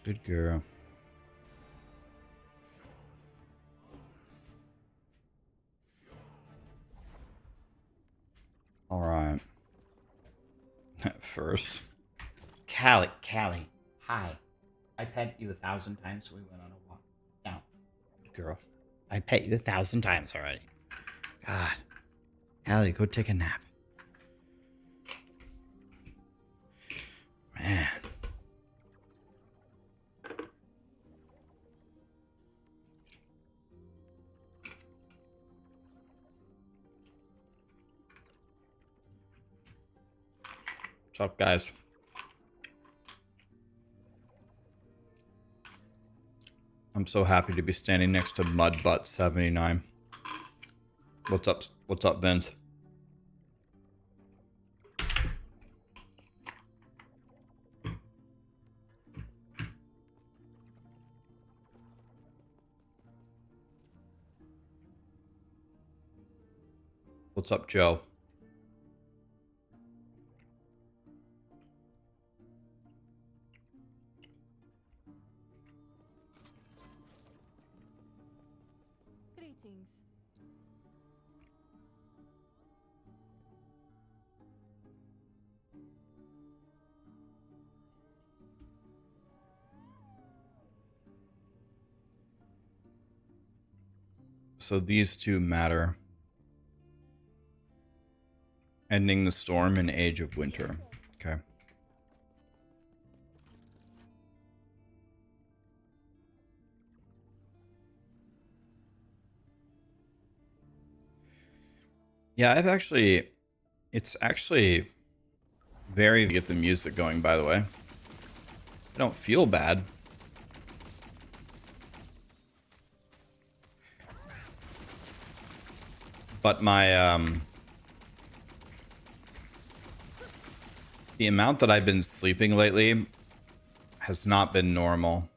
Good girl. All right. First. Callie. Hi. I pet you 1,000 times, so we went on a walk. Now, good girl. I pet you 1,000 times already. God. Callie, go take a nap. Man. What's up, guys? I'm so happy to be standing next to Mudbutt79. What's up? What's up, Vince? What's up, Joe? Greetings. So these two matter. Ending the storm and Age of Winter. Okay. Yeah, it's actually very to get the music going, by the way. I don't feel bad. But my, the amount that I've been sleeping lately has not been normal.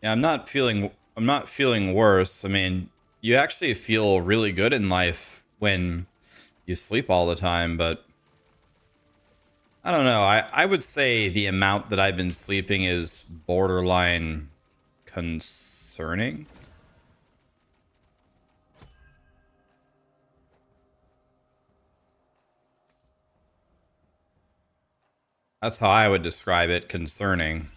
Yeah, I'm not feeling worse. I mean, you actually feel really good in life when you sleep all the time, but I don't know. I would say the amount that I've been sleeping is borderline concerning. That's how I would describe it, concerning.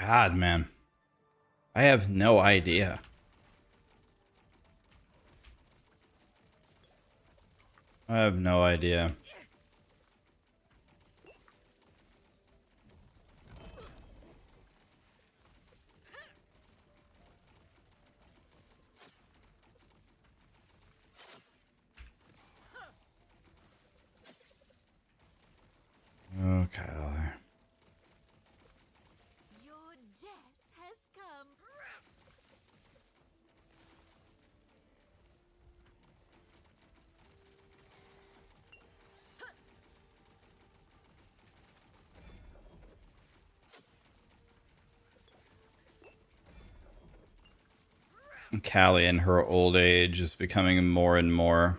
God, man. I have no idea. I have no idea. Okay. Your death has come. Callie in her old age is becoming more and more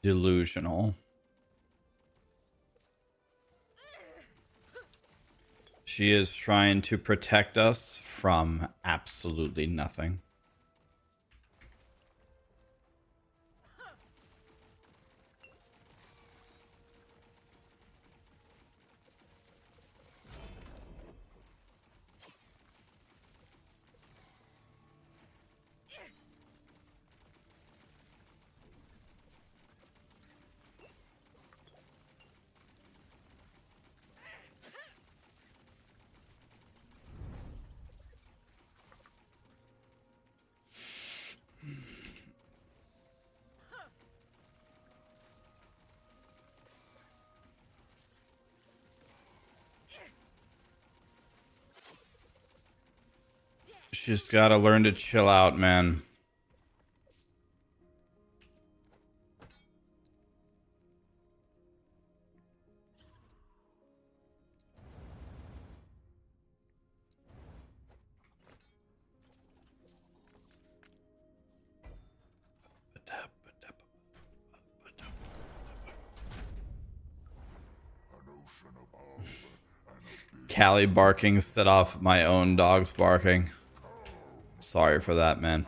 delusional. She is trying to protect us from absolutely nothing. Just gotta learn to chill out, man. Callie barking set off my own dog's barking. Sorry for that, man.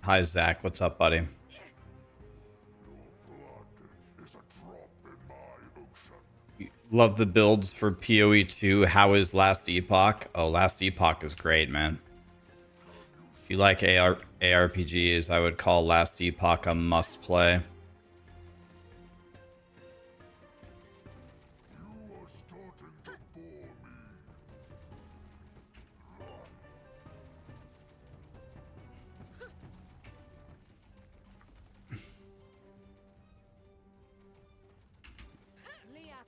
Hi, Zach. What's up, buddy? Love the builds for POE2. How is Last Epoch? Oh, Last Epoch is great, man. If you like ARPGs, I would call Last Epoch a must-play.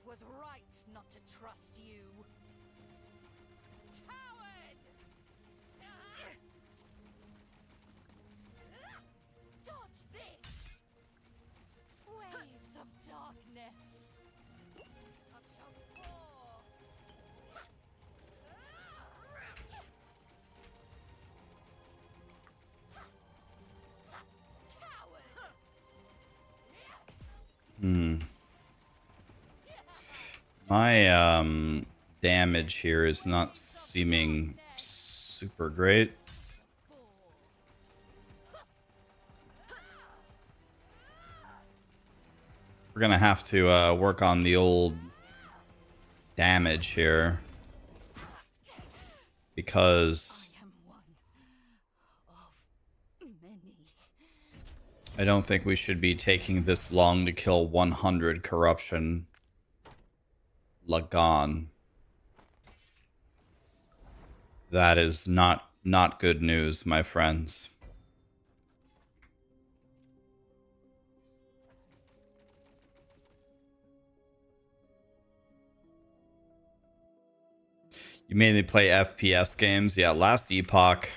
Was right not to trust you. Coward! Dodge this! Waves of darkness. Such a bore. Coward! My damage here is not seeming super great. We're gonna have to work on the old damage here, because I don't think we should be taking this long to kill 100 corruption. Lagon. That is not good news, my friends. You mainly play FPS games? Yeah, Last Epoch,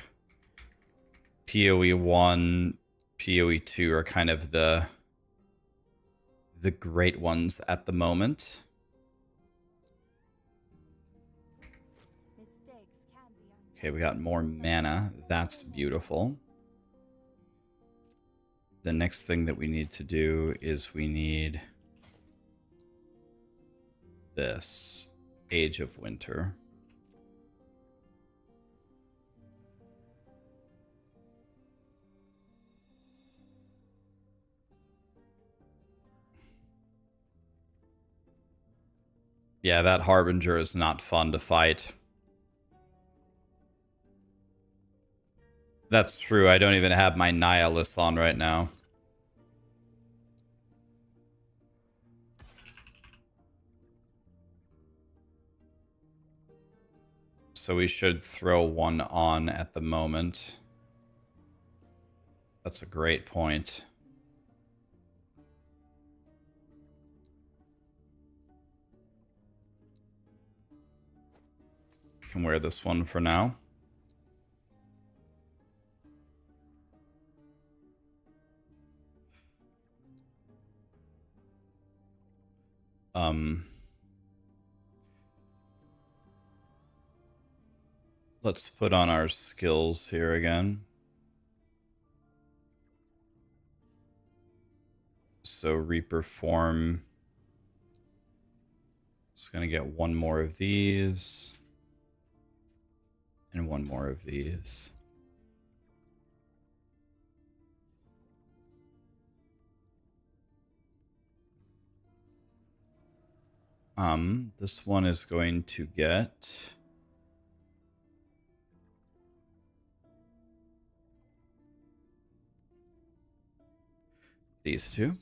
POE1, POE2 are kind of the great ones at the moment. Okay, we got more mana. That's beautiful. The next thing that we need to do is we need this. Age of Winter. Yeah, that Harbinger is not fun to fight. That's true. I don't even have my Nihilus on right now. so we should throw one on at the moment. That's a great point. Can wear this one for now. Let's put on our skills here again. So Reaper form. It's gonna get one more of these. And one more of these. This one is going to get these two.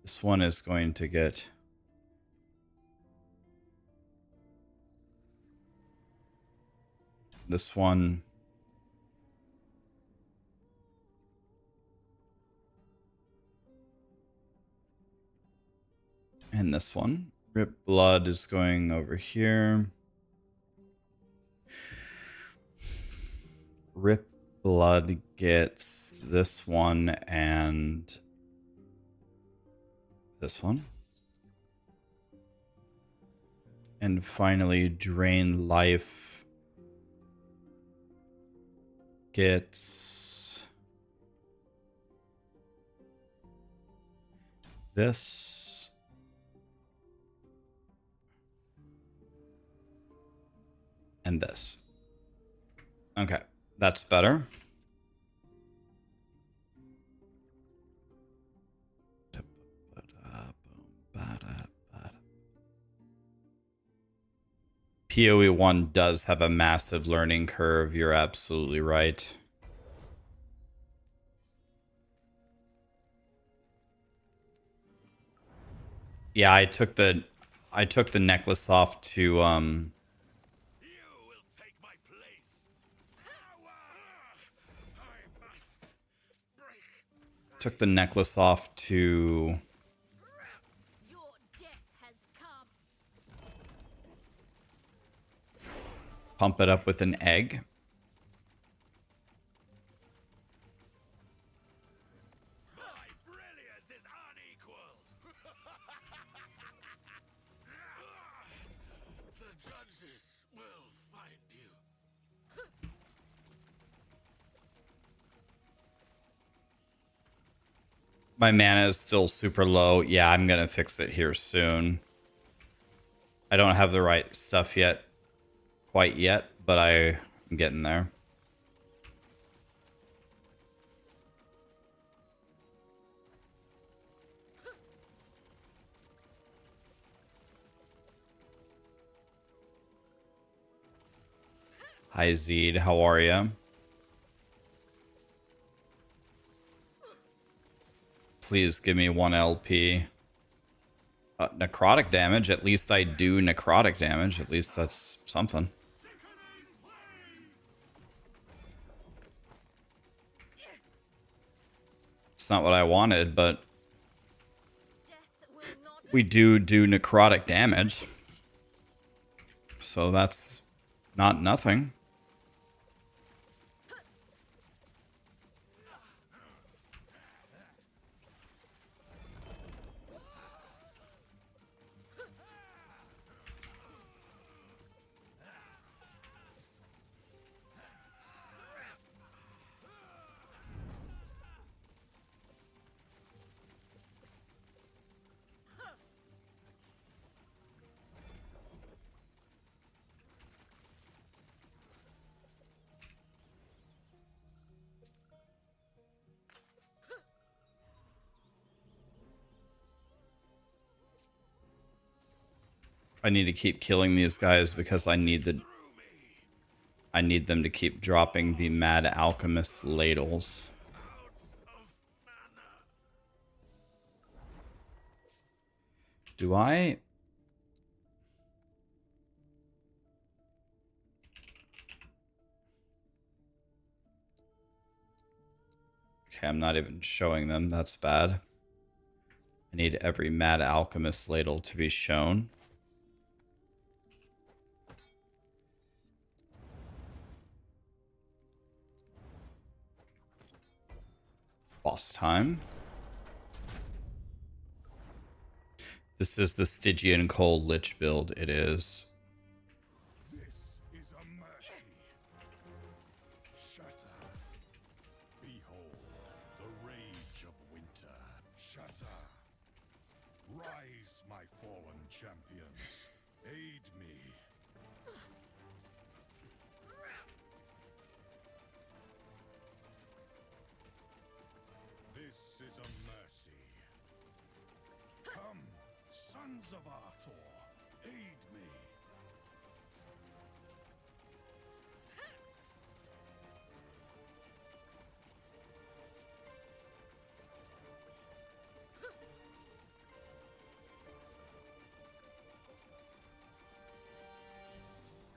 This one is going to get this one. And this one. Rip Blood is going over here. Rip Blood gets this one and this one. And finally, Drain Life gets this. And this. Okay, that's better. POE1 does have a massive learning curve. You're absolutely right. Yeah, I took the necklace off to took the necklace off to Your death has come. pump it up with an egg. My brilliance is unequaled. The judges will find you. My mana is still super low. Yeah, I'm gonna fix it here soon. I don't have the right stuff yet, quite yet, but I'm getting there. Hi Zed, how are you? Please give me 1 LP. Necrotic damage. At least I do necrotic damage. At least that's something. It's not what I wanted, but Death will not we do necrotic damage. So that's not nothing. I need to keep killing these guys because I need them to keep dropping the Mad Alchemist ladles. Do I? Okay, I'm not even showing them. That's bad. I need every Mad Alchemist ladle to be shown. Boss time. This is the Stygian Cold Lich build. It is. This is a mercy. Shatter. Behold the rage of winter. Shatter. Rise, my fallen champions. Aid me. This is a mercy. Come, sons of Artor, aid me.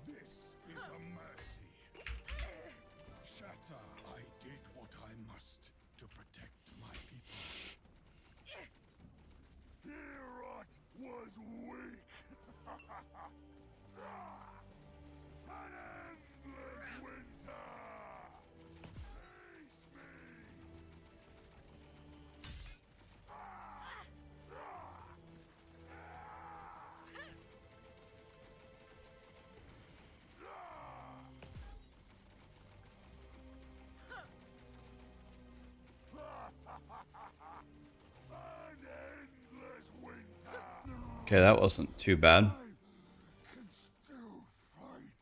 This is a mercy. Shatter, I did what I must to protect my people. Herod was weak. An endless winter. Face me. An endless winter. Okay, that wasn't too bad. Can still fight.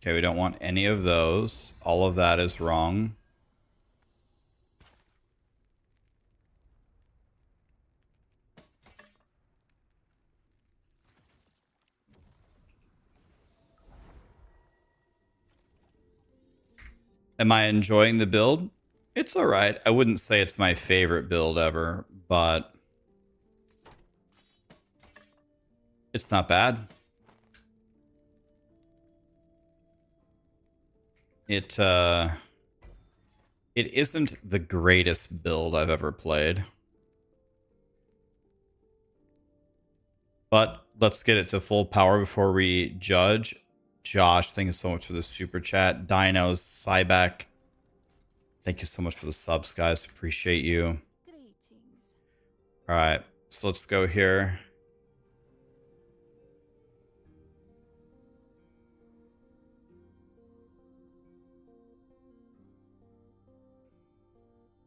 Okay, we don't want any of those. All of that is wrong. Am I enjoying the build? It's alright. I wouldn't say it's my favorite build ever, but it's not bad. It isn't the greatest build I've ever played. But let's get it to full power before we judge. Josh, thank you so much for the super chat. Dinos, Cyback, thank you so much for the subs, guys. Appreciate you. Greetings. All right, so let's go here.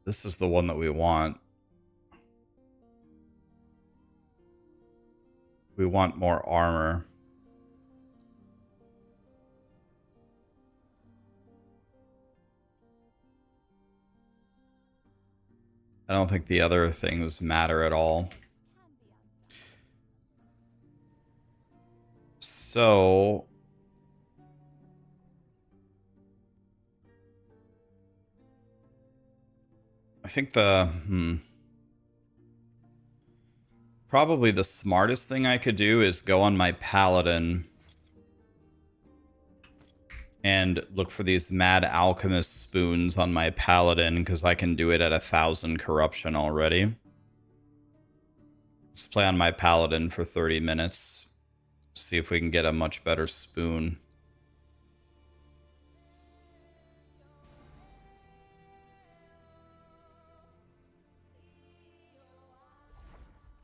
This is the one that we want. We want more armor. I don't think the other things matter at all. So I think probably the smartest thing I could do is go on my paladin and look for these Mad Alchemist spoons on my paladin, because I can do it at 1,000 corruption already. Let's play on my paladin for 30 minutes. See if we can get a much better spoon.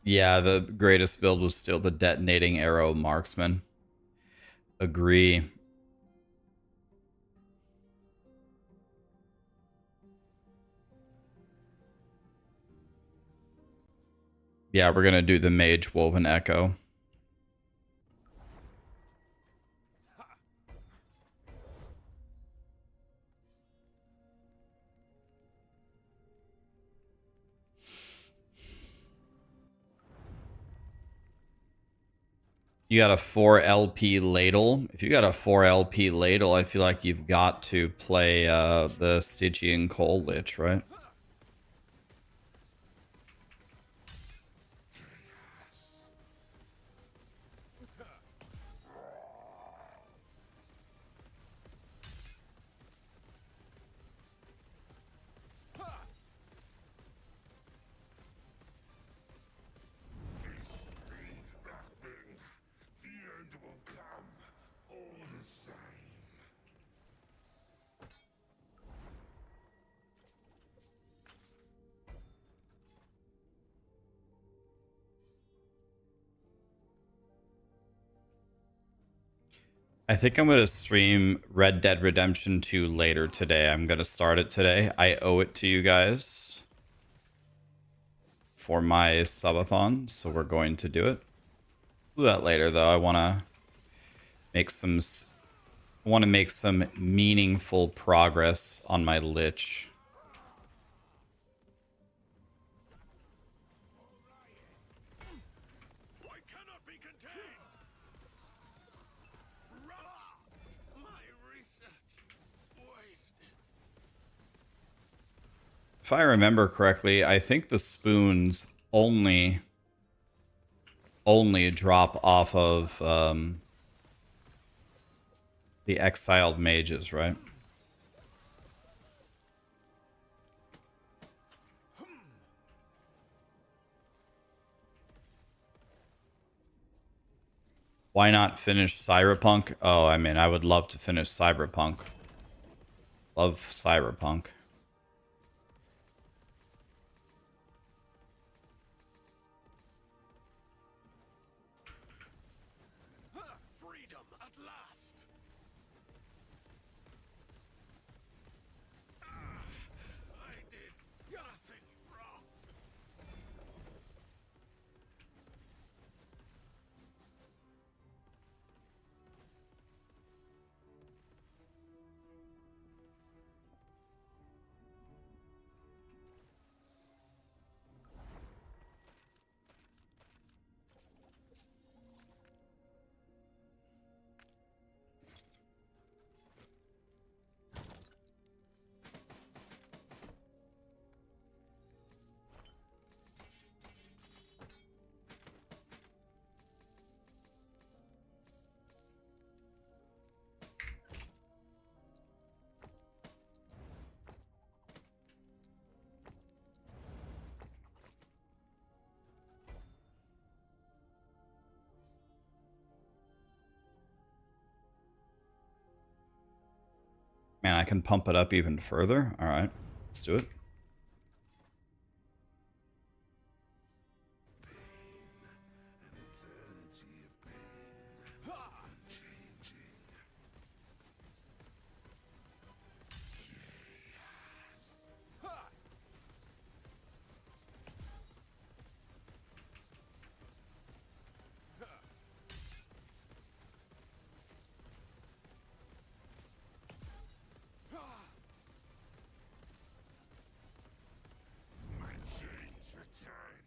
Yeah, the greatest build was still the detonating arrow marksman. Agree. Yeah, we're gonna do the Mage Woven Echo. You got a 4 LP ladle. If you got a 4 LP ladle, I feel like you've got to play the Stygian Cold Lich, right? I think I'm going to stream Red Dead Redemption 2 later today. I'm going to start it today. I owe it to you guys for my subathon, so we're going to do it. Do that later, though. I want to make some meaningful progress on my Lich. I cannot be contained. My research wasted. If I remember correctly, I think the spoons only drop off of the exiled mages, right? Why not finish Cyberpunk? Oh, I mean, I would love to finish Cyberpunk. Love Cyberpunk. Freedom at last. I did nothing wrong. Man, I can pump it up even further. All right, let's do it. My chains return,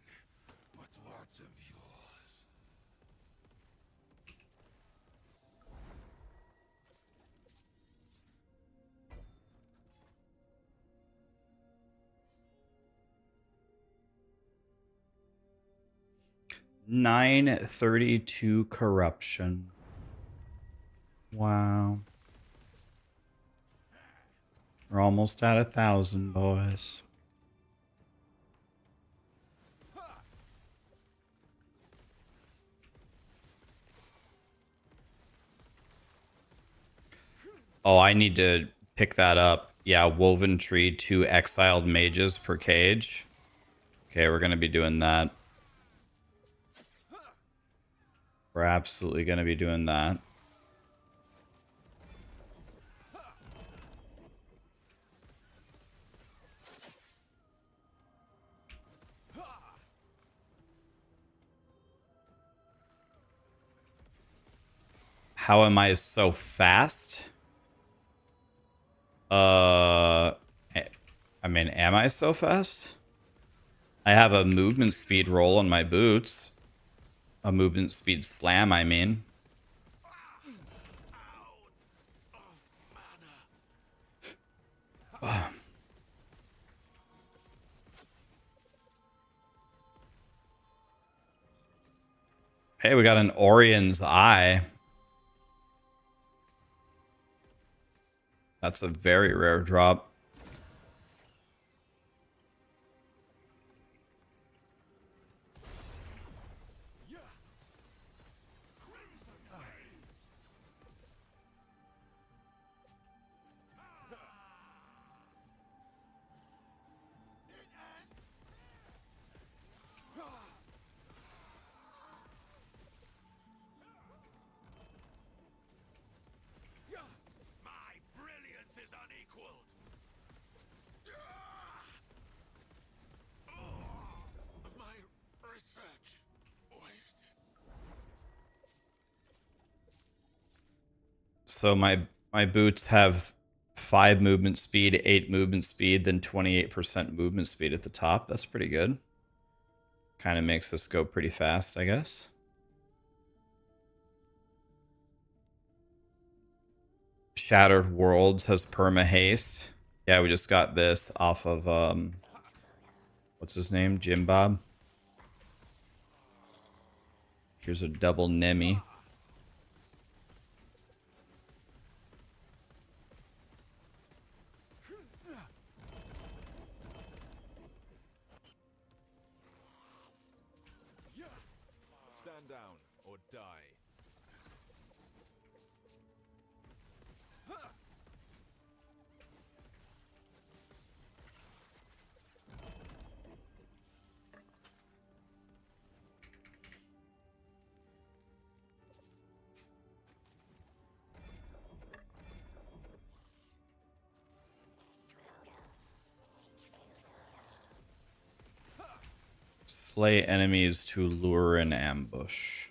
but what's of yours? $932 corruption. Wow. We're almost at 1,000, boys. Oh, I need to pick that up. Yeah, Woven Tree, 2 exiled mages per cage. Okay, we're going to be doing that. We're absolutely going to be doing that. How am I so fast? I mean, am I so fast? I have a movement speed roll on my boots. A movement speed slam, I mean. Hey, we got an Orion's Eye. That's a very rare drop. Such wasted. So my boots have 5 movement speed, 8 movement speed, then 28% movement speed at the top. That's pretty good. Kind of makes us go pretty fast, I guess. Shattered Worlds has perma haste. Yeah, we just got this off of what's his name? Jim Bob. Here's a double Nemi. Stand down or die. Slay enemies to lure an ambush.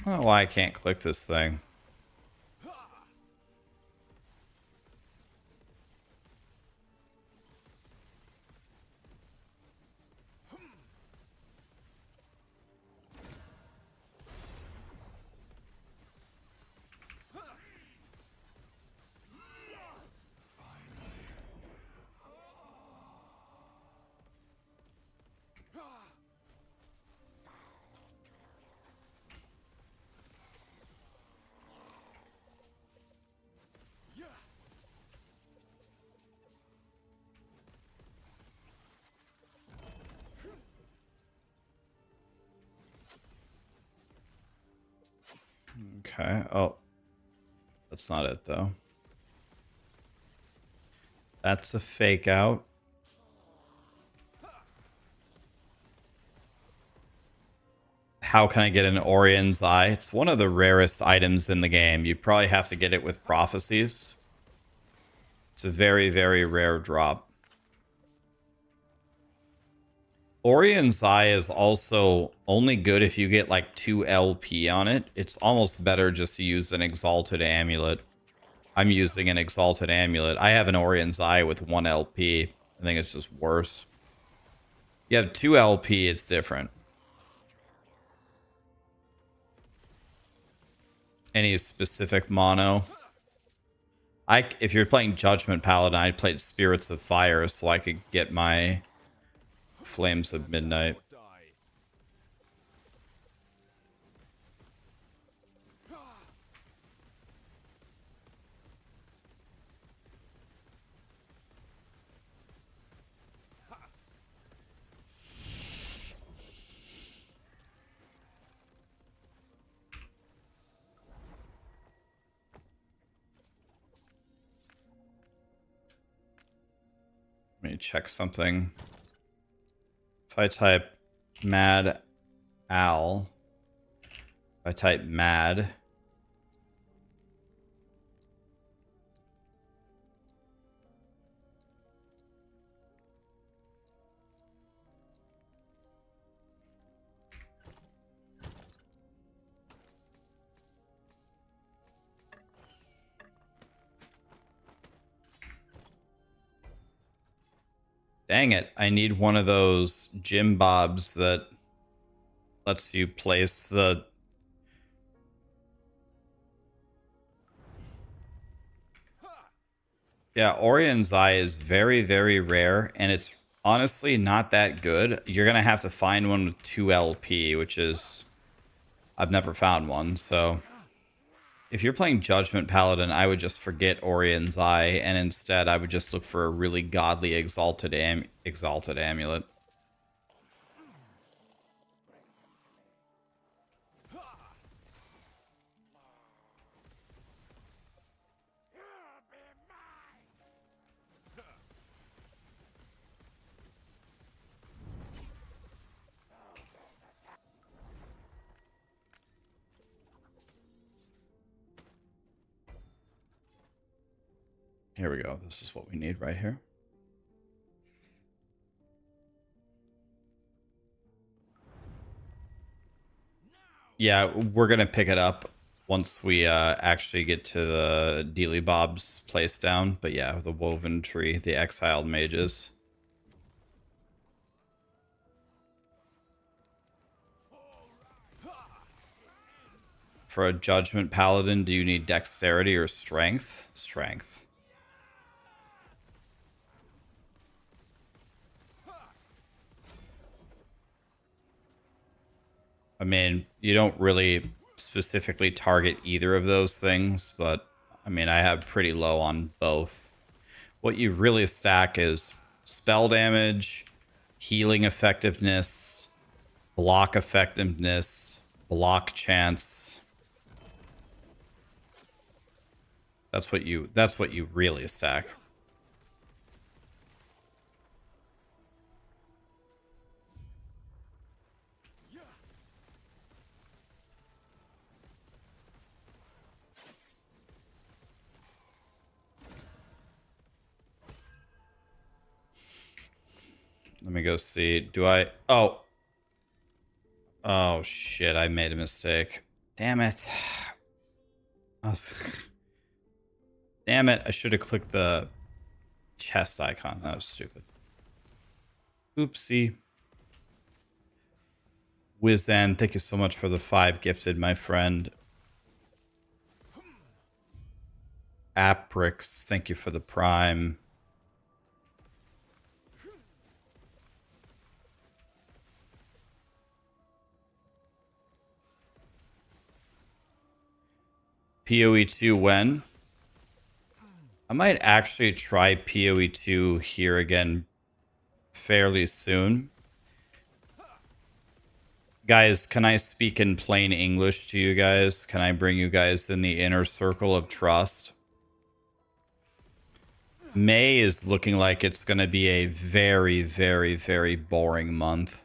I don't know why I can't click this thing. Okay. Oh, that's not it though. That's a fake out. How can I get an Orion's Eye? It's one of the rarest items in the game. You probably have to get it with prophecies. It's a very, very rare drop. Orion's Eye is also only good if you get like 2 LP on it. It's almost better just to use an Exalted Amulet. I'm using an Exalted Amulet. I have an Orion's Eye with 1 LP. I think it's just worse. You have 2 LP, it's different. Any specific mono? If you're playing Judgment Paladin, I played Spirits of Fire so I could get my Flames of Midnight. Let me check something. If I type Mad Al, if I type Mad, dang it, I need one of those Jim Bobs that lets you place the... Yeah, Orion's Eye is very, very rare, and it's honestly not that good. You're going to have to find one with 2 LP, which is... I've never found one, so... If you're playing Judgment Paladin, I would just forget Orion's Eye, and instead I would just look for a really godly Exalted Amulet. Here we go. This is what we need right here. Yeah, we're gonna pick it up once we actually get to the Dealy Bob's place down. But yeah, the Woven Tree, the Exiled Mages. For a Judgment Paladin, do you need Dexterity or Strength? Strength. I mean, you don't really specifically target either of those things, but I mean, I have pretty low on both. What you really stack is spell damage, healing effectiveness, block effectiveness, block chance. That's what you really stack. Let me go see. Do I? Oh. Oh, shit. I made a mistake. Damn it. Damn it. I should have clicked the chest icon. That was stupid. Oopsie. Wizan, thank you so much for the 5 gifted, my friend. Aprix, thank you for the prime. POE2 when? I might actually try POE2 here again fairly soon. Guys, can I speak in plain English to you guys? Can I bring you guys in the inner circle of trust? May is looking like it's going to be a very, very, very boring month.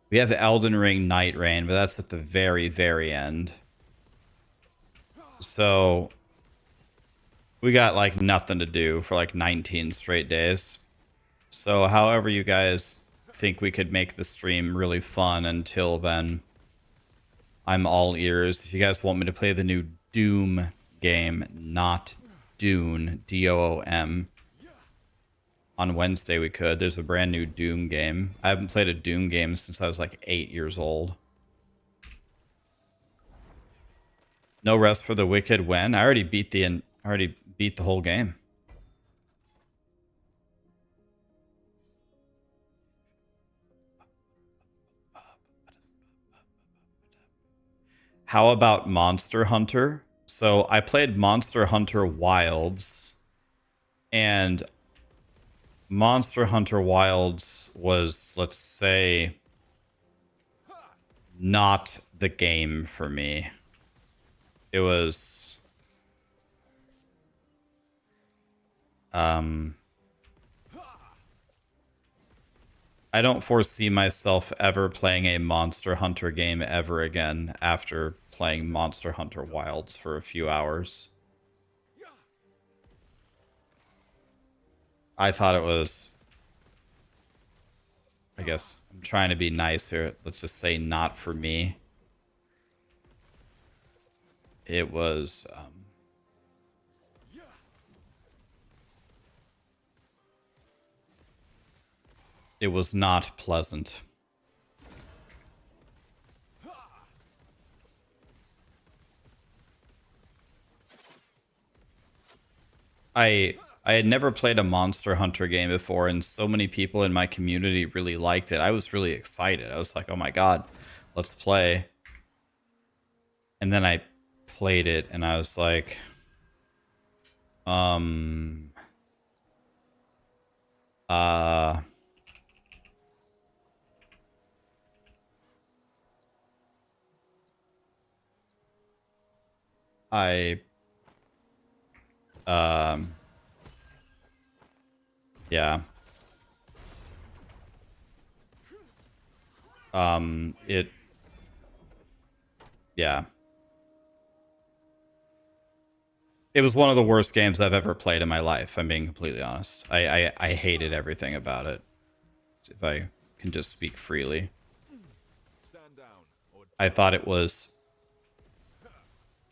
We have Elden Ring Night Rain, but that's at the very, very end. So we got like nothing to do for like 19 straight days. So however you guys think we could make the stream really fun until then, I'm all ears. If you guys want me to play the new Doom game, not Dune, D-O-O-M, on Wednesday we could. There's a brand new Doom game. I haven't played a Doom game since I was like 8 years old. No rest for the wicked when? I already beat the whole game. How about Monster Hunter? So I played Monster Hunter Wilds, and Monster Hunter Wilds was, let's say, not the game for me. It was I don't foresee myself ever playing a Monster Hunter game ever again after playing Monster Hunter Wilds for a few hours. I thought it was, I guess I'm trying to be nice here. Let's just say not for me. It was it was not pleasant. I had never played a Monster Hunter game before, and so many people in my community really liked it. I was really excited. I was like, oh my god, let's play. And then I played it, and I was like, I yeah. It yeah. It was one of the worst games I've ever played in my life. I'm being completely honest. I hated everything about it. If I can just speak freely, Stand down or I thought it was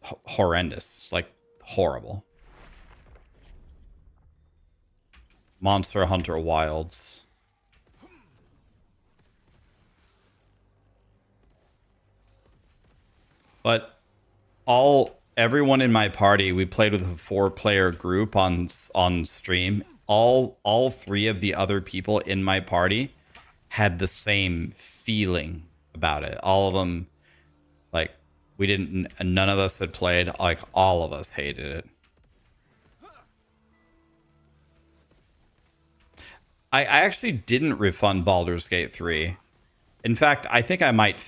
horrendous, like horrible. Monster Hunter Wilds. But everyone in my party, we played with a 4-player group on stream. All 3 of the other people in my party had the same feeling about it. All of them, like, we didn't, none of us had played, like, all of us hated it. I actually didn't refund Baldur's Gate 3. In fact, I think I might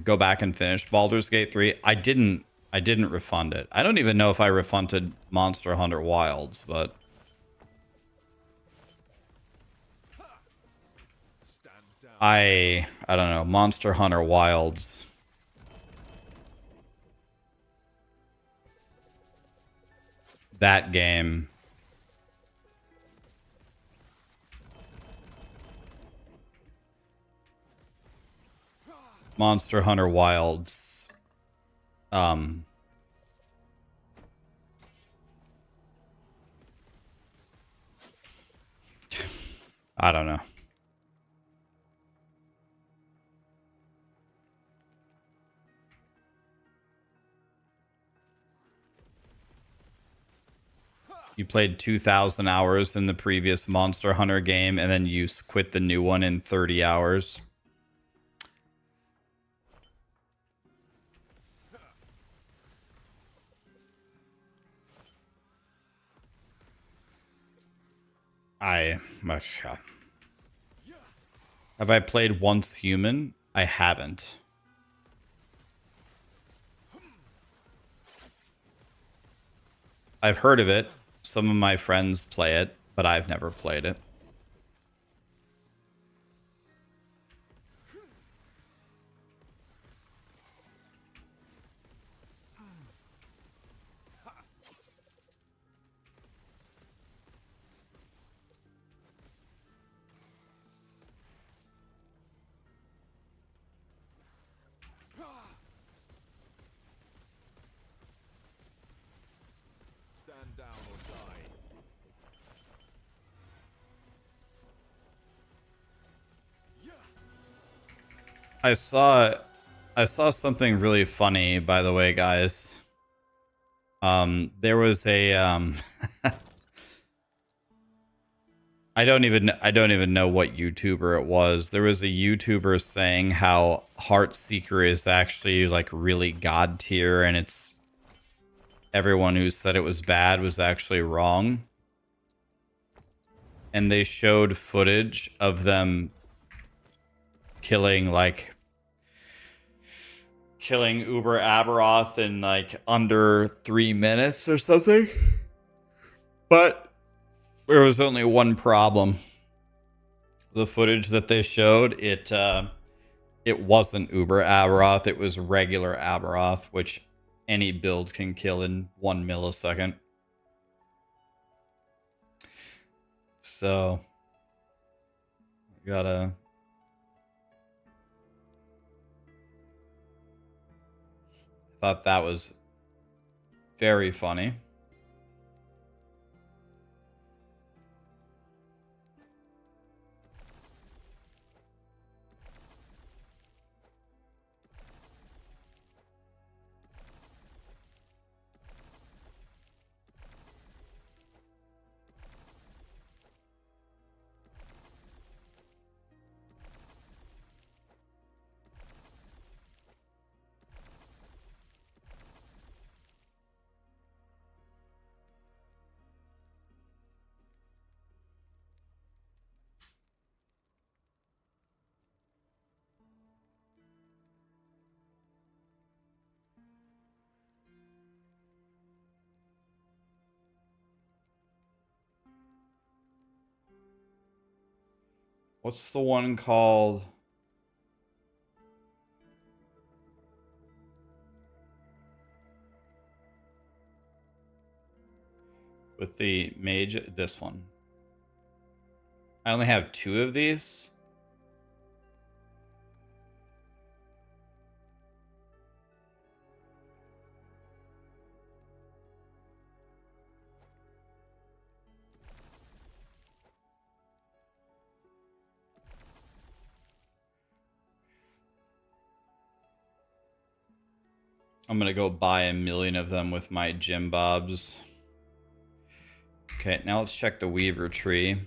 go back and finish Baldur's Gate 3. I didn't refund it. I don't even know if I refunded Monster Hunter Wilds, but stand down. I don't know, Monster Hunter Wilds. That game. Monster Hunter Wilds. I don't know. You played 2,000 hours in the previous Monster Hunter game, and then you quit the new one in 30 hours. Have I played Once Human? I haven't. I've heard of it. Some of my friends play it, but I've never played it. Stand down or die. I saw something really funny, by the way, guys. There was a I don't even know what YouTuber it was. There was a YouTuber saying how Heartseeker is actually like really god tier, and it's everyone who said it was bad was actually wrong. And they showed footage of them killing Uber Aberoth in like under 3 minutes or something. But there was only one problem. The footage that they showed, it wasn't Uber Aberoth, it was regular Aberoth, which any build can kill in 1 millisecond. So gotta thought that was very funny. What's the one called? with the mage. This one. I only have 2 of these. I'm gonna go buy 1,000,000 of them with my Jim Bobs. Okay, now let's check the Weaver tree.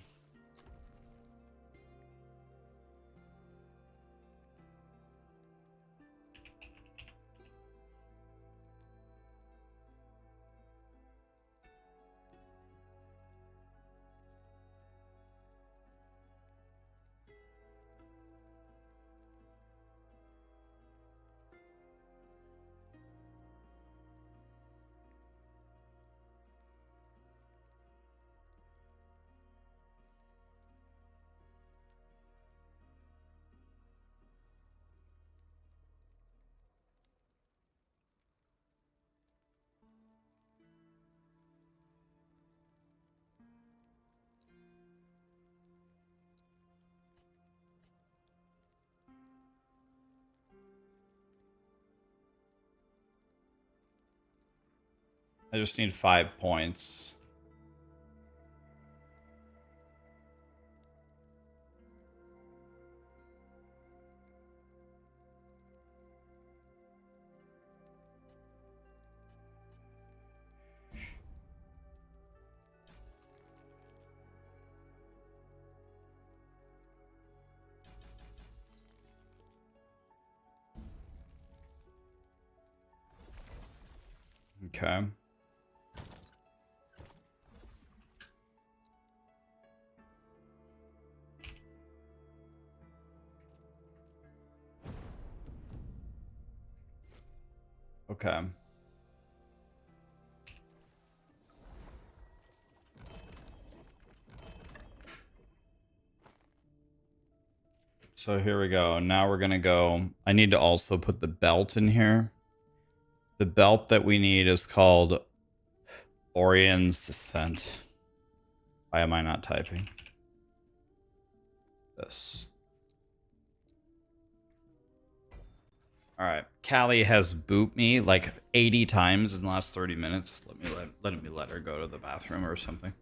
I just need 5 points. Okay. Okay. So here we go. Now we're gonna go. I need to also put the belt in here. The belt that we need is called Orion's Descent. Why am I not typing? This. Alright. Callie has booped me like 80 times in the last 30 minutes. Let me let her go to the bathroom or something.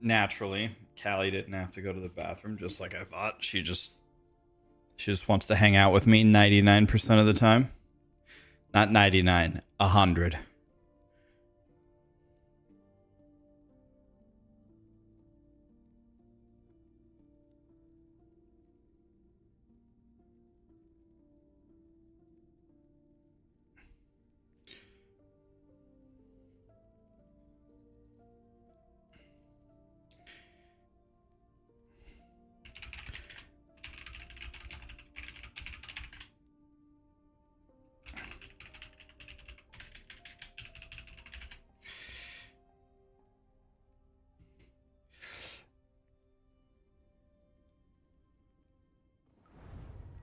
naturally, Callie didn't have to go to the bathroom, just like I thought. She just wants to hang out with me 99% of the time. Not 99, 100.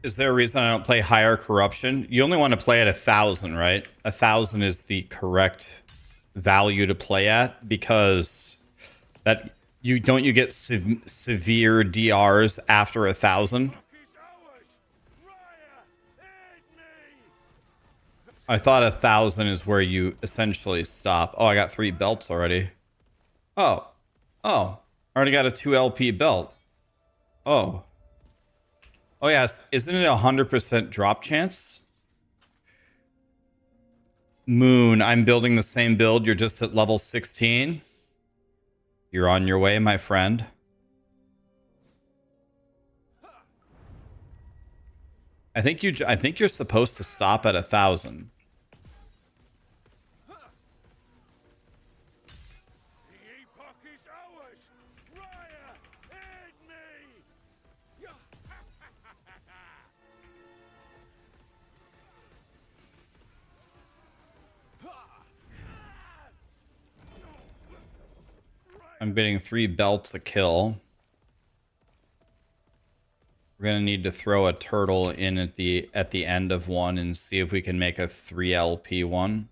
Is there a reason I don't play higher corruption? You only want to play at 1,000, right? 1,000 is the correct value to play at, because that you get severe DRs after 1,000. I thought 1,000 is where you essentially stop. Oh, I got 3 belts already. Oh, I already got a 2 LP belt. Oh. Oh yes, isn't it 100% drop chance? Moon, I'm building the same build. You're just at level 16. You're on your way, my friend. I think you're supposed to stop at 1,000. I'm getting 3 belts a kill. We're gonna need to throw a turtle in at the end of one and see if we can make a 3 LP one.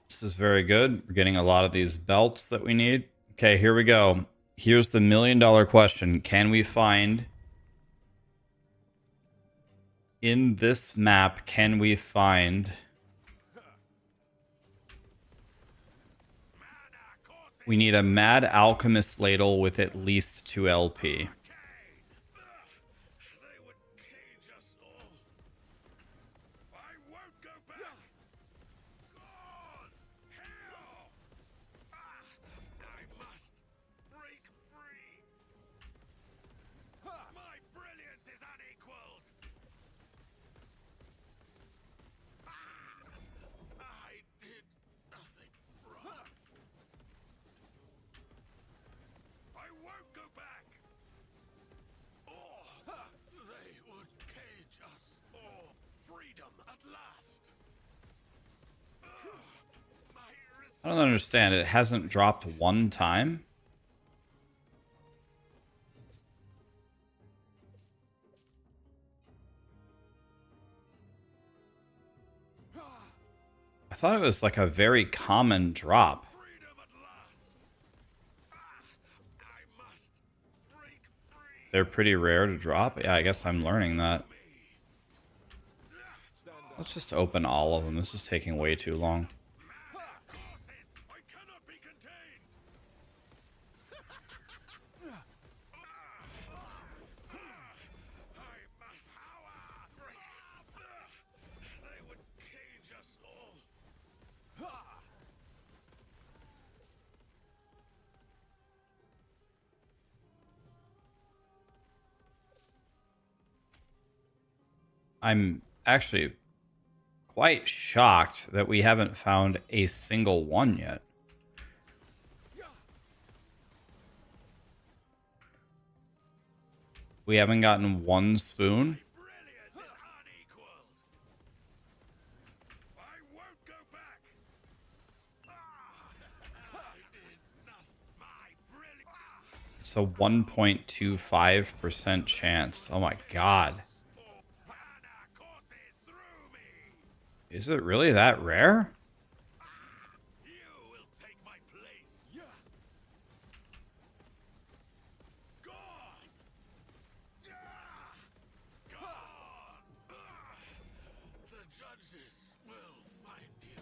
This is very good. We're getting a lot of these belts that we need. Okay, here we go. Here's the $1 million question. Can we find... in this map, can we find... we need a Mad Alchemist ladle with at least 2 LP. I don't understand. It hasn't dropped one time? I thought it was like a very common drop. They're pretty rare to drop? Yeah, I guess I'm learning that. Let's just open all of them. This is taking way too long. I'm actually quite shocked that we haven't found a single one yet. We haven't gotten one spoon. It's a 1.25% chance. Oh my god. Mana courses through me. Is it really that rare? You will take my place. Yeah. God. God. The judges will find you.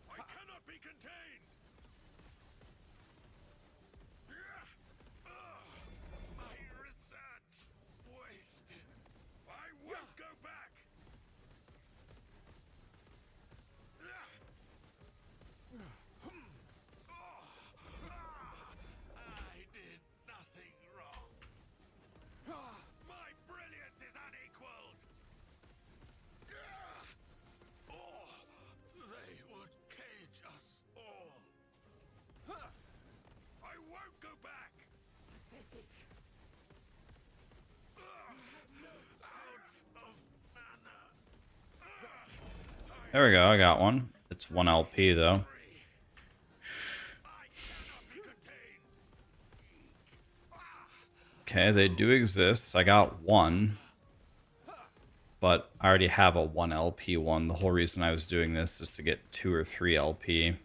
I cannot be contained. My research wasted. I won't go back. I did nothing wrong. My brilliance is unequaled. Oh, they would cage us all. I won't go back. Out of mana. There we go, I got one. It's 1 LP though. I cannot be contained. Okay, they do exist. I got one. But I already have a 1 LP one. The whole reason I was doing this is to get 2 or 3 LP.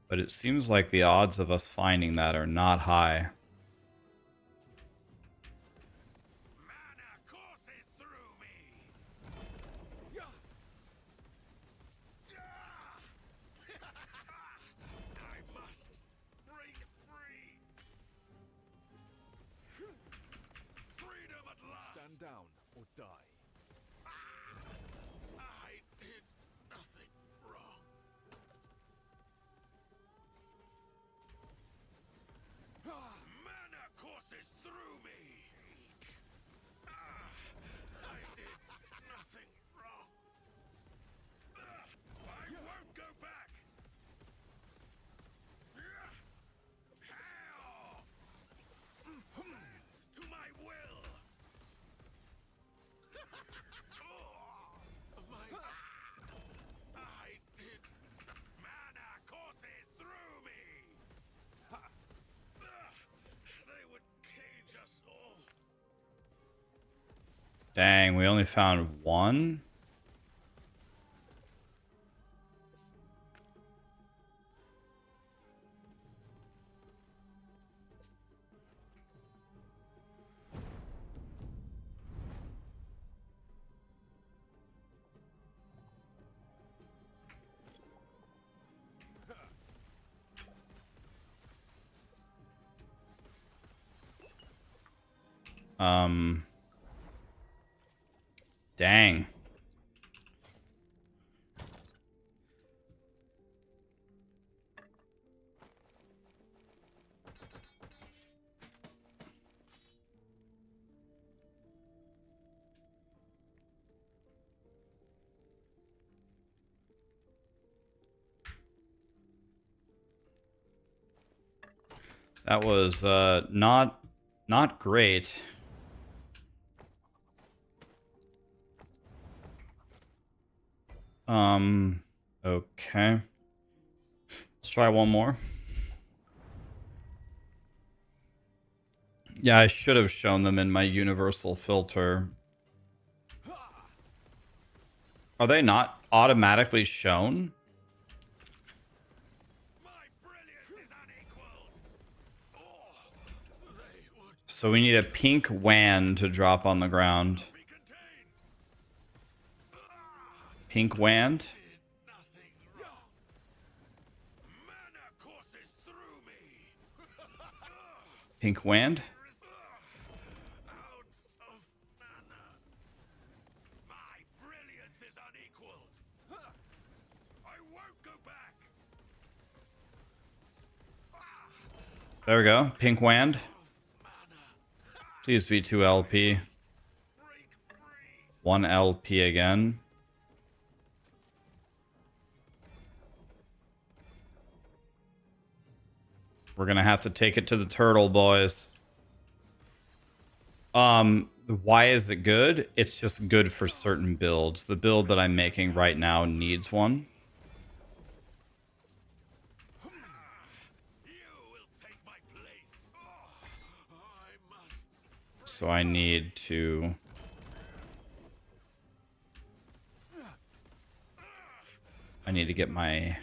But it seems like the odds of us finding that are not high. Mana courses through me. I must break free. Freedom at last. Stand down or die. I did nothing wrong. Mana courses through me. I did nothing wrong. I won't go back. Hell! To my will. I did. Mana courses through me. They would cage us all. Dang, we only found one? Dang. That was not great. Okay. Let's try one more. Yeah, I should have shown them in my universal filter. Are they not automatically shown? My brilliance is unequaled. They would So we need a pink wand to drop on the ground. be contained. Pink wand? Did nothing wrong. Mana courses through me. Pink wand? Out of mana. My brilliance is unequaled. I won't go back. There we go. Pink wand. Please be 2 LP. Break free. 1 LP again. We're gonna have to take it to the turtle, boys. Why is it good? It's just good for certain builds. The build that I'm making right now needs one. So I need to... I need to get my...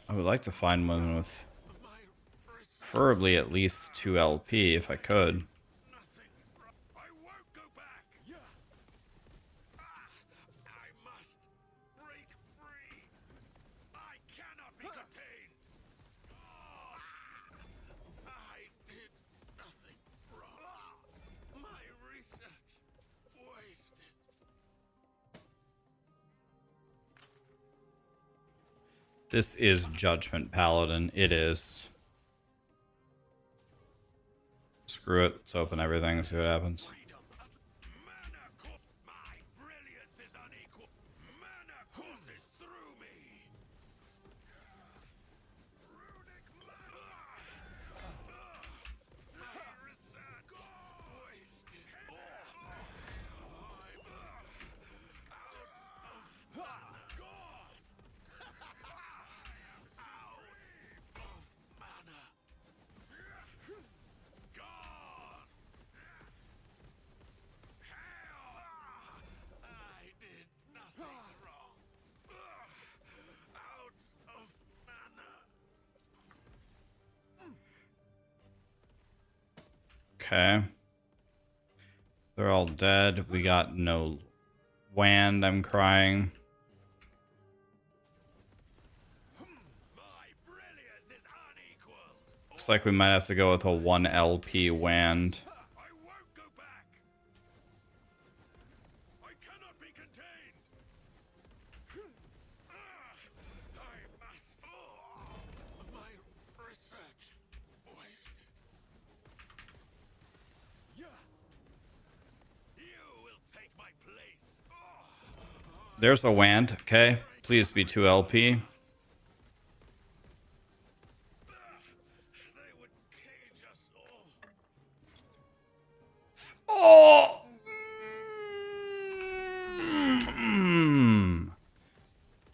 I would like to find one with preferably at least 2 LP if I could. This is Judgment Paladin. It is. Screw it. Let's open everything and see what happens. Okay. They're all dead. We got no wand. I'm crying. Looks like we might have to go with a 1 LP wand. There's a wand. Okay. Please be 2 LP. Oh! Mm.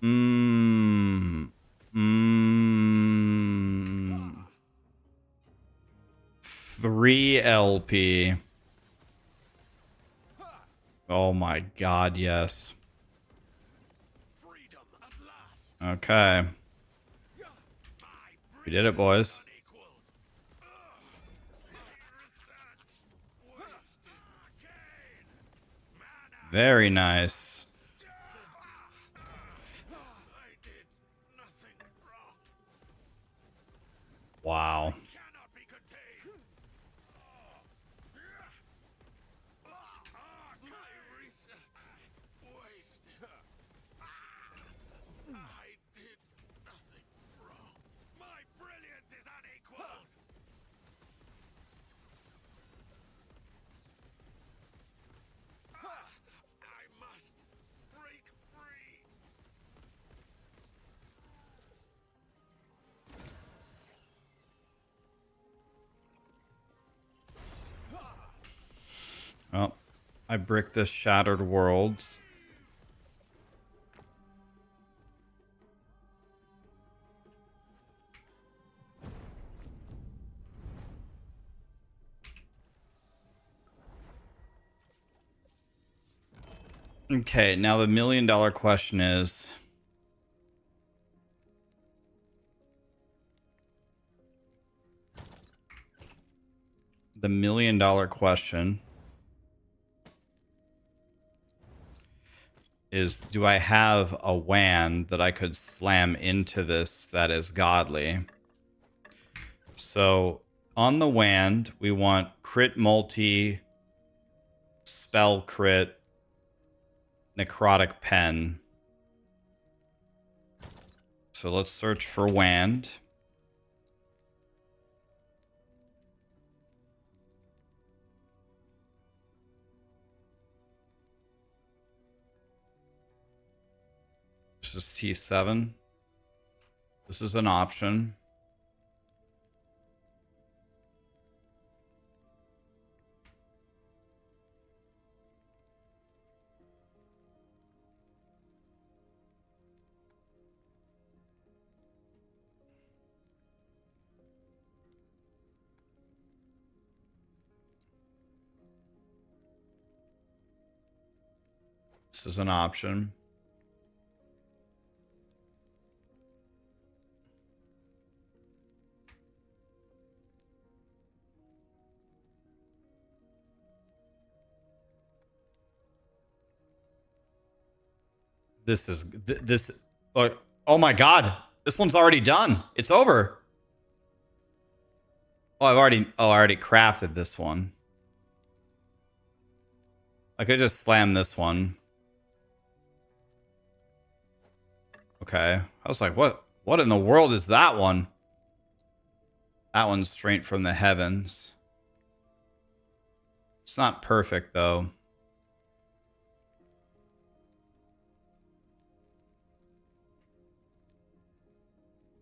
Mm. Mm. 3 LP. Oh my god, yes. Okay. We did it, boys. Very nice. Wow. Well, I brick this Shattered Worlds. Okay, now the $1 million question is... The $1 million question is, do I have a wand that I could slam into this that is godly? So on the wand, we want crit multi, spell crit, necrotic pen. So let's search for wand. This is T7. This is an option. this is an option. This is this. Oh my god, this one's already done. It's over. Oh, I already crafted this one. I could just slam this one. Okay. I was like, what in the world is that one? That one's straight from the heavens. It's not perfect though.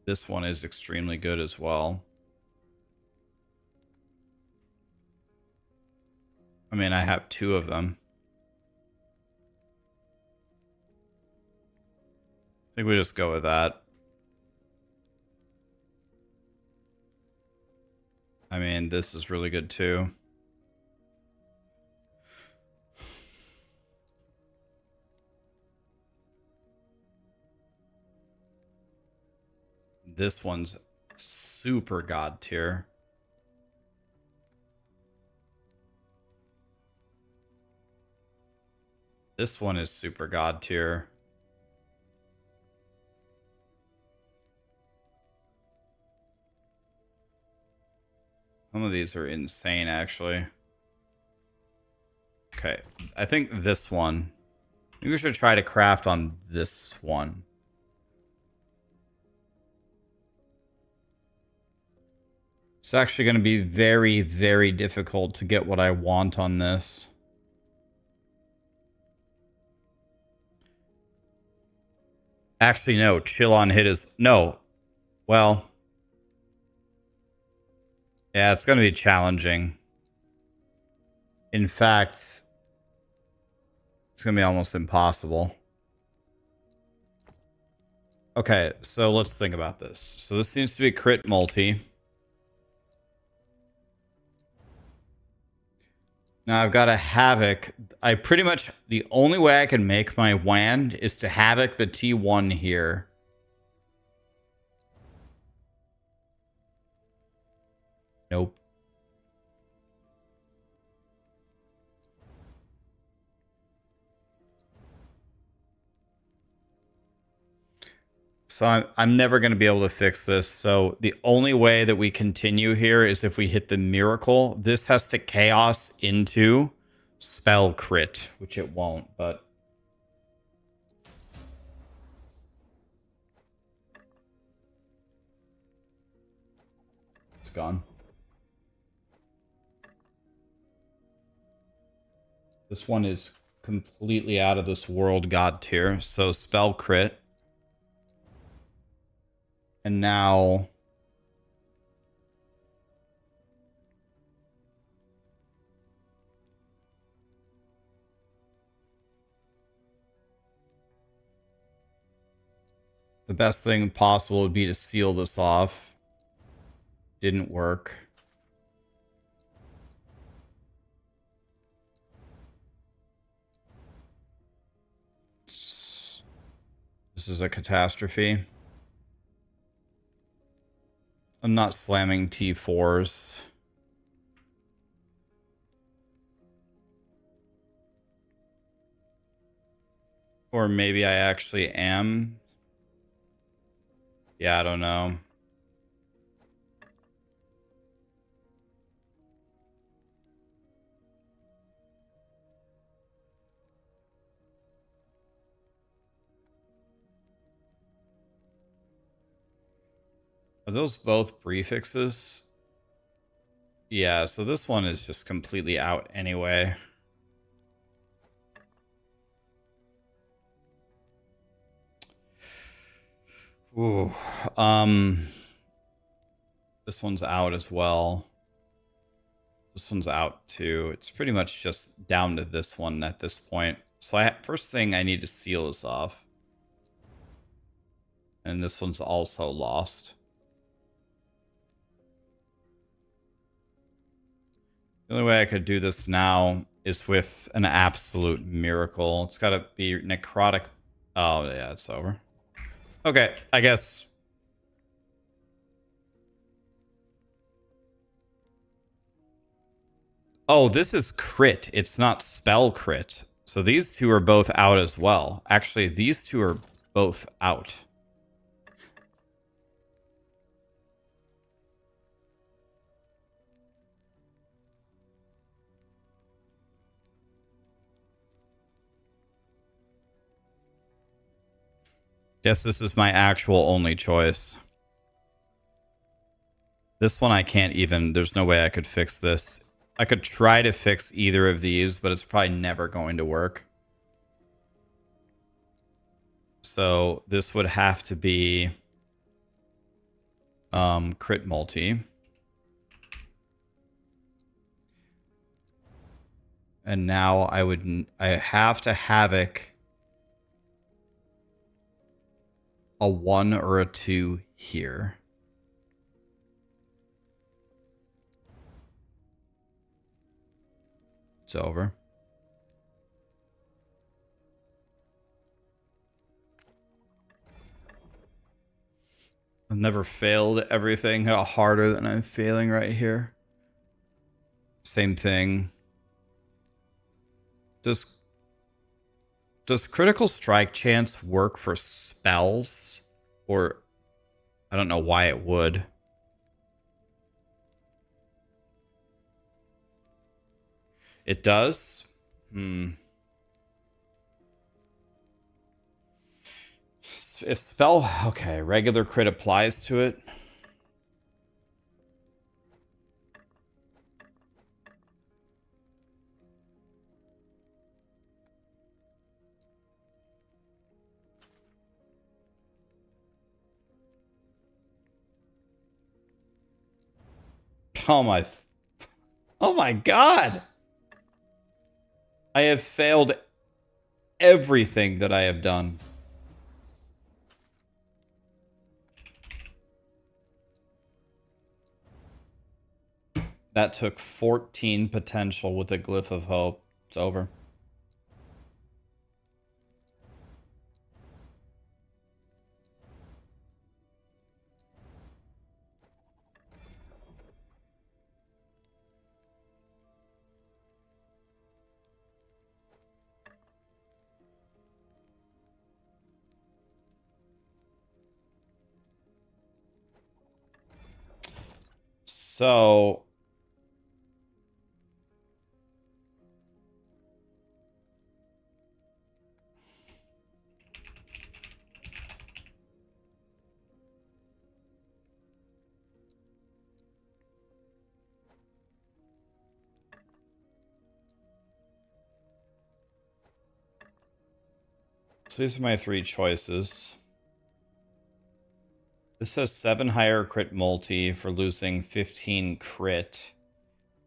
This one is extremely good as well. I mean, I have two of them. I think we just go with that. I mean, this is really good too. This one's super god tier. This one is super god tier. Some of these are insane, actually. Okay, I think this one. Maybe we should try to craft on this one. It's actually going to be very, very difficult to get what I want on this. Actually, no. Chill on hit is... No. Well... Yeah, it's going to be challenging. In fact... It's going to be almost impossible. Okay, so let's think about this. So this seems to be crit multi. Now I've got a Havoc. I pretty much... The only way I can make my wand is to Havoc the T1 here. Nope. So I'm never going to be able to fix this. So the only way that we continue here is if we hit the miracle. This has to chaos into spell crit, which it won't, but... It's gone. This one is completely out of this world god tier. So spell crit. And now... The best thing possible would be to seal this off. Didn't work. This is a catastrophe. I'm not slamming T4s. Or maybe I actually am. Yeah, I don't know. Are those both prefixes? Yeah, so this one is just completely out anyway. Ooh, this one's out as well. This one's out too. It's pretty much just down to this one at this point. So first thing I need to seal this off. And this one's also lost. The only way I could do this now is with an absolute miracle. It's got to be necrotic. Oh, yeah, it's over. Okay, I guess. Oh, this is crit. It's not spell crit. So these two are both out as well. Actually, these two are both out. Guess this is my actual only choice. This one I can't even, there's no way I could fix this. I could try to fix either of these, but it's probably never going to work. So this would have to be crit multi. And now I have to havoc a 1 or a 2 here. It's over. I've never failed everything harder than I'm failing right here. Same thing. Does critical strike chance work for spells? Or I don't know why it would. It does? If spell... Okay, regular crit applies to it. Oh my god! I have failed everything that I have done. That took 14 potential with a Glyph of Hope. It's over. So... So these are my 3 choices. This has 7 higher crit multi for losing 15 crit.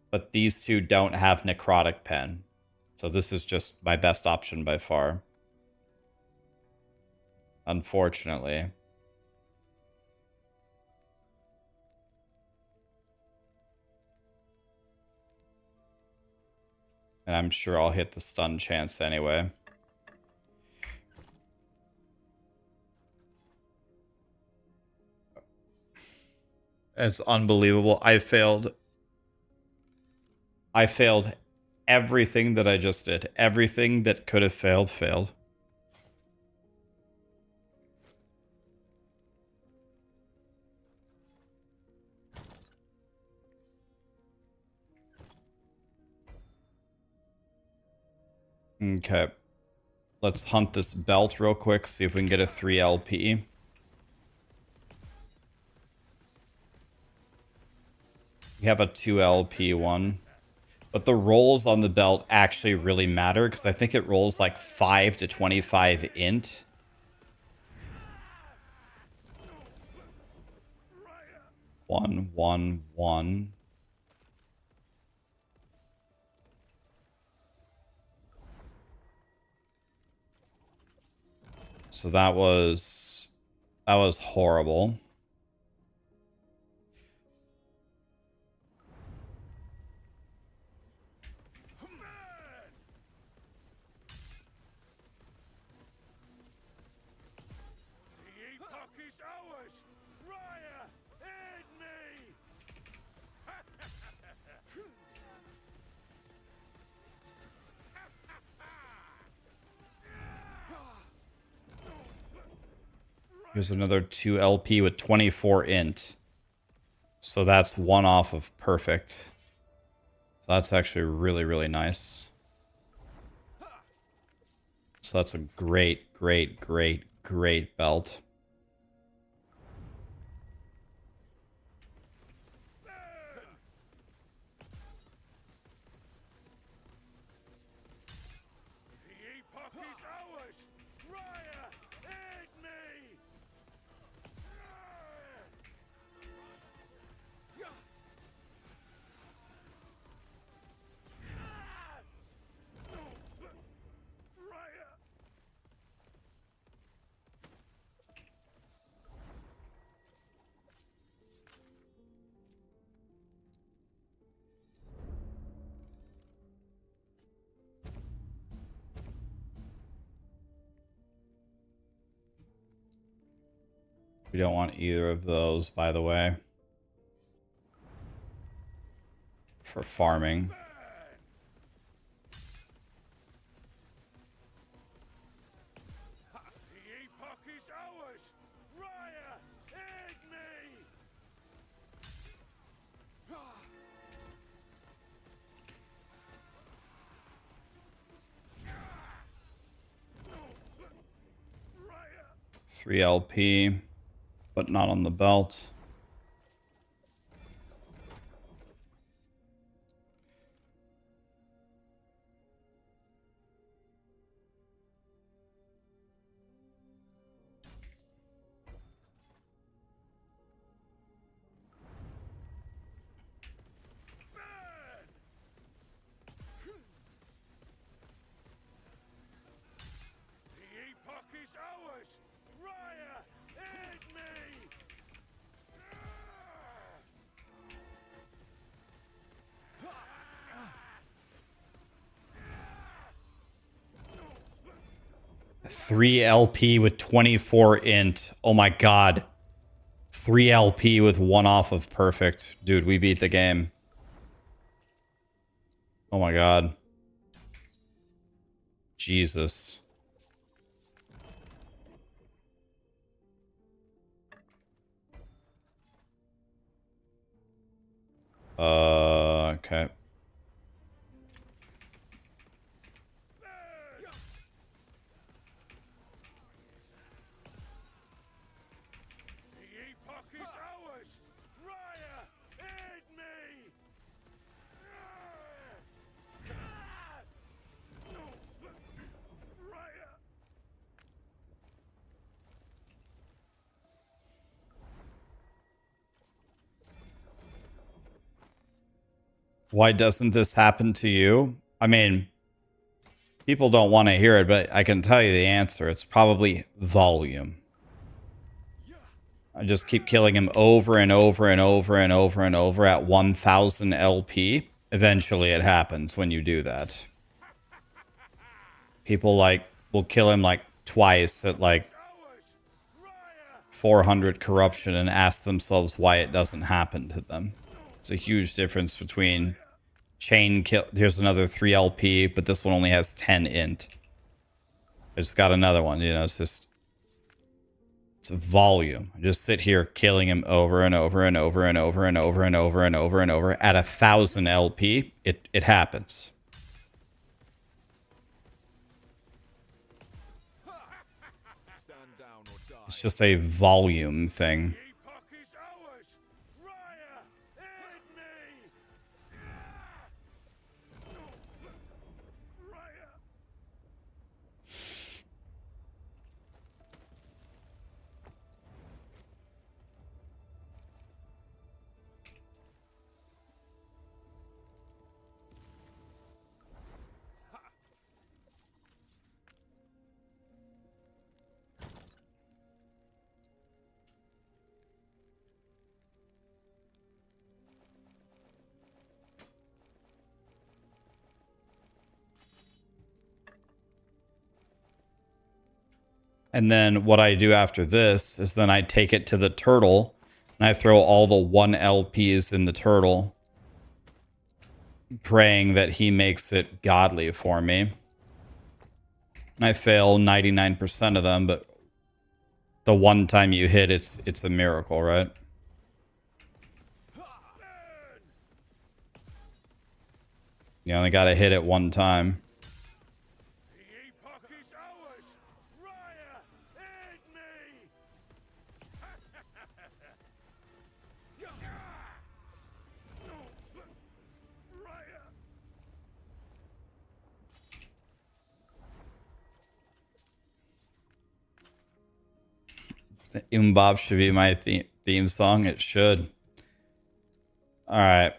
But these two don't have necrotic pen. So this is just my best option by far. Unfortunately. And I'm sure I'll hit the stun chance anyway. It's unbelievable. I failed everything that I just did. Everything that could have failed, failed. Okay. Let's hunt this belt real quick, see if we can get a 3 LP. We have a 2 LP one. But the rolls on the belt actually really matter, because I think it rolls like 5 to 25 int. One, one, one. So that was horrible. Here's another 2 LP with 24 int. So that's 1 off of perfect. So that's actually really, really nice. So that's a great, great, great, great belt. The epoch is ours! Raya, aid me! Raya! We don't want either of those, by the way. For farming. The epoch is ours! Raya, aid me! Raya! 3 LP, but not on the belt. The epoch is ours! Raya, aid me! Three LP with 24 int. Oh my god. 3 LP with 1 off of perfect. Dude, we beat the game. Oh my god. Jesus. Okay. The epoch is ours! Raya, aid me! Raya! Why doesn't this happen to you? I mean, people don't want to hear it, but I can tell you the answer. It's probably volume. I just keep killing him over and over and over and over and over at 1000 LP. Eventually it happens when you do that. People like will kill him like twice at like Ours! Raya! 400 corruption and ask themselves why it doesn't happen to them. It's a huge difference between chain kill. Here's another 3 LP, but this one only has 10 int. I just got another one, you know, it's volume. I just sit here killing him over and over and over and over and over and over and over and over at 1000 LP. It happens. Stand down or die. It's just a volume thing. The epoch is ours! Raya, aid me! Raya! And then what I do after this is then I take it to the turtle and I throw all the 1 LPs in the turtle, praying that he makes it godly for me. And I fail 99% of them, but the one time you hit, it's a miracle, right? You only gotta hit it one time. The epoch is ours! Raya, aid me! Raya! Bob should be my theme song. It should. All right.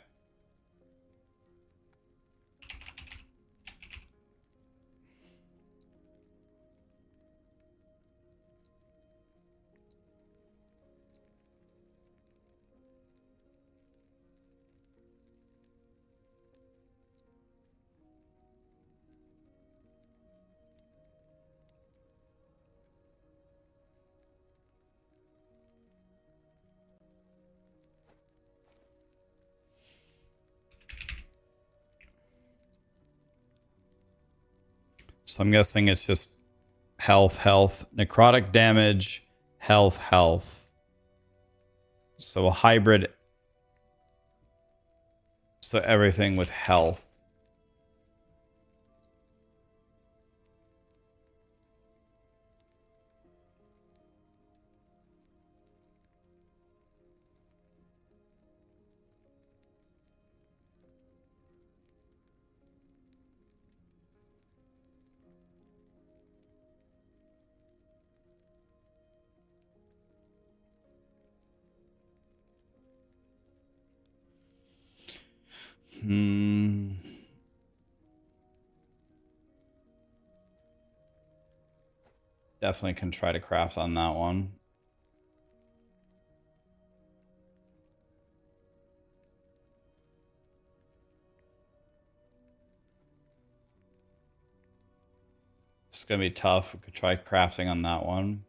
So I'm guessing it's just health, necrotic damage, health. So a hybrid. So everything with health. Definitely can try to craft on that one. It's gonna be tough. We could try crafting on that one.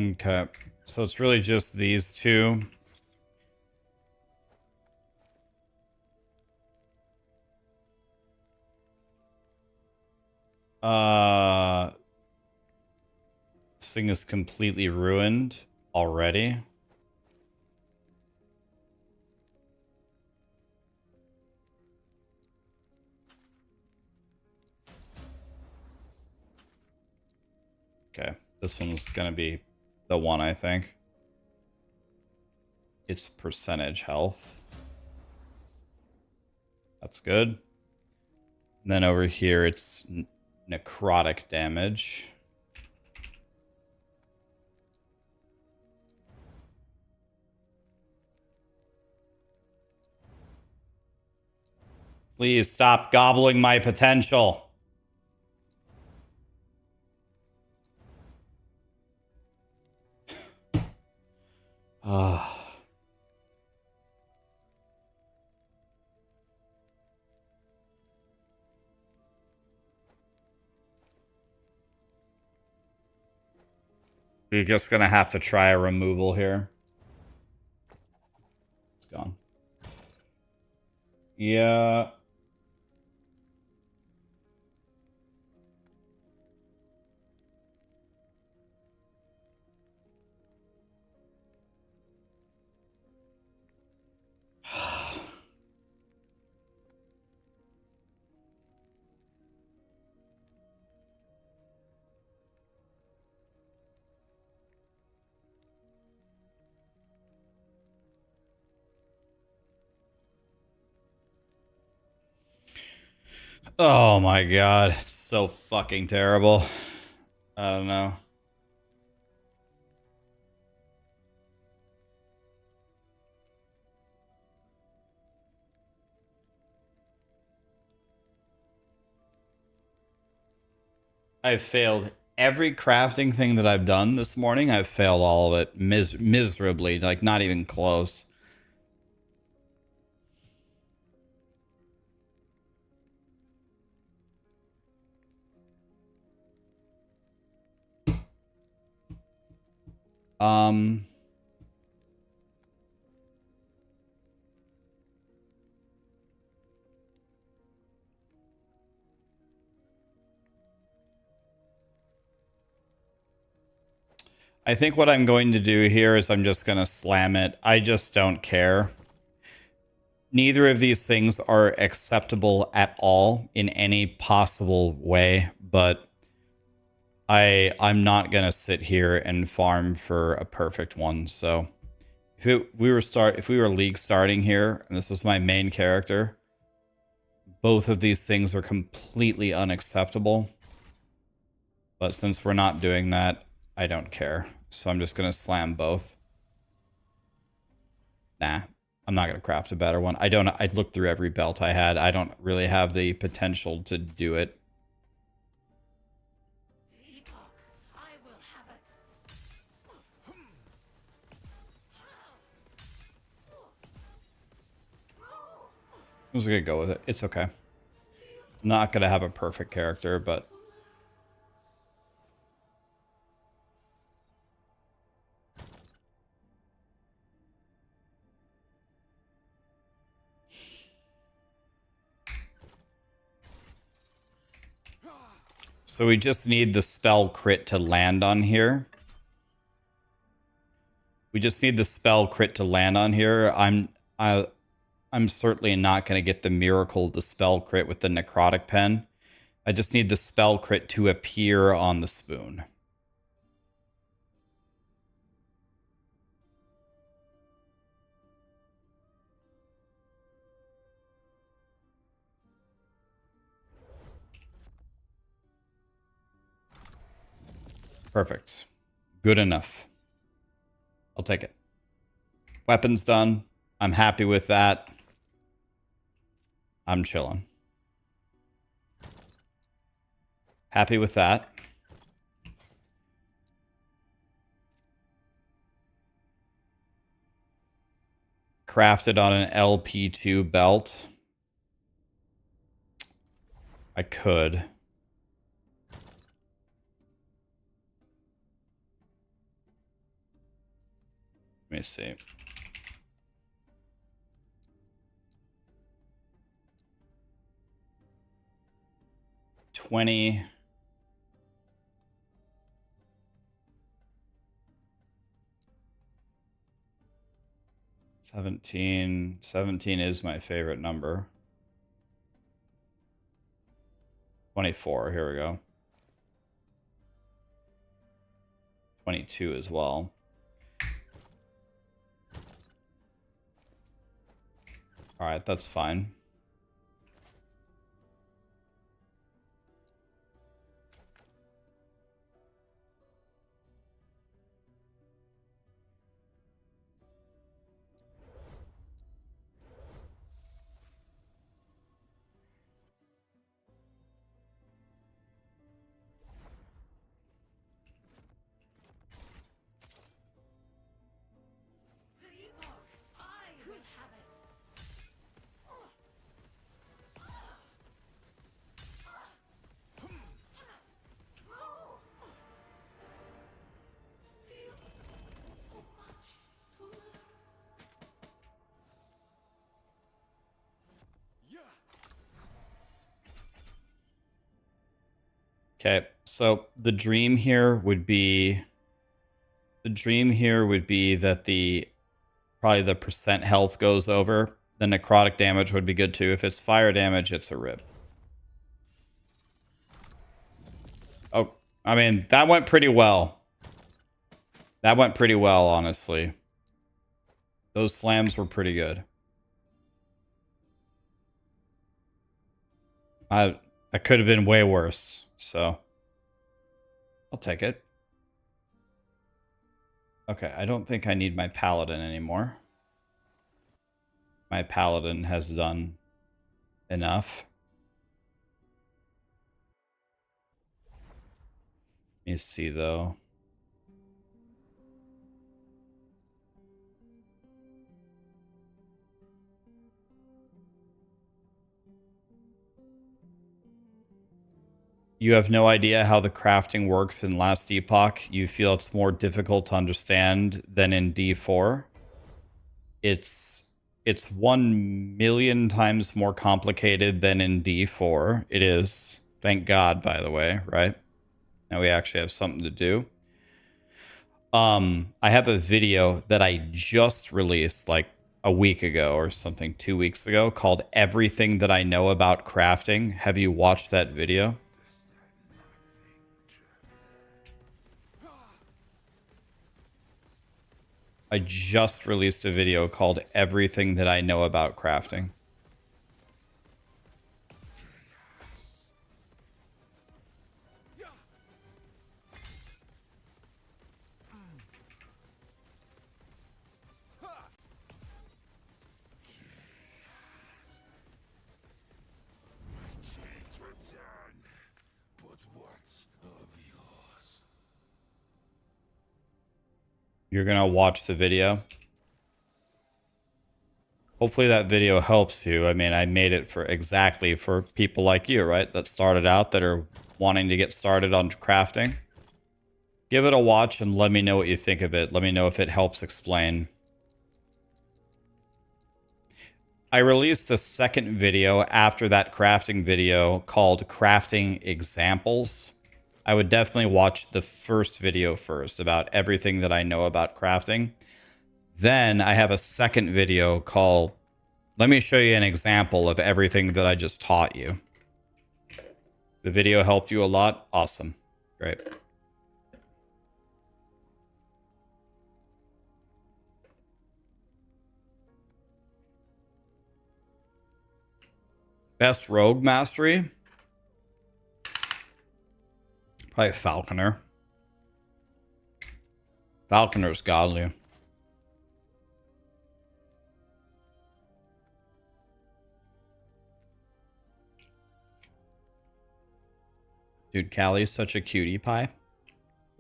Okay. So it's really just these two. This thing is completely ruined already. Okay, this one's gonna be the one, I think. It's percentage health. That's good. And then over here, it's necrotic damage. Please stop gobbling my potential. Ah. You're just gonna have to try a removal here. It's gone. Yeah. Oh my god, it's so fucking terrible. I don't know. I've failed every crafting thing that I've done this morning. I've failed all of it miserably, like not even close. Um, I think what I'm going to do here is I'm just going to slam it. I just don't care. Neither of these things are acceptable at all in any possible way, but I'm not going to sit here and farm for a perfect one. So if we were league starting here and this was my main character, both of these things are completely unacceptable. But since we're not doing that, I don't care. So I'm just going to slam both. Nah, I'm not going to craft a better one. I looked through every belt I had. I don't really have the potential to do it. Epoch, I will have it. I was going to go with it. It's okay. I'm not going to have a perfect character, but... So we just need the spell crit to land on here. We just need the spell crit to land on here. I'm certainly not going to get the miracle of the spell crit with the necrotic pen. I just need the spell crit to appear on the spoon. Perfect. Good enough. I'll take it. Weapons done. I'm happy with that. I'm chilling. Happy with that. Crafted on an LP2 belt. I could. Let me see. $20. $17 is my favorite number. 24, here we go. 22 as well. All right, that's fine. I will have it. Okay, so the dream here would be that probably the percent health goes over. The necrotic damage would be good too. If it's fire damage, it's a rip. Oh, I mean, that went pretty well. That went pretty well, honestly. Those slams were pretty good. I could have been way worse, so I'll take it. Okay, I don't think I need my paladin anymore. My paladin has done enough. Let me see though. You have no idea how the crafting works in last Epoch. You feel it's more difficult to understand than in D4. It's 1,000,000 times more complicated than in D4. It is. Thank God, by the way, right? Now we actually have something to do. I have a video that I just released like a week ago or something, 2 weeks ago, called Everything That I Know About Crafting. Have you watched that video? I just released a video called Everything That I Know About Crafting. You're gonna watch the video. Hopefully that video helps you. I mean, I made it for exactly for people like you, right? That started out, that are wanting to get started on crafting. Give it a watch and let me know what you think of it. Let me know if it helps explain. I released a second video after that crafting video called Crafting Examples. I would definitely watch the first video first about everything that I know about crafting. Then I have a second video called, let me show you an example of everything that I just taught you. The video helped you a lot? Awesome. Great. Best rogue mastery? Probably Falconer. Falconer's godly. Dude, Callie's such a cutie pie.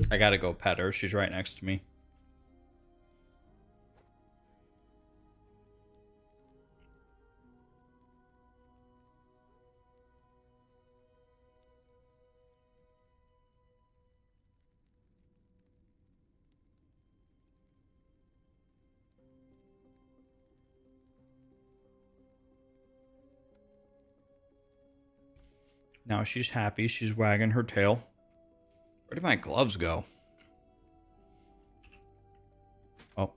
I gotta go pet her. She's right next to me. Now she's happy. She's wagging her tail. Where did my gloves go? Oh.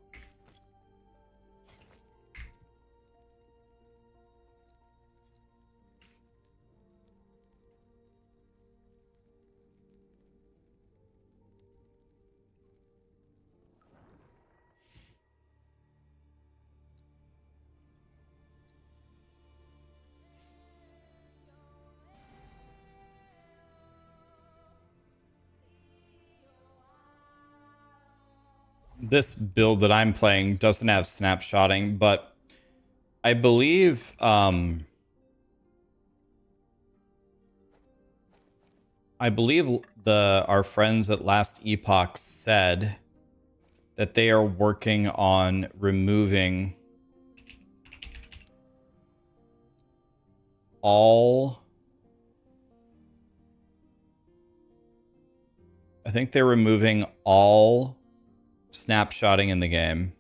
This build that I'm playing doesn't have snapshotting, but I believe our friends at Last Epoch said that they are working on removing all, I think they're removing all snapshotting in the game.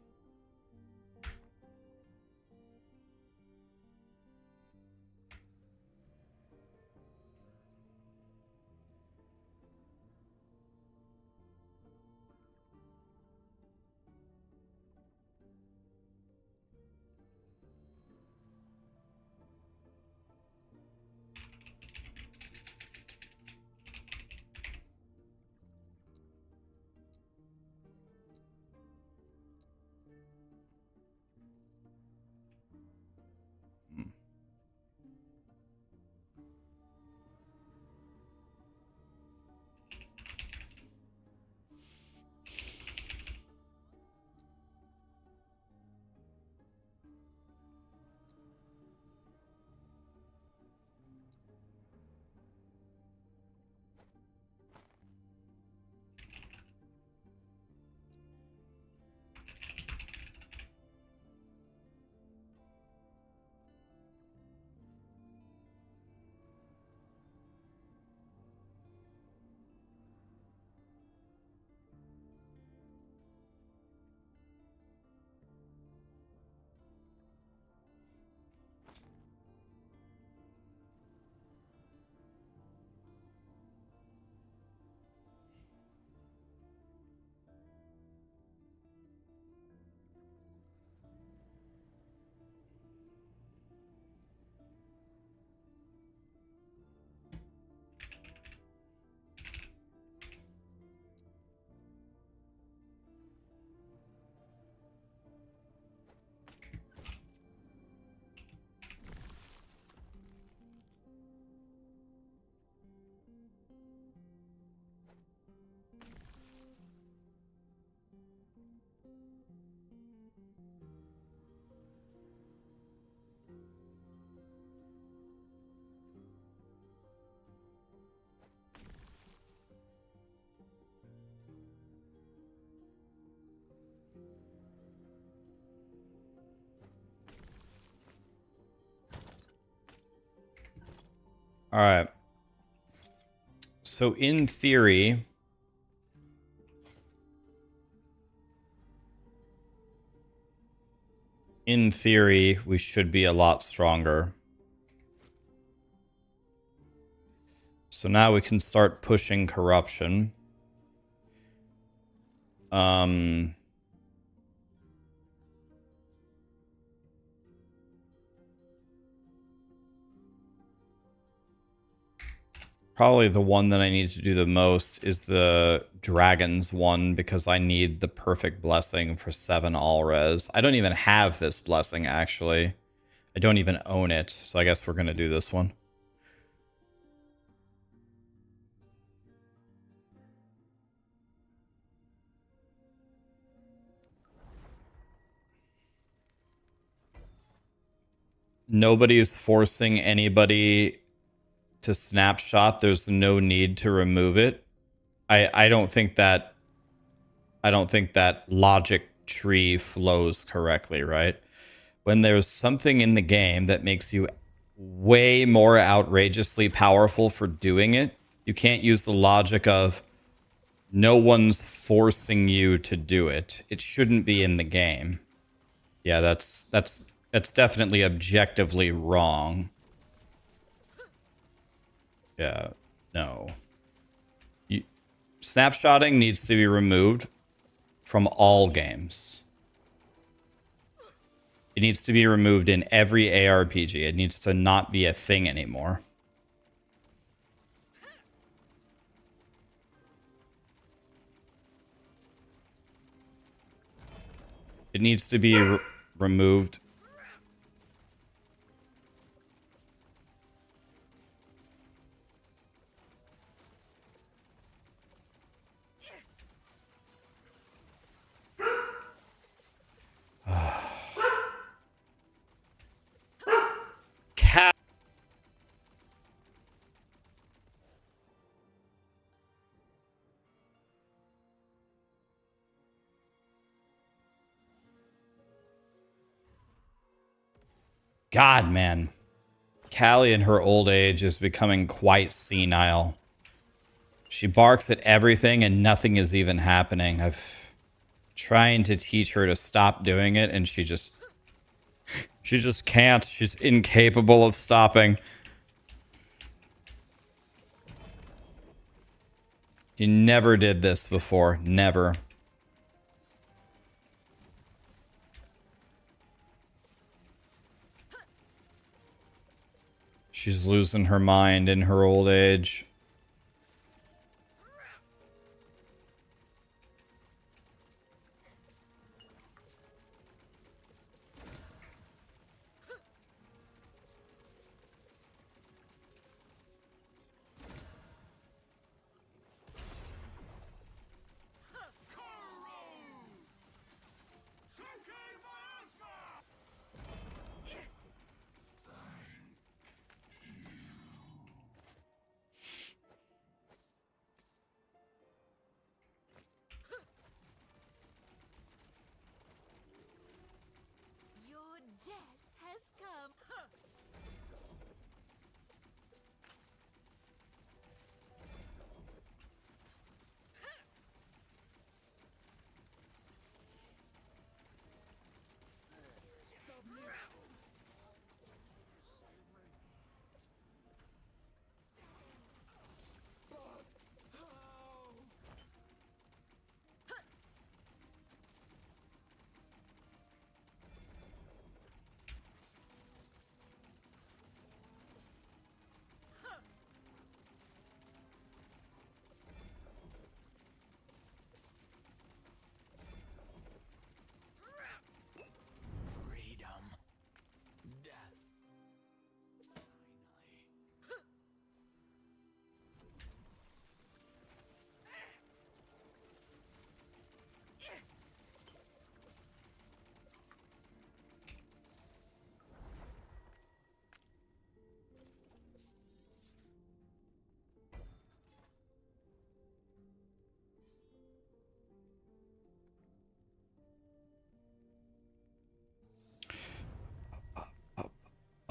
All right. So in theory, we should be a lot stronger. So now we can start pushing corruption. Probably the one that I need to do the most is the dragons one, because I need the perfect blessing for 7 all res. I don't even have this blessing, actually. I don't even own it, so I guess we're going to do this one. Nobody's forcing anybody to snapshot. There's no need to remove it. I don't think that logic tree flows correctly, right? When there's something in the game that makes you way more outrageously powerful for doing it, you can't use the logic of no one's forcing you to do it. It shouldn't be in the game. Yeah, that's definitely objectively wrong. Yeah, no. Snapshotting needs to be removed from all games. It needs to be removed in every ARPG. It needs to not be a thing anymore. It needs to be removed. Cat. God, man. Callie in her old age is becoming quite senile. She barks at everything and nothing is even happening. I've trying to teach her to stop doing it and she just can't. She's incapable of stopping. She never did this before. Never. She's losing her mind in her old age. Your death has come.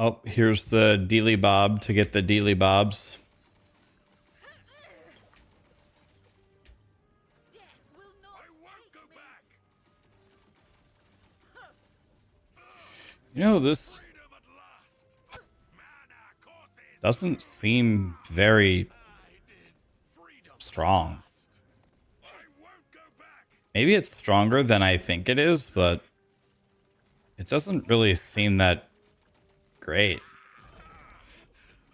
Oh, here's the Dealy Bob to get the Dealy Bobs. Death will not I won't go take me. back. You know, this Freedom at last. Mana courses. doesn't seem very I did. Freedom at strong. last. I won't go back. Maybe it's stronger than I think it is, but it doesn't really seem that great.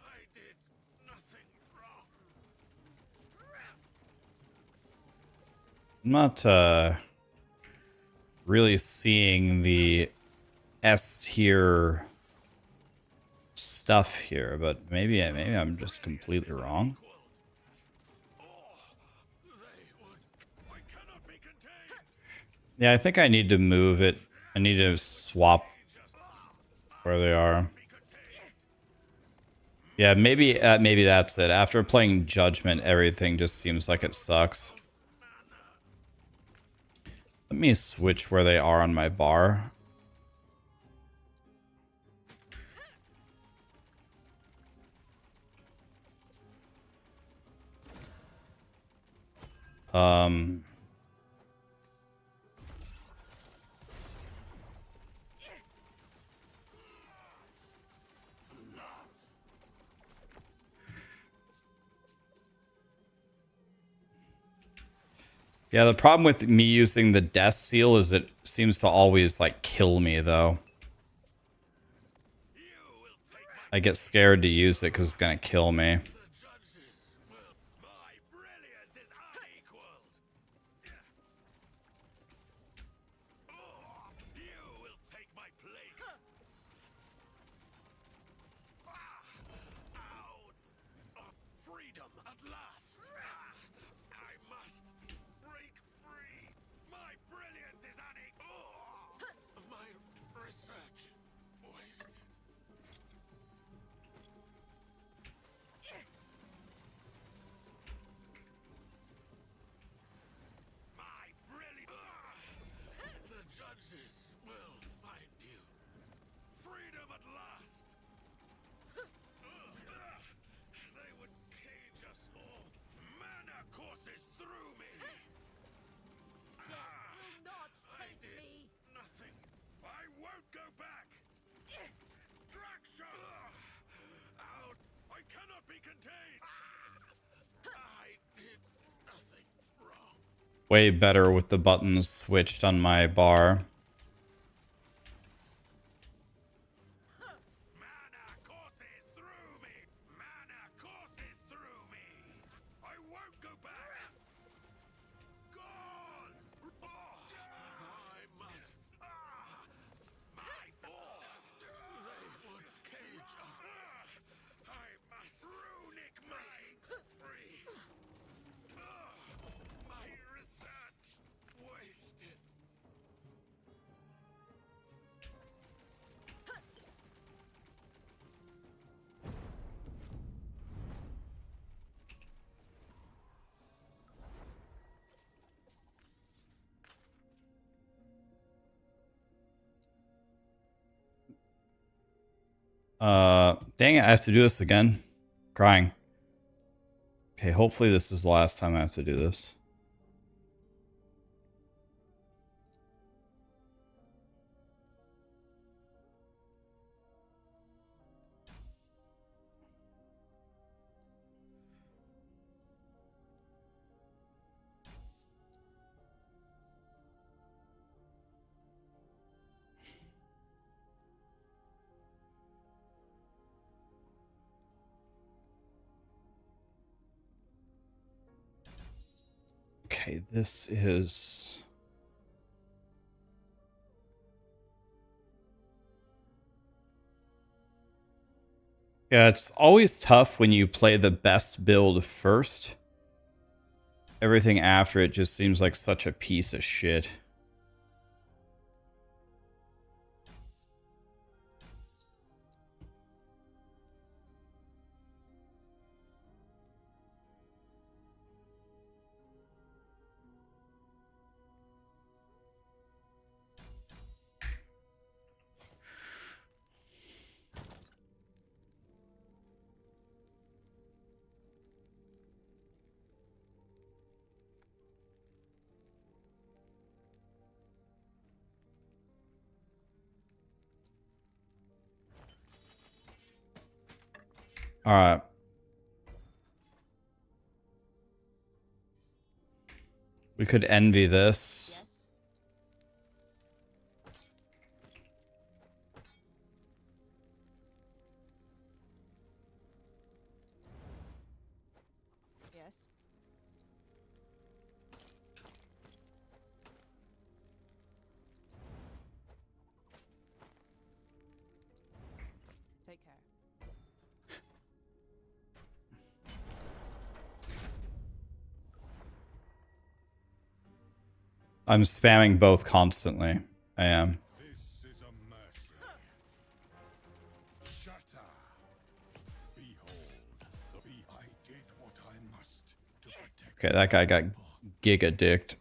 I did nothing wrong. I'm not really seeing the S tier stuff here, but maybe I'm just completely wrong. I cannot be contained. Yeah, I think I need to move it. I need to swap where they are. Yeah, maybe that's it. After playing Judgment, everything just seems like it sucks. Let me switch where they are on my bar. Um, yeah, the problem with me using the Death Seal is it seems to always, like, kill me, though. I get scared to use it because it's going to kill me. The judges will. My brilliance is unequaled. You will take my place. Out. Freedom at last. I must break free. My brilliance is unequaled. My research wasted. My brilliance. The judges will find you. Freedom at last. They would cage us all. Mana courses through me. Will not I take did me. nothing. I won't go back. Distraction. Out. I cannot be contained. I did nothing wrong. Way better with the buttons switched on my bar. Mana courses through me. Mana courses through me. I won't go back. Gone. I must. My. They would cage us. I must. Runic mind free. My research wasted. Dang it, I have to do this again. Crying. Okay, hopefully this is the last time I have to do this. Okay, this is... Yeah, it's always tough when you play the best build first. Everything after it just seems like such a piece of shit. All right. We could envy this. Yes. Yes. Take care. I'm spamming both constantly. I am. This is a mercy. Shatter. Behold, I did what I must to protect. Okay, that guy got giga dicked.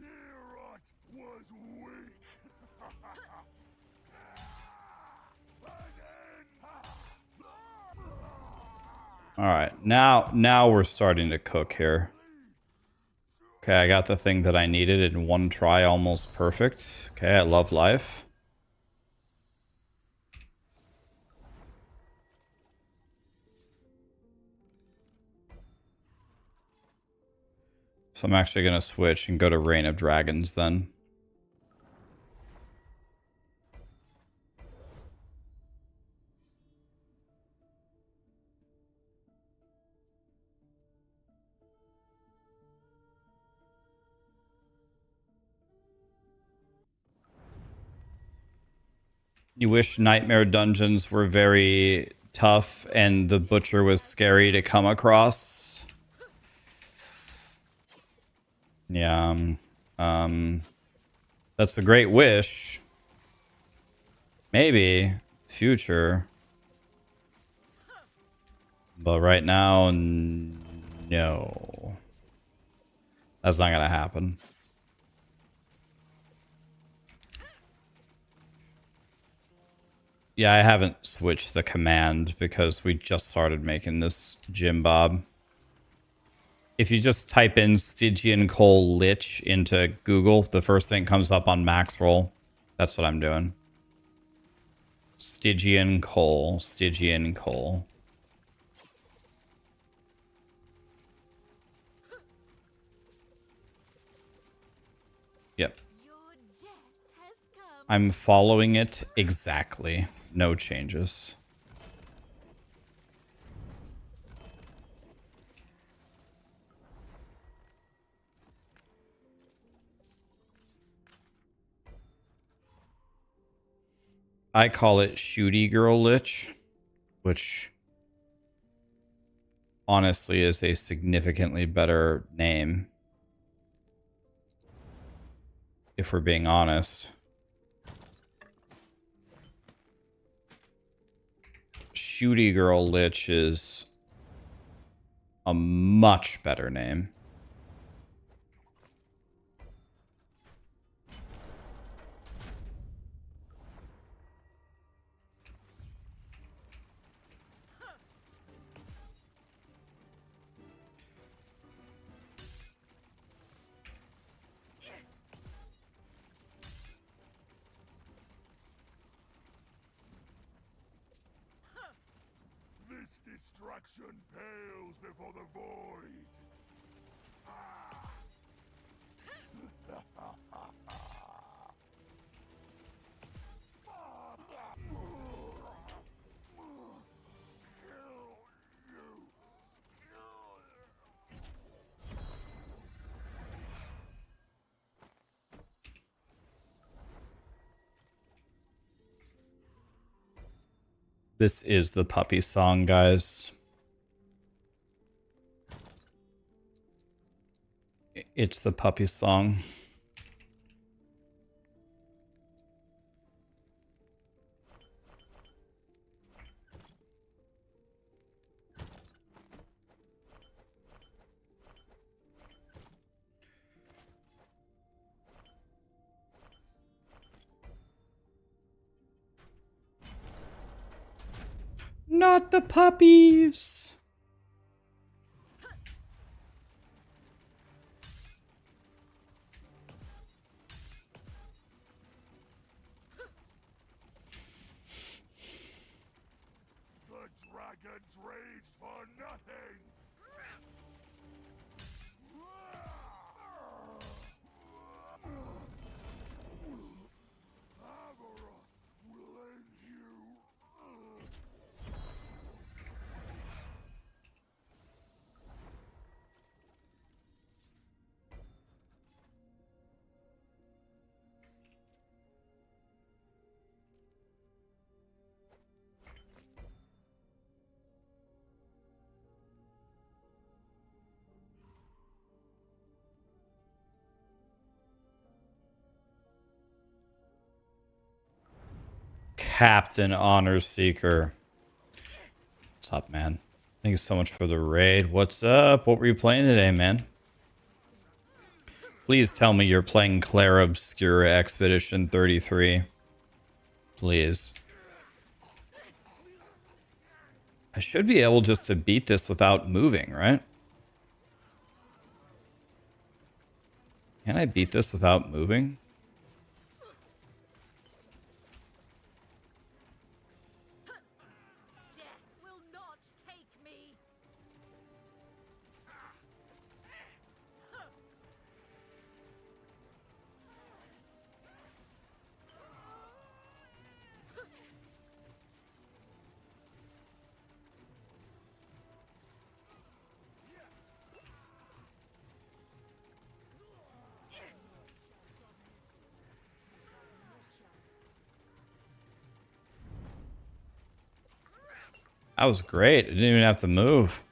Heorot was weak. All right, now we're starting to cook here. Okay, I got the thing that I needed in one try, almost perfect. Okay, I love life. So I'm actually going to switch and go to Reign of Dragons then. You wish Nightmare Dungeons were very tough and the Butcher was scary to come across. Yeah, that's a great wish. Maybe future. But right now, no. That's not gonna happen. Yeah, I haven't switched the command because we just started making this Jim Bob. If you just type in Stygian Coal Lich into Google, the first thing comes up on Max Roll. That's what I'm doing. Stygian Coal, Stygian Coal. Yep. Your death has come. I'm following it exactly. No changes. I call it Shooty Girl Lich, which honestly is a significantly better name. If we're being honest. Shooty Girl Lich is a much better name. This destruction pales before the void. This is the puppy song, guys. It's the puppy song. Not the puppies. The dragon rage for nothing. Abaroth will end you. Captain Honor Seeker. What's up, man? Thank you so much for the raid. What's up? What were you playing today, man? Please tell me you're playing Claire Obscura Expedition 33. Please. I should be able just to beat this without moving, right? Can I beat this without moving? Death will not take me. That was great. I didn't even have to move.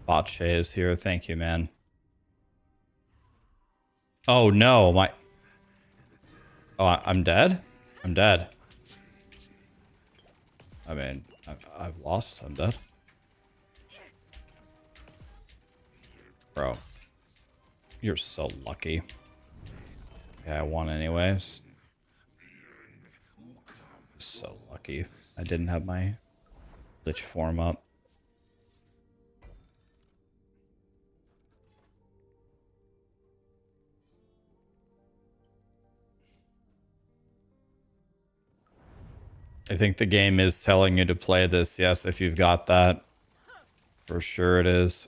Botche is here. Thank you, man. Oh no, my... Oh, I'm dead? I'm dead. I mean, I've lost. I'm dead. Bro. You're so lucky. Yeah, I won anyways. So lucky. I didn't have my Lich form up. I think the game is telling you to play this. Yes, if you've got that. For sure it is.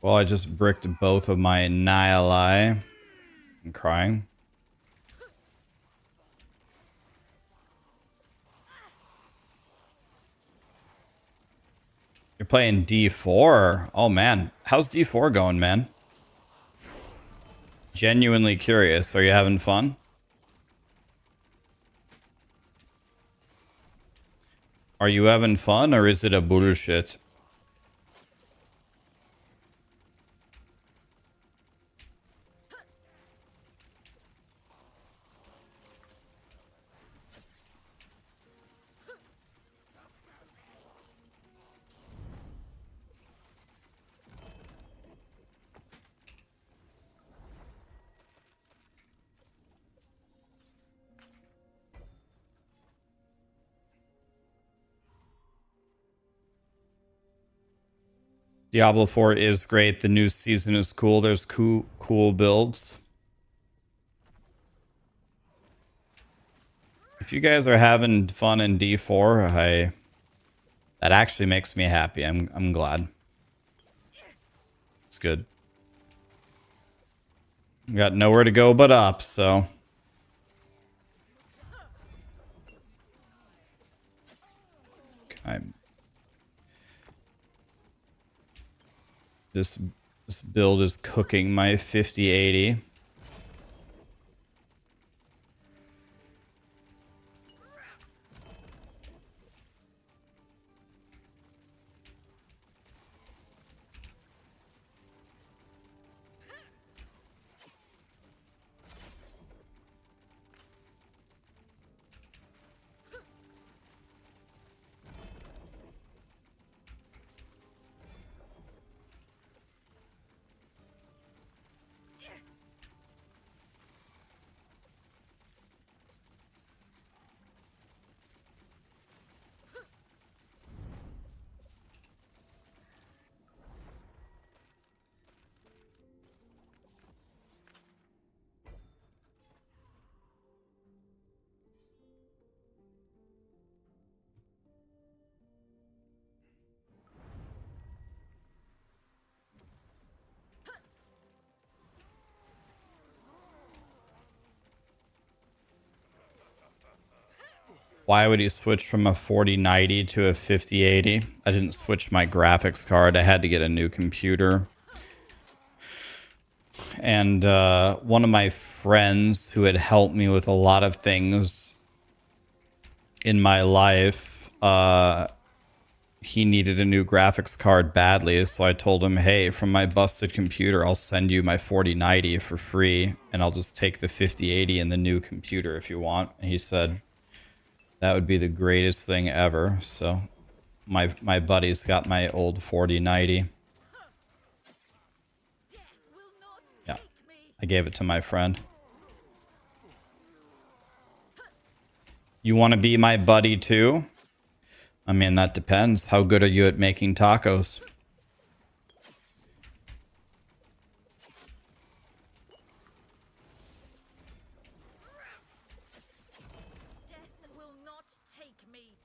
Well, I just bricked both of my Nihili. I'm crying. You're playing D4? Oh, man. How's D4 going, man? Genuinely curious. Are you having fun? Are you having fun, or is it a bullshit? Diablo 4 is great. The new season is cool. There's cool builds. If you guys are having fun in D4, that actually makes me happy. I'm glad. It's good. We got nowhere to go but up, so. This build is cooking my 50-80. Why would he switch from a 4090 to a 5080? I didn't switch my graphics card. I had to get a new computer. And one of my friends who had helped me with a lot of things in my life, he needed a new graphics card badly. So I told him, hey, from my busted computer, I'll send you my 4090 for free. And I'll just take the 5080 and the new computer if you want. And he said, that would be the greatest thing ever. So my buddy's got my old 4090. Yeah, I gave it to my friend. You want to be my buddy too? I mean, that depends. How good are you at making tacos? Death will not take me.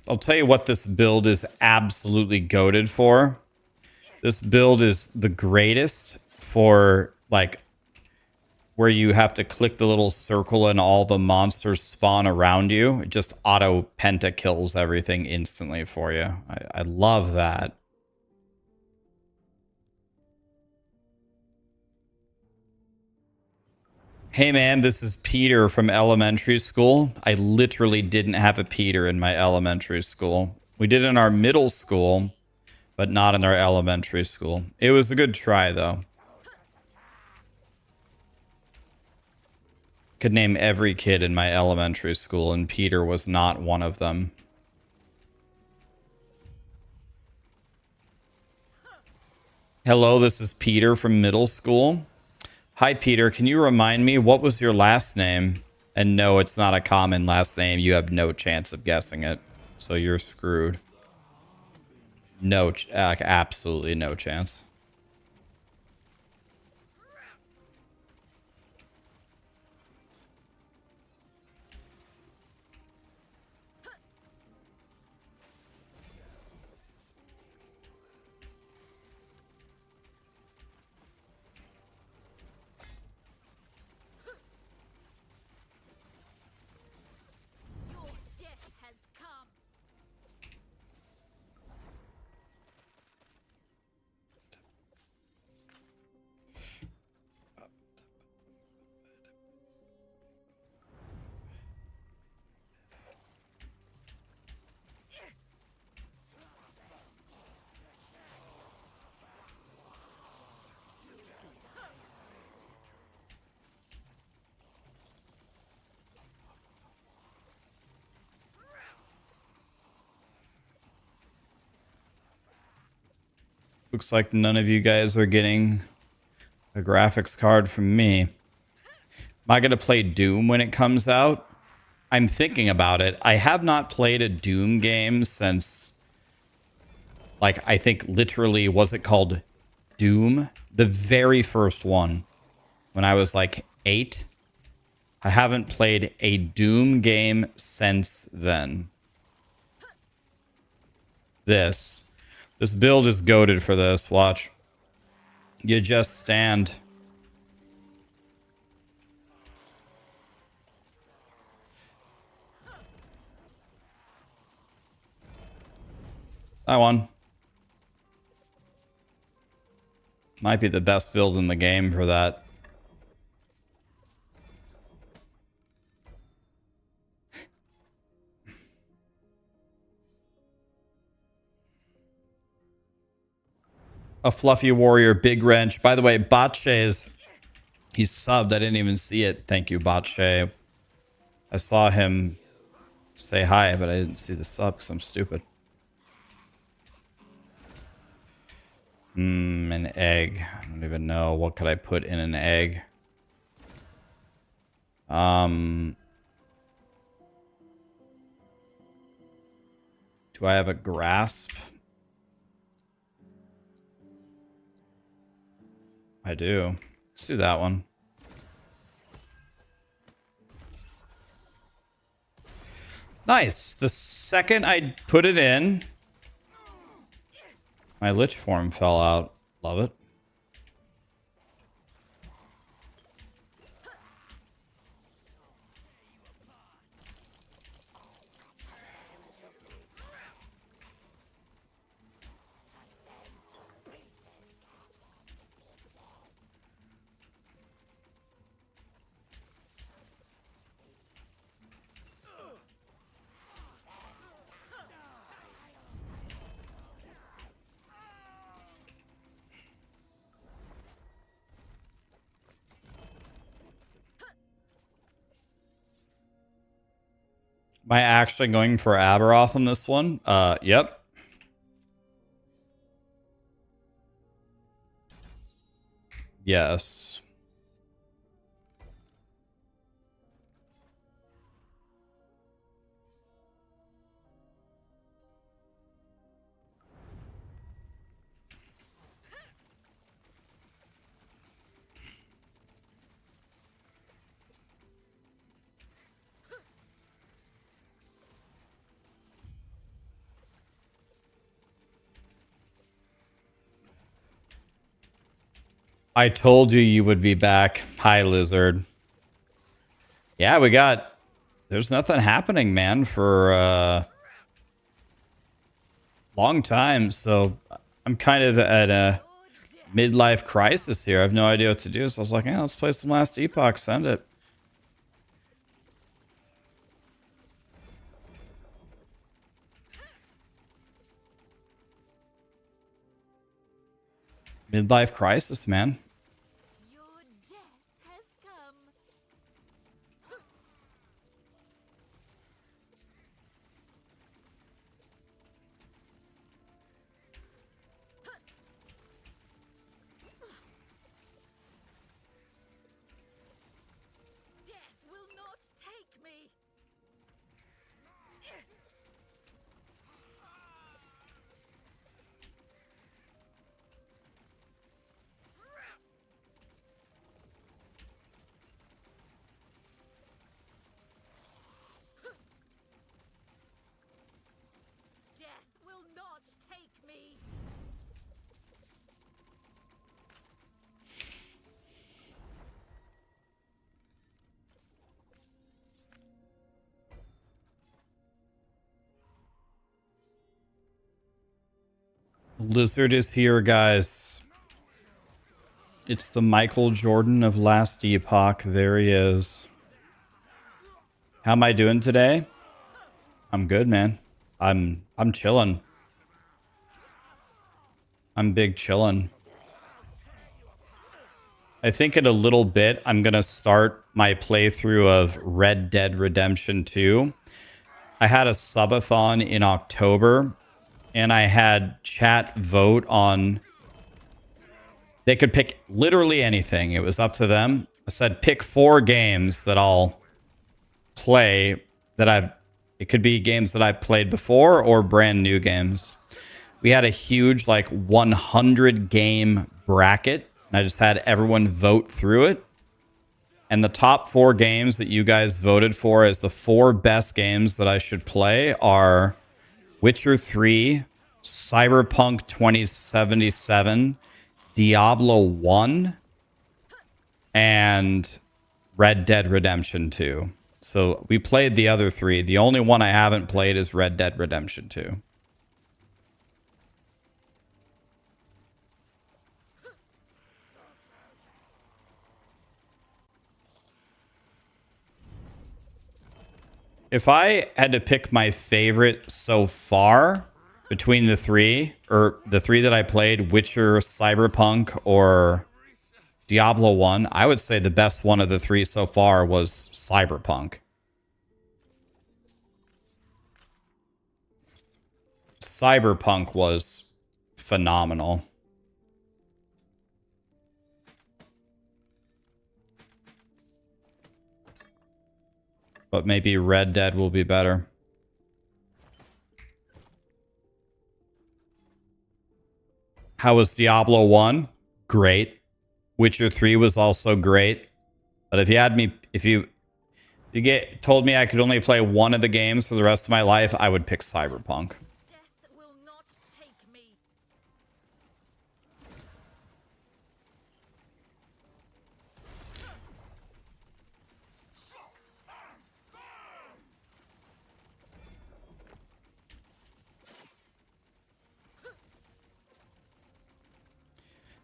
I'll tell you what this build is absolutely goated for. This build is the greatest for, like, where you have to click the little circle and all the monsters spawn around you. It just auto pentakills everything instantly for you. I love that. Hey man, this is Peter from elementary school. I literally didn't have a Peter in my elementary school. We did in our middle school, but not in our elementary school. It was a good try though. Could name every kid in my elementary school, and Peter was not one of them. Hello, this is Peter from middle school. Hi, Peter. Can you remind me, what was your last name? And no, it's not a common last name. You have no chance of guessing it. So you're screwed. No, absolutely no chance. Your death has come. Looks like none of you guys are getting a graphics card from me. Am I going to play Doom when it comes out? I'm thinking about it. I have not played a Doom game since, like, I think literally, was it called Doom? The very first one, when I was like 8. I haven't played a Doom game since then. This build is goated for this. Watch. You just stand. That one. Might be the best build in the game for that. A fluffy warrior, big wrench. By the way, Botche he's subbed. I didn't even see it. Thank you, Botche. I saw him say hi, but I didn't see the sub because I'm stupid. An egg. I don't even know. What could I put in an egg? Do I have a grasp? I do. Let's do that one. Nice. The second I put it in, my Lich form fell out. Love it. Am I actually going for Aberoth on this one? Yep. Yes. I told you you would be back. Hi, Lizard. Yeah, we got... There's nothing happening, man, for a long time, so I'm kind of at a midlife crisis here. I have no idea what to do, so I was like, yeah, let's play some Last Epoch. Send it. Midlife crisis, man. Your death has come. Death will not take me. Death will not take me. Lizard is here, guys. It's the Michael Jordan of Last Epoch. There he is. How am I doing today? I'm good, man. I'm chilling. I'm big chillin'. I think in a little bit, I'm going to start my playthrough of Red Dead Redemption 2. I had a subathon in October, and I had chat vote on... They could pick literally anything. It was up to them. I said, pick 4 games that I'll play that I've... It could be games that I've played before or brand new games. We had a huge, like, 100 game bracket. And I just had everyone vote through it. And the top 4 games that you guys voted for as the 4 best games that I should play are Witcher 3, Cyberpunk 2077, Diablo 1, and Red Dead Redemption 2. So we played the other 3. The only one I haven't played is Red Dead Redemption 2. If I had to pick my favorite so far between the 3, or the 3 that I played, Witcher, Cyberpunk, or Diablo 1, I would say the best one of the 3 so far was Cyberpunk. Cyberpunk was phenomenal. But maybe Red Dead will be better. How was Diablo 1? Great. Witcher 3 was also great. But if you had me, if you told me I could only play one of the games for the rest of my life, I would pick Cyberpunk. Death will not take me.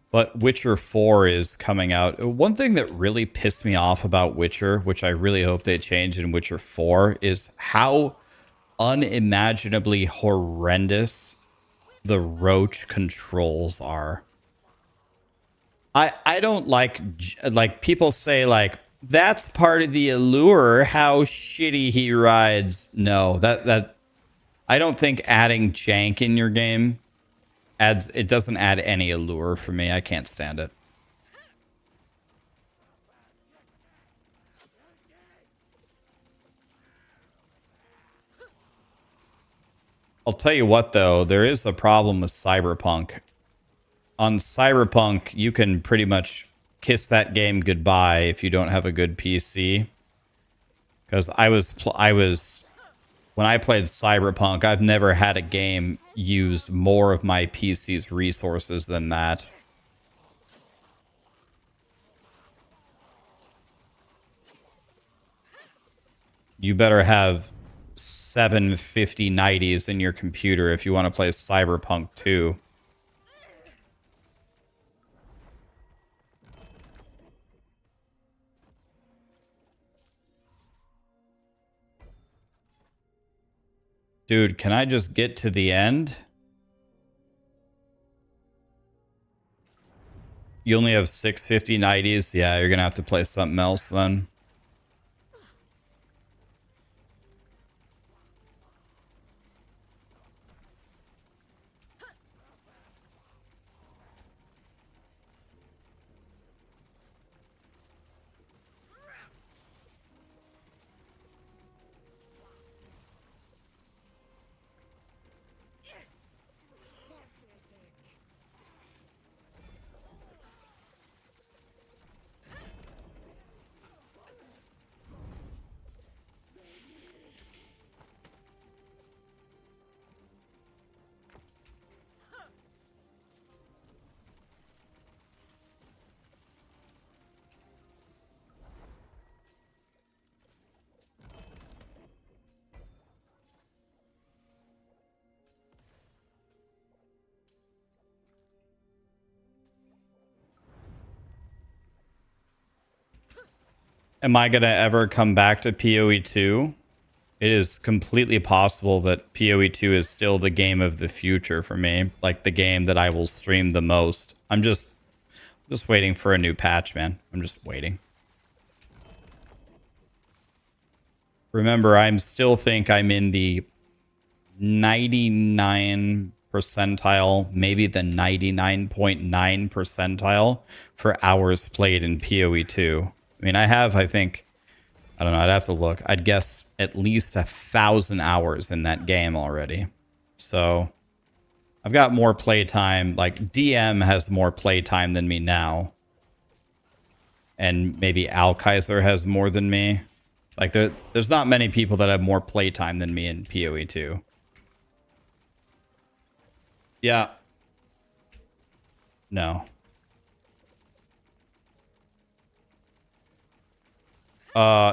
But Witcher 4 is coming out. One thing that really pissed me off about Witcher, which I really hope they change in Witcher 4, is how unimaginably horrendous the roach controls are. I don't like people say like, That's part of the allure. How shitty he rides. No, that I don't think adding jank in your game adds. It doesn't add any allure for me. I can't stand it. I'll tell you what, though, there is a problem with Cyberpunk. On Cyberpunk, you can pretty much kiss that game goodbye if you don't have a good PC. Because when I played Cyberpunk, I've never had a game use more of my PC's resources than that. You better have 75090s in your computer if you want to play Cyberpunk 2. Dude, can I just get to the end? You only have 65090s? Yeah, you're gonna have to play something else then. Am I going to ever come back to POE2? It is completely possible that POE2 is still the game of the future for me. Like the game that I will stream the most. I'm just waiting for a new patch, man. I'm just waiting. Remember, I still think I'm in the 99 percentile, maybe the 99.9 percentile for hours played in POE2. I mean, I think, I don't know, I'd have to look. I'd guess at least 1,000 hours in that game already. So I've got more playtime. Like DM has more playtime than me now. And maybe Alkaiser has more than me. Like there's not many people that have more playtime than me in POE2. Yeah. No.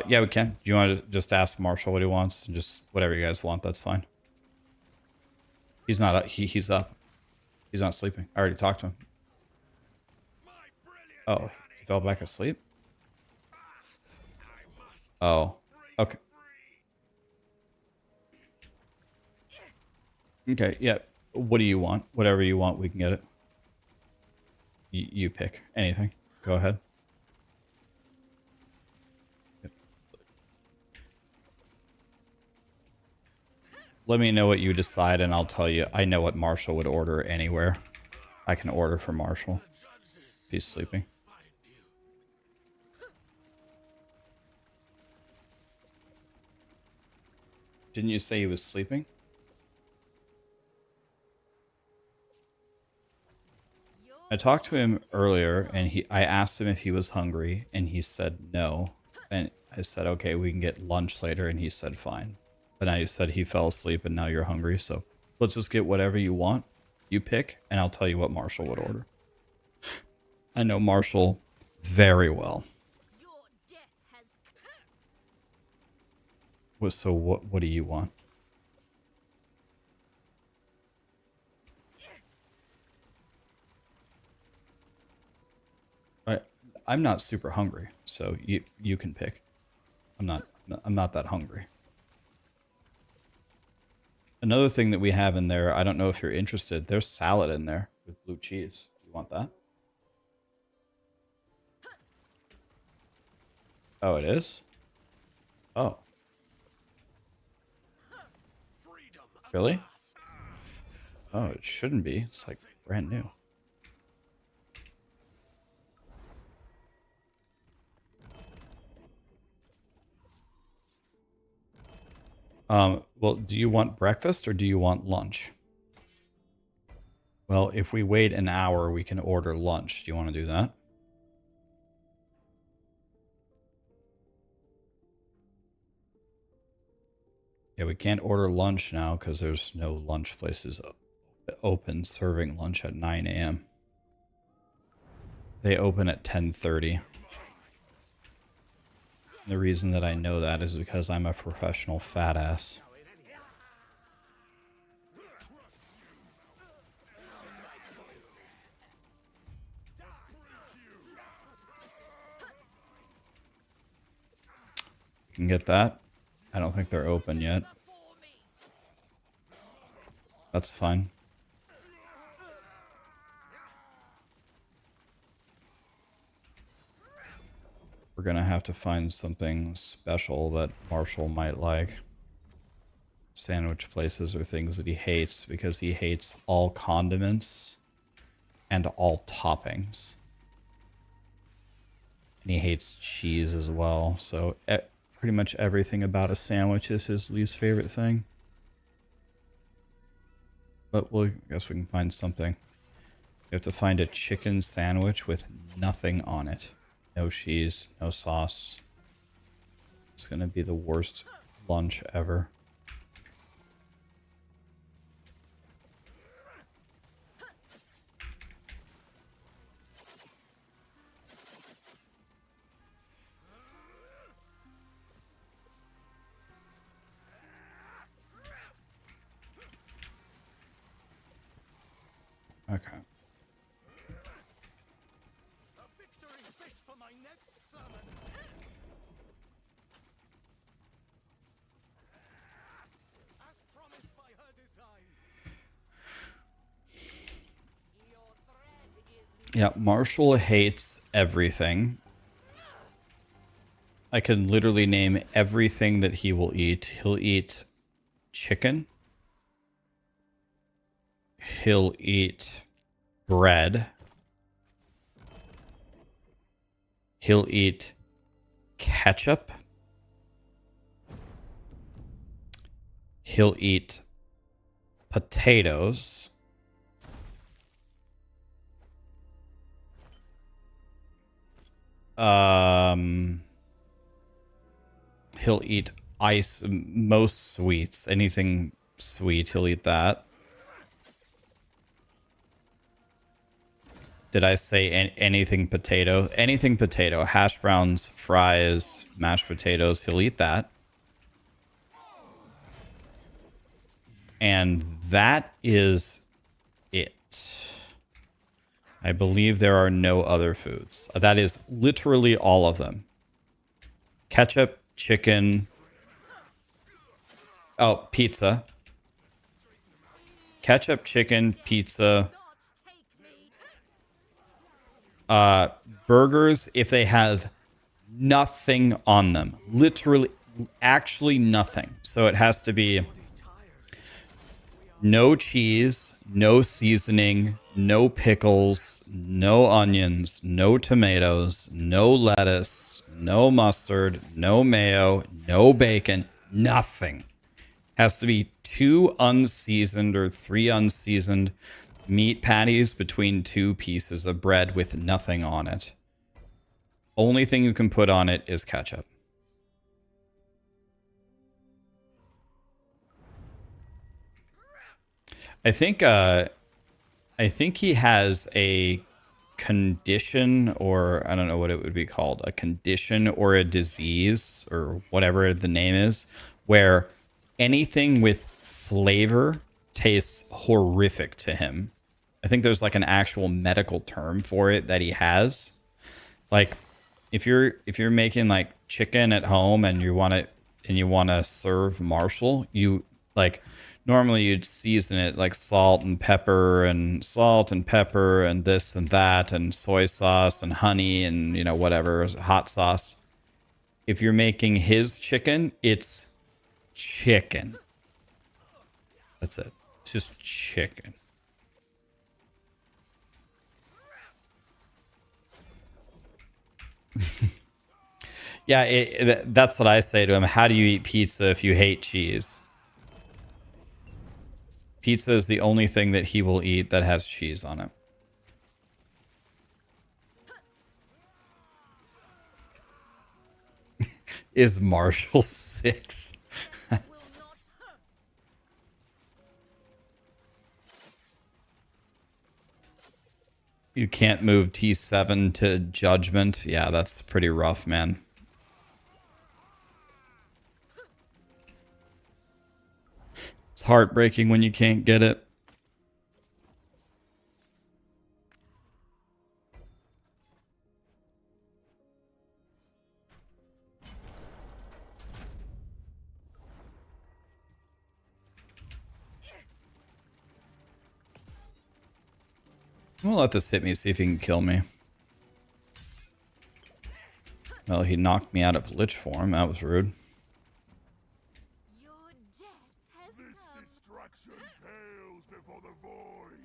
Yeah, we can. Do you want to just ask Marshall what he wants? And just whatever you guys want, that's fine. He's not up. He's up. He's not sleeping. I already talked to him. Oh, he fell back asleep? Oh, okay. Okay, yeah. What do you want? Whatever you want, we can get it. You pick anything. Go ahead. Let me know what you decide, and I'll tell you. I know what Marshall would order anywhere. I can order for Marshall if he's sleeping. Didn't you say he was sleeping? I talked to him earlier, and I asked him if he was hungry, and he said no. And I said, okay, we can get lunch later, and he said fine. But now you said he fell asleep, and now you're hungry, so let's just get whatever you want. You pick, and I'll tell you what Marshall would order. I know Marshall very well. So what do you want? I'm not super hungry, so you can pick. I'm not that hungry. Another thing that we have in there, I don't know if you're interested, there's salad in there with blue cheese. You want that? Oh, it is? Oh. Really? Oh, it shouldn't be. It's like brand new. Well, do you want breakfast or do you want lunch? Well, if we wait an hour, we can order lunch. Do you want to do that? Yeah, we can't order lunch now because there's no lunch places open serving lunch at 9 a.m. They open at 10:30. The reason that I know that is because I'm a professional fat ass. You can get that. I don't think they're open yet. That's fine. We're gonna have to find something special that Marshall might like. Sandwich places are things that he hates because he hates all condiments and all toppings. And he hates cheese as well. So pretty much everything about a sandwich is his least favorite thing. But I guess we can find something. We have to find a chicken sandwich with nothing on it. No cheese, no sauce. It's gonna be the worst lunch ever. Okay. Yeah, Marshall hates everything. I can literally name everything that he will eat. He'll eat chicken. He'll eat bread. He'll eat ketchup. He'll eat potatoes. He'll eat most sweets. Anything sweet, he'll eat that. Did I say anything potato? Anything potato. Hash browns, fries, mashed potatoes. He'll eat that. And that is it. I believe there are no other foods. That is literally all of them. Ketchup, chicken. Oh, pizza. Ketchup, chicken, pizza. Burgers if they have nothing on them. Literally, actually nothing. So it has to be no cheese, no seasoning, no pickles, no onions, no tomatoes, no lettuce, no mustard, no mayo, no bacon, nothing. Has to be 2 unseasoned or 3 unseasoned meat patties between 2 pieces of bread with nothing on it. Only thing you can put on it is ketchup. I think he has a condition, or I don't know what it would be called, a condition or a disease or whatever the name is, where anything with flavor tastes horrific to him. I think there's like an actual medical term for it that he has. Like if you're making like chicken at home and you want to serve Marshall, you like normally you'd season it like salt and pepper and this and that and soy sauce and honey and whatever, hot sauce. If you're making his chicken, it's chicken. That's it. It's just chicken. Yeah, that's what I say to him. How do you eat pizza if you hate cheese? Pizza is the only thing that he will eat that has cheese on it. Is Marshall 6? You can't move T7 to Judgment. Yeah, that's pretty rough, man. It's heartbreaking when you can't get it. We'll let this hit me, see if he can kill me. Well, he knocked me out of Lich form. That was rude. Your death has This come. destruction pales before the void.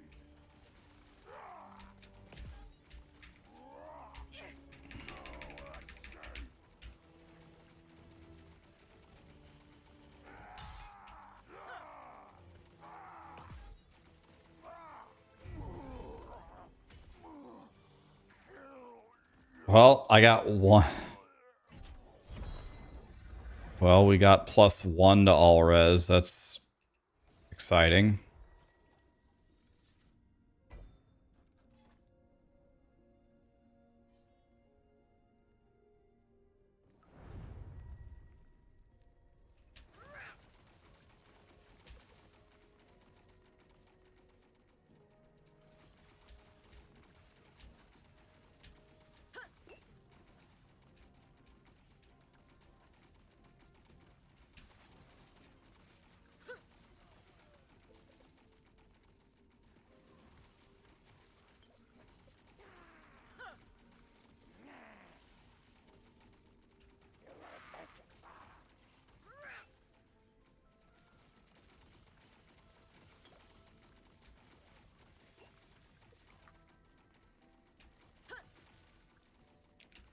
Well, I got one. Well, we got +1 to all res. That's exciting.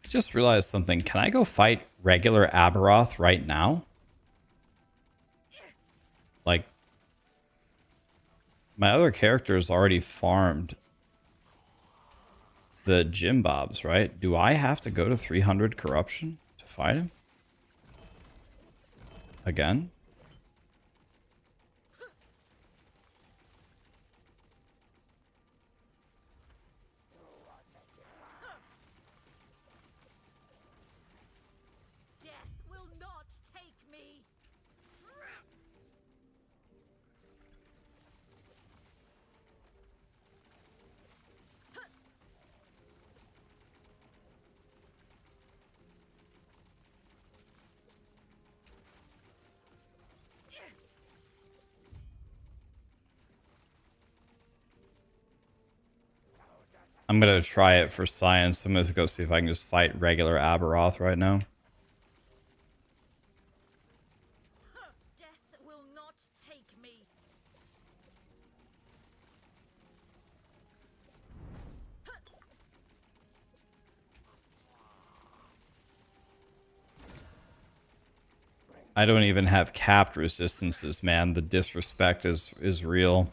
I just realized something. Can I go fight regular Aberoth right now? Like, my other character has already farmed the Jim Bobs, right? Do I have to go to 300 corruption to fight him? Again? Death will not take me. I'm going to try it for science. I'm going to go see if I can just fight regular Aberoth right now. Death will not take me. I don't even have capped resistances, man. The disrespect is real.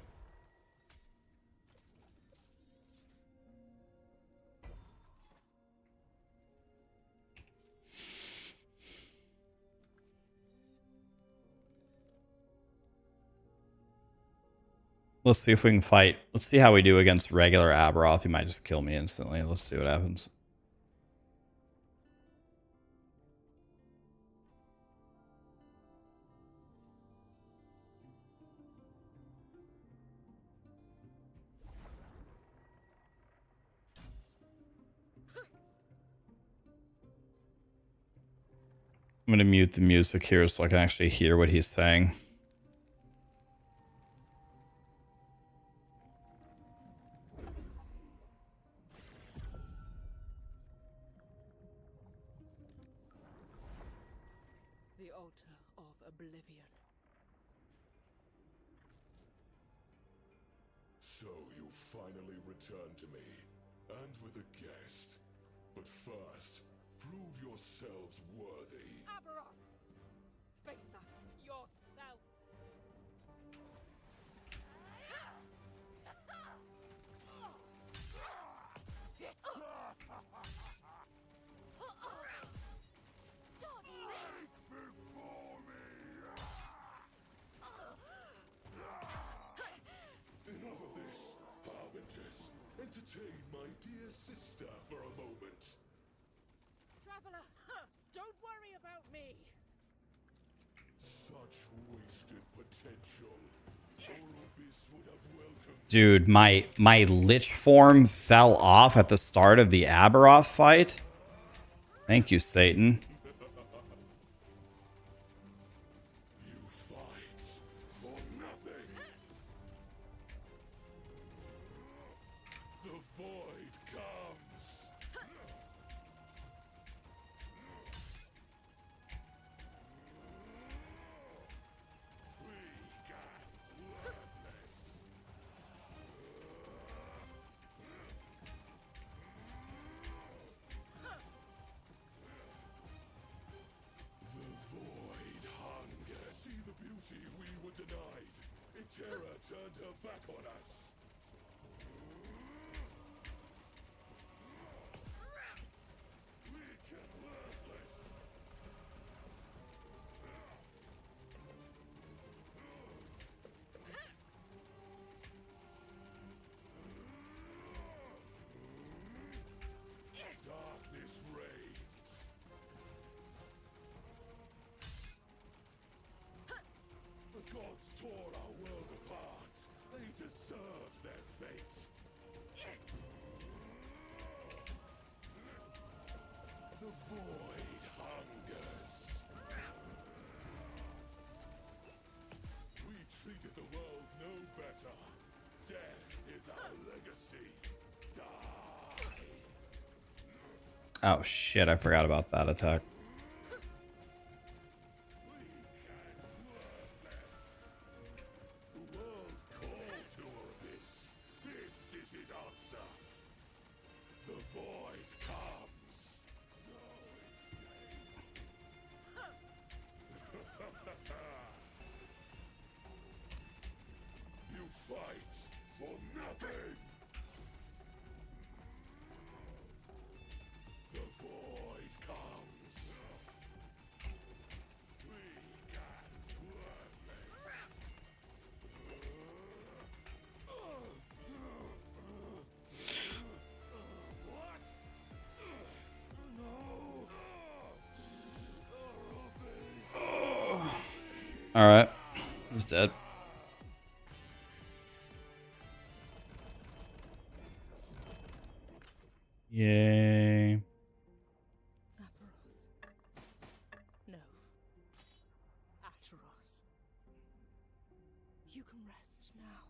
Let's see if we can fight. Let's see how we do against regular Aberoth. He might just kill me instantly. Let's see what happens. I'm going to mute the music here so I can actually hear what he's saying. altar of oblivion. So you finally returned to me, and with a guest. But first, prove yourselves worthy. Aberoth! Face us yourself! Before me! Enough of this, Harbingers. Entertain my dear sister for a moment. Traveler, don't worry about me. Such wasted potential. Orbis would have welcomed. Dude, my Lich form fell off at the start of the Aberoth fight. Thank you, Satan. You fight for nothing. The void comes. Weak and worthless. The void hunger. See the beauty we were denied. Terror turned her back on us. Weak and worthless. Darkness reigns. The gods tore our world apart. They deserve their fate. The void hungers. We treated the world no better. Death is our legacy. Die. Oh shit, I forgot about that attack. The world called to Orbis. This is his answer. The void comes. No escape. You fight for nothing. The void comes. Weak and worthless. What? No. All right, he's dead. Yay. Aberoth. No. Ateros. You can rest now.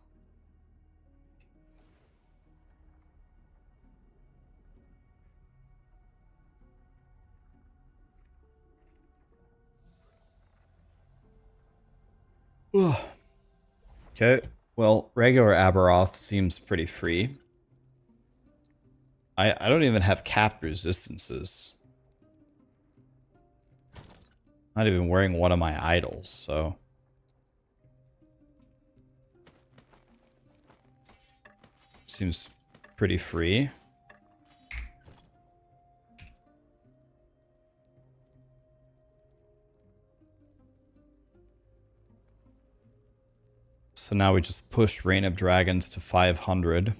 Okay, well, regular Aberoth seems pretty free. I don't even have capped resistances. Not even wearing one of my idols, so. Seems pretty free. So now we just push Reign of Dragons to 500.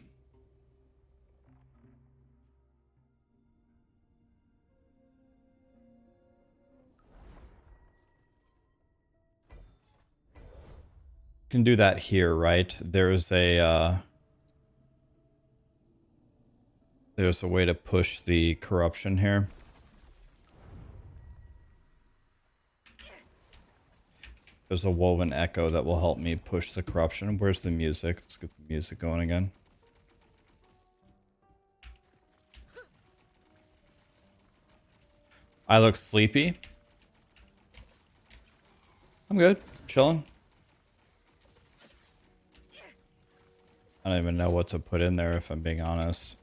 Can do that here, right? There's a way to push the corruption here. There's a woven echo that will help me push the corruption. Where's the music? Let's get the music going again. I look sleepy. I'm good. Chilling. I don't even know what to put in there if I'm being honest.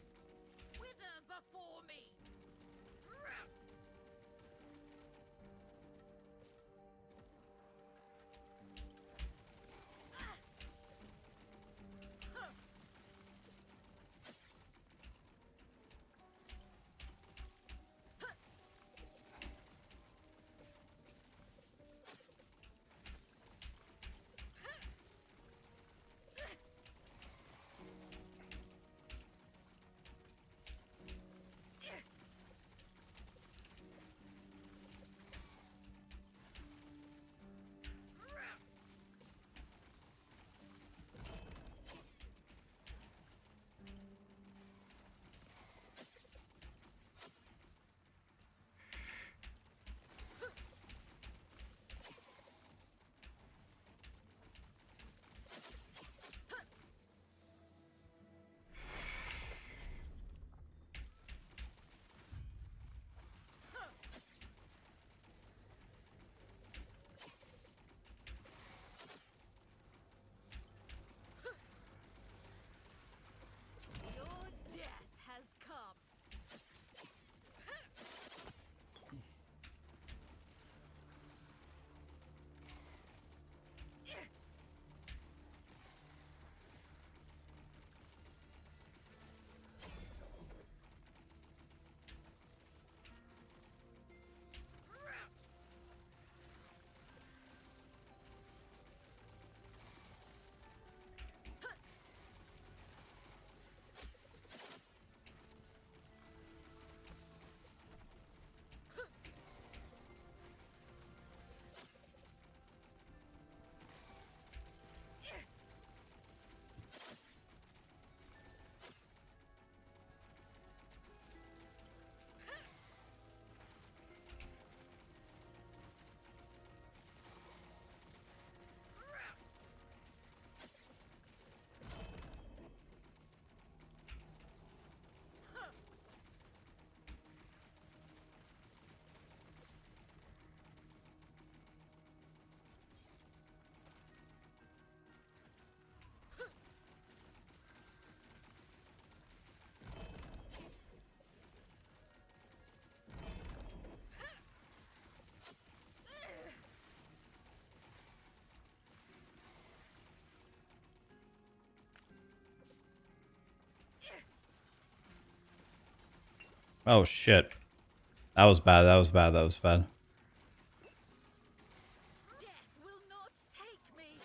Wither before me. Your death has come. Oh shit. That was bad. That was bad. That was bad. Death will not take me.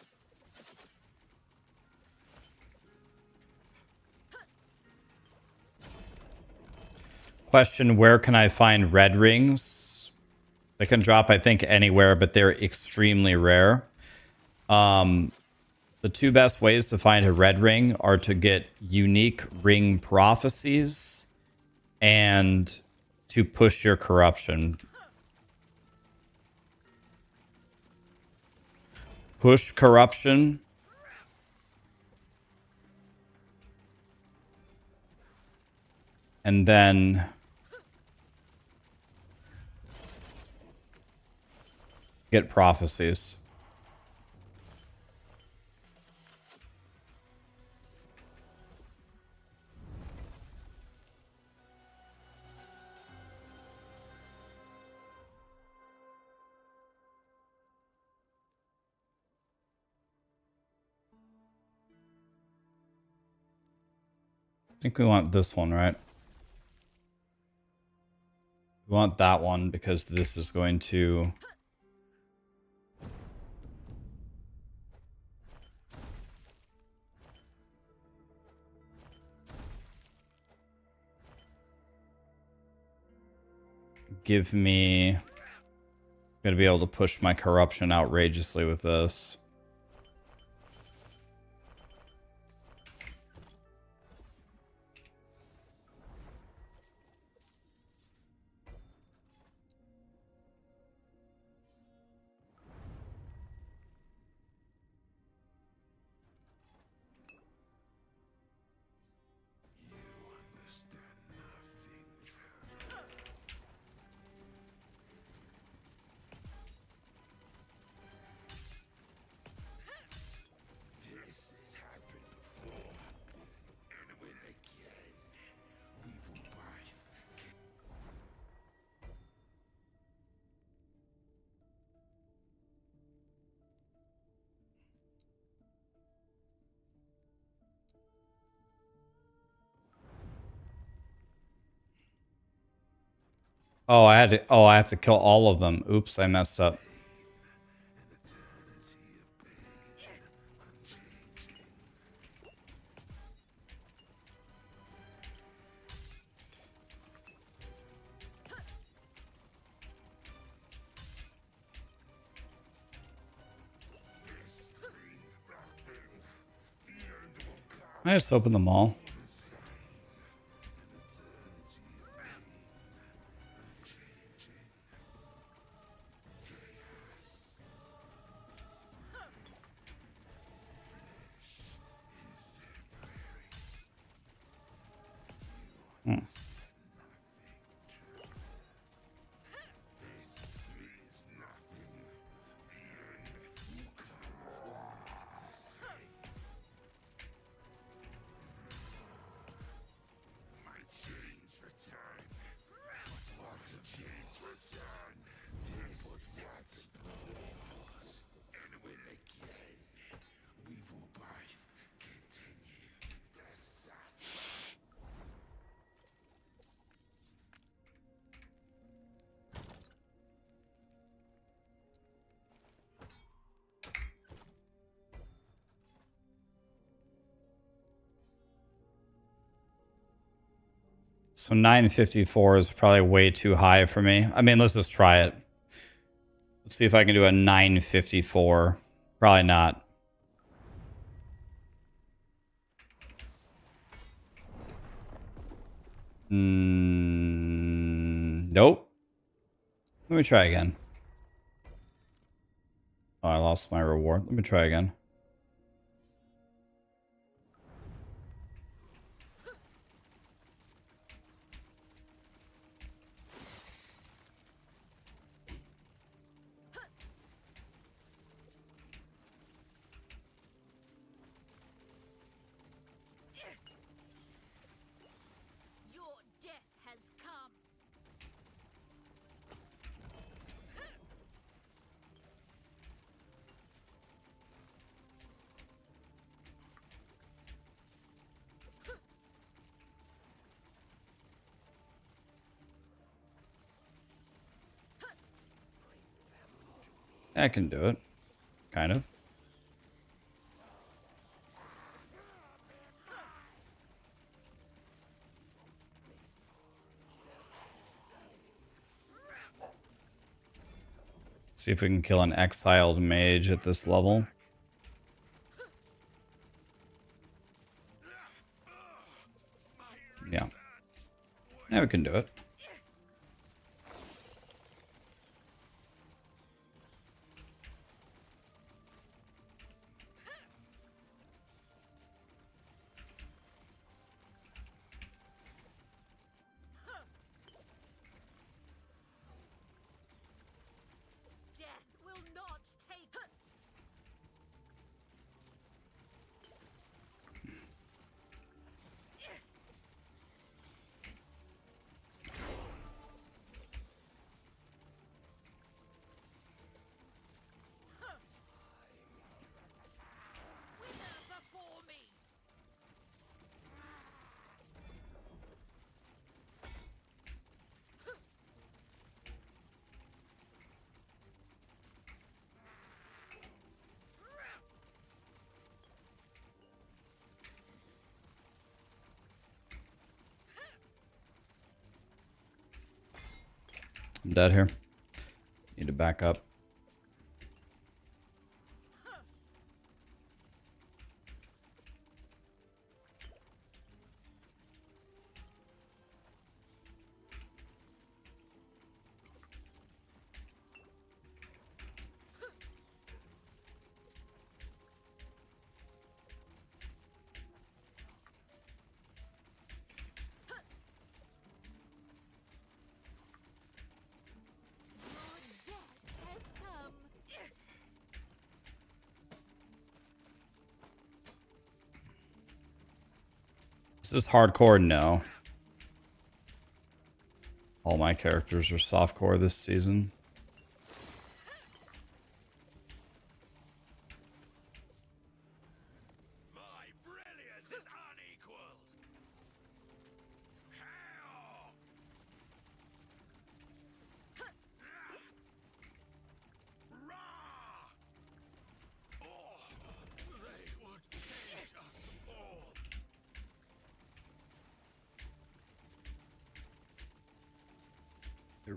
Question, where can I find red rings? They can drop, I think, anywhere, but they're extremely rare. The two best ways to find a red ring are to get unique ring prophecies and to push your corruption. Push corruption. And then get prophecies. I think we want this one, right? We want that one because this is going to... give me... I'm going to be able to push my corruption outrageously with this. Oh, I had to. Oh, I have to kill all of them. Oops, I messed up. I just opened them all. Hmm. So 954 is probably way too high for me. I mean, let's just try it. Let's see if I can do a 954. Probably not. Nope. Let me try again. Oh, I lost my reward. Let me try again. Your death has come. I can do it. Kind of. See if we can kill an exiled mage at this level. Yeah. Yeah, we can do it. Death will not take. Wither before me. I'm dead here. Need to back up. Your death has come. Is this hardcore? No. All my characters are softcore this season. My brilliance is unequaled. How?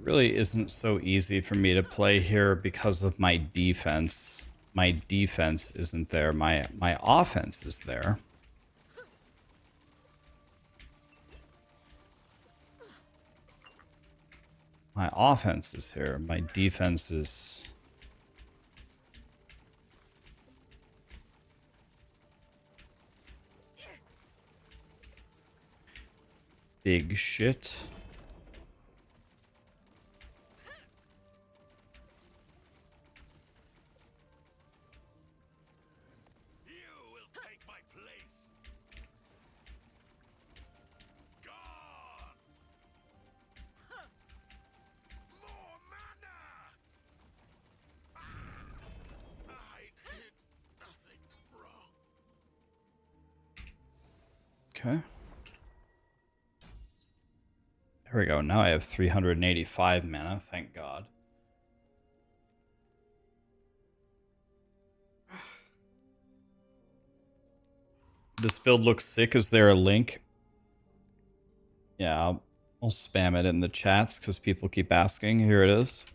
really isn't so easy for me to play here because of my defense. My defense isn't there. My offense is there. My offense is here. My defense is... big shit. Okay. There we go. Now I have 385 mana. Thank God. This build looks sick. Is there a link? Yeah, I'll spam it in the chats because people keep asking. Here it is.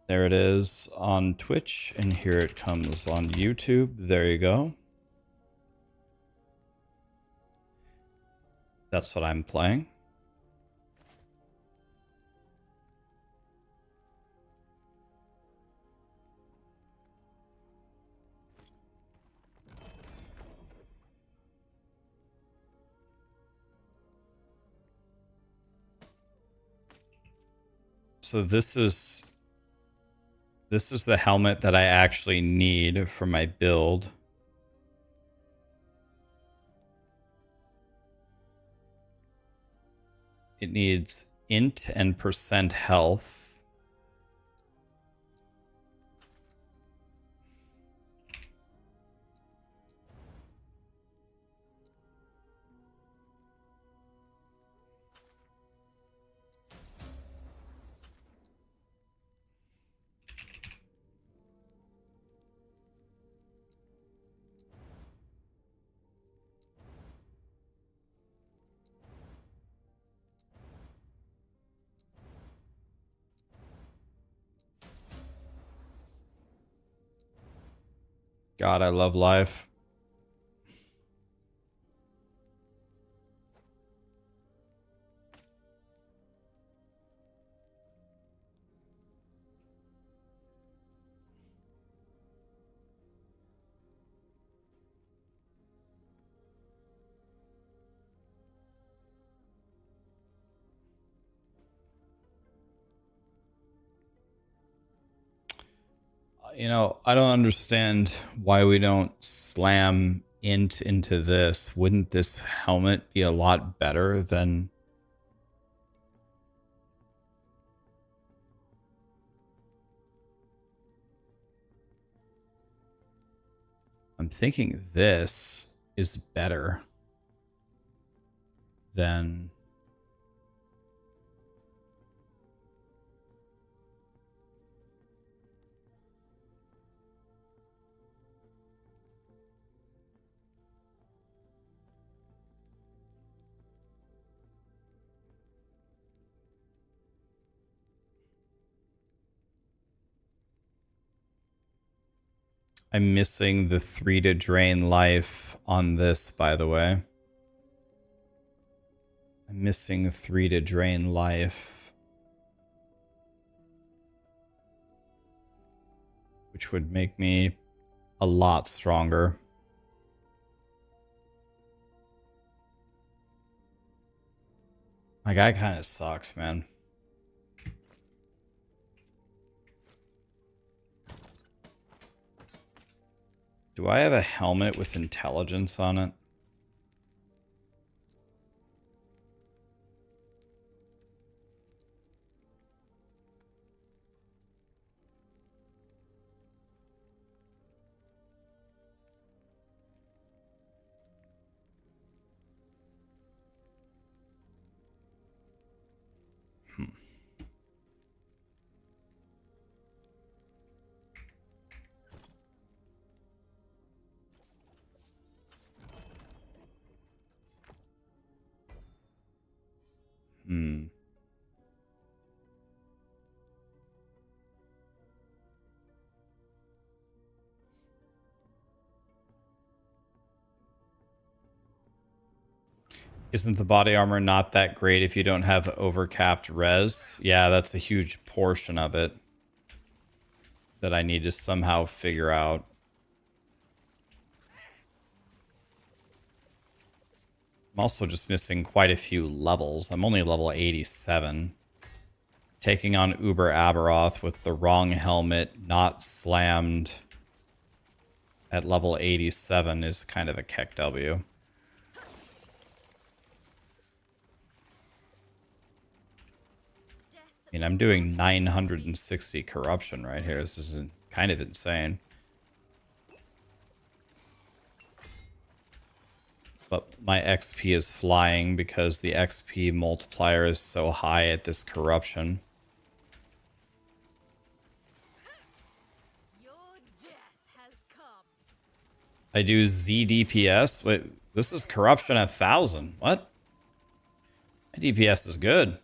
There it is on Twitch, and here it comes on YouTube. There you go. That's what I'm playing. So this is the helmet that I actually need for my build. It needs int and percent health. God, I love life. You know, I don't understand why we don't slam int into this. Wouldn't this helmet be a lot better than... I'm thinking this is better than... I'm missing the 3 to drain life on this, by the way. I'm missing 3 to drain life. Which would make me a lot stronger. My guy kind of sucks, man. Do I have a helmet with intelligence on it? Isn't the body armor not that great if you don't have overcapped res? Yeah, that's a huge portion of it that I need to somehow figure out. I'm also just missing quite a few levels. I'm only level 87. Taking on Uber Aberoth with the wrong helmet, not slammed at level 87 is kind of a keck W. I mean, I'm doing 960 corruption right here. This is kind of insane. But my XP is flying because the XP multiplier is so high at this corruption. Your death has come. I do Z DPS. Wait, this is corruption 1000. What? My DPS is good.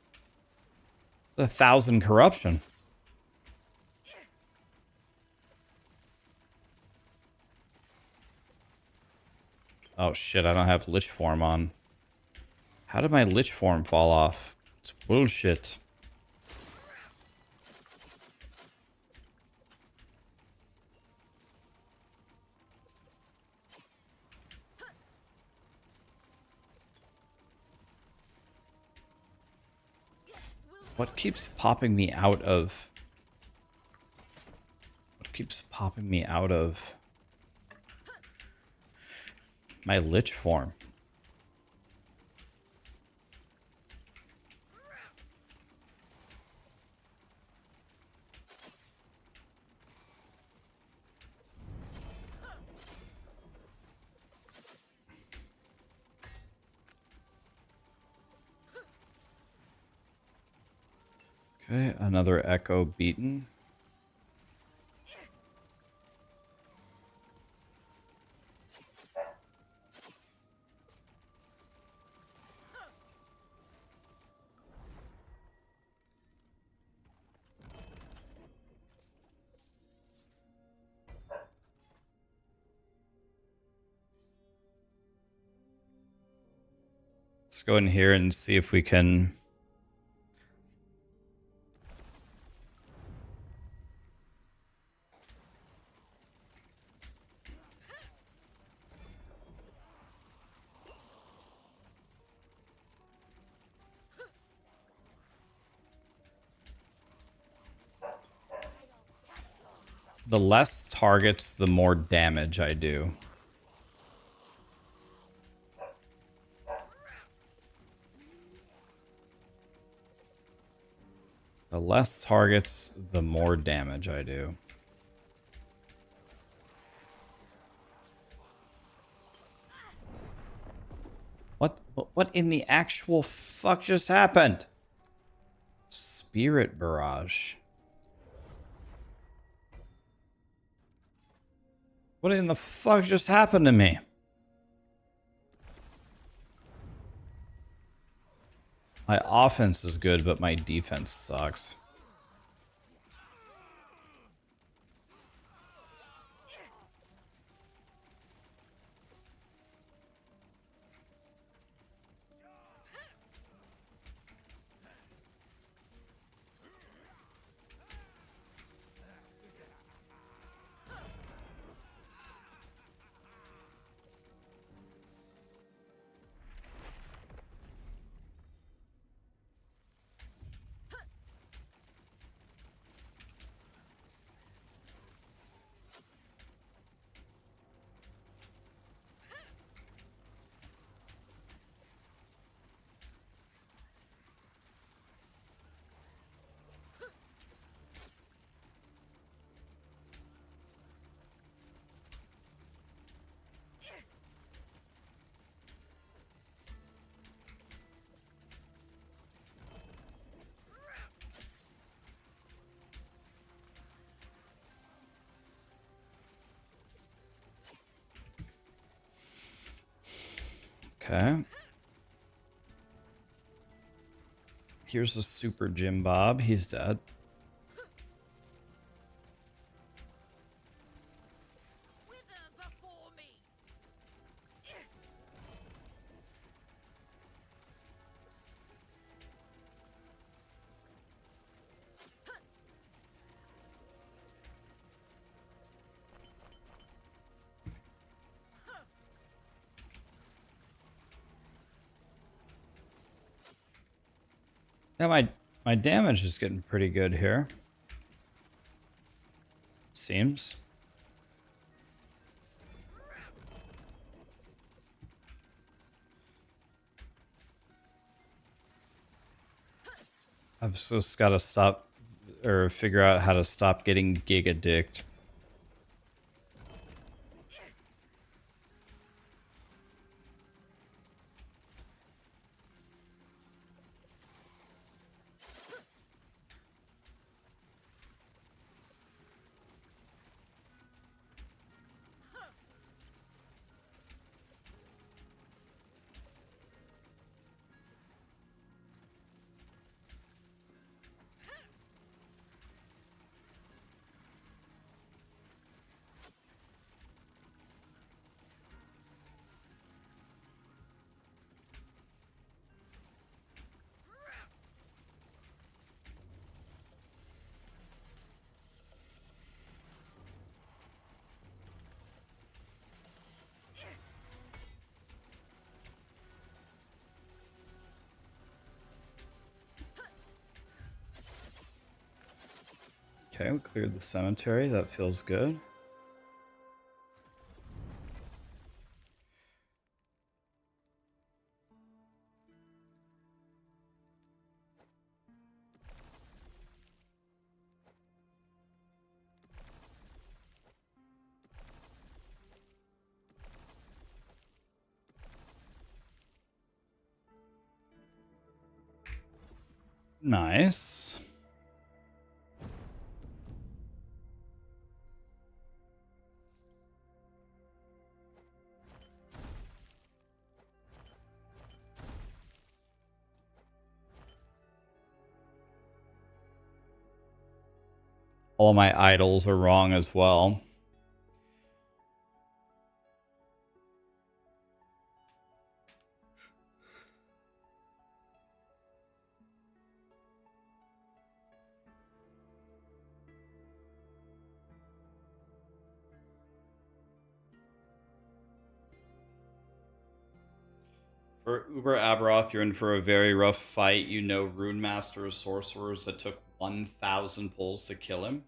1000 corruption. Oh shit, I don't have Lich form on. How did my Lich form fall off? It's bullshit. What keeps popping me out of... What keeps popping me out of... my Lich form? Okay, another echo beaten. Let's go in here and see if we can... The less targets, the more damage I do. The less targets, the more damage I do. What in the actual fuck just happened? Spirit barrage. What in the fuck just happened to me? My offense is good, but my defense sucks. Okay. Here's a super Jim Bob. He's dead. Wither before me. Yeah, my damage is getting pretty good here. Seems. I've just got to stop or figure out how to stop getting giga dicked. Okay, we cleared the cemetery. That feels good. Nice. All my idols are wrong as well. For Uber Aberoth, you're in for a very rough fight. You know Rune Master sorcerers that took 1,000 pulls to kill him.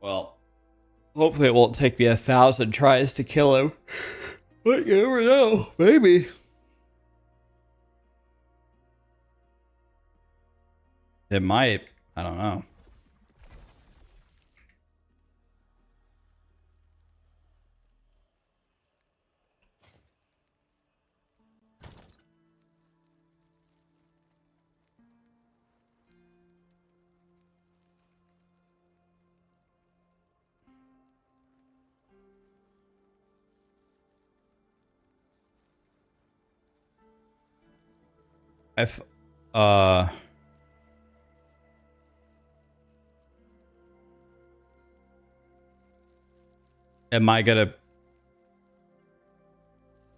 Well, hopefully it won't take me 1,000 tries to kill him. But you never know. Maybe. It might. I don't know. If, am I gonna...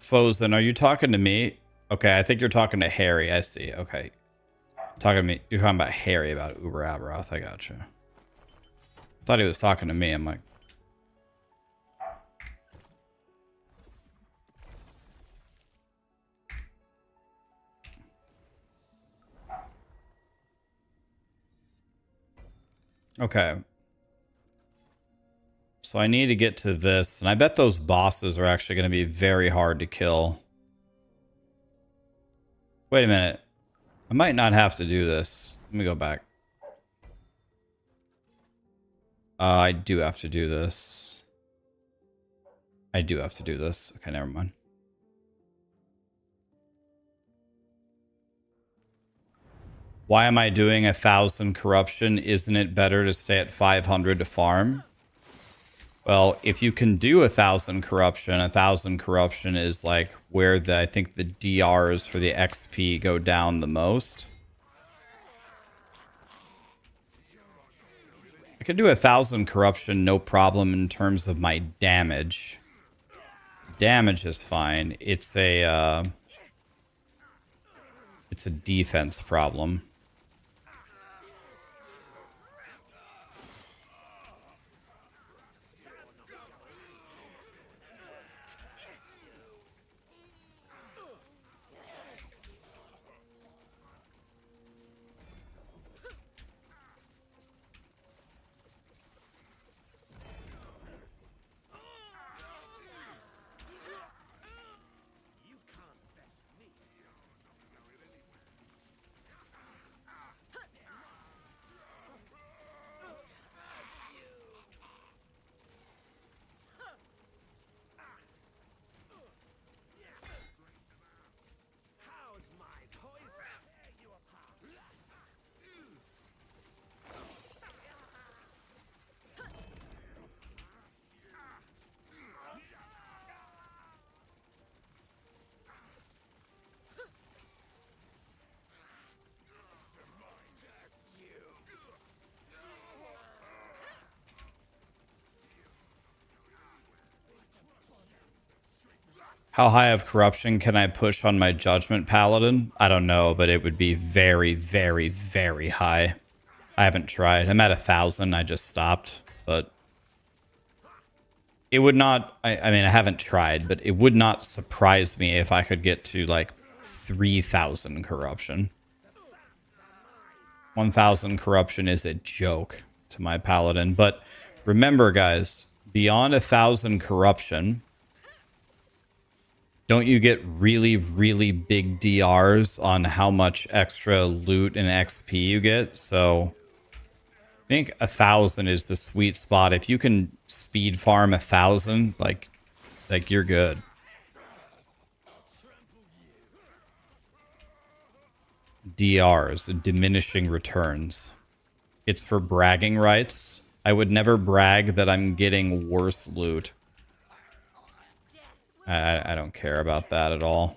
Fozen, are you talking to me? Okay, I think you're talking to Harry. I see. Okay. Talking to me. You're talking about Harry about Uber Aberoth. I gotcha. I thought he was talking to me. I'm like... Okay. So I need to get to this, and I bet those bosses are actually going to be very hard to kill. Wait a minute. I might not have to do this. Let me go back. I do have to do this. I do have to do this. Okay, never mind. Why am I doing 1,000 corruption? Isn't it better to stay at 500 to farm? Well, if you can do 1,000 corruption is like where I think the DRs for the XP go down the most. I can do 1,000 corruption, no problem in terms of my damage. Damage is fine. It's a defense problem. How high of corruption can I push on my Judgment Paladin? I don't know, but it would be very, very, very high. I haven't tried. I'm at 1,000. I just stopped, but it would not. I mean, I haven't tried, but it would not surprise me if I could get to like 3,000 corruption. 1,000 corruption is a joke to my Paladin, but remember, guys, beyond 1,000 corruption, don't you get really, really big DRs on how much extra loot and XP you get? So I think 1,000 is the sweet spot. If you can speed farm 1,000, like you're good. DRs, diminishing returns. It's for bragging rights. I would never brag that I'm getting worse loot. I don't care about that at all.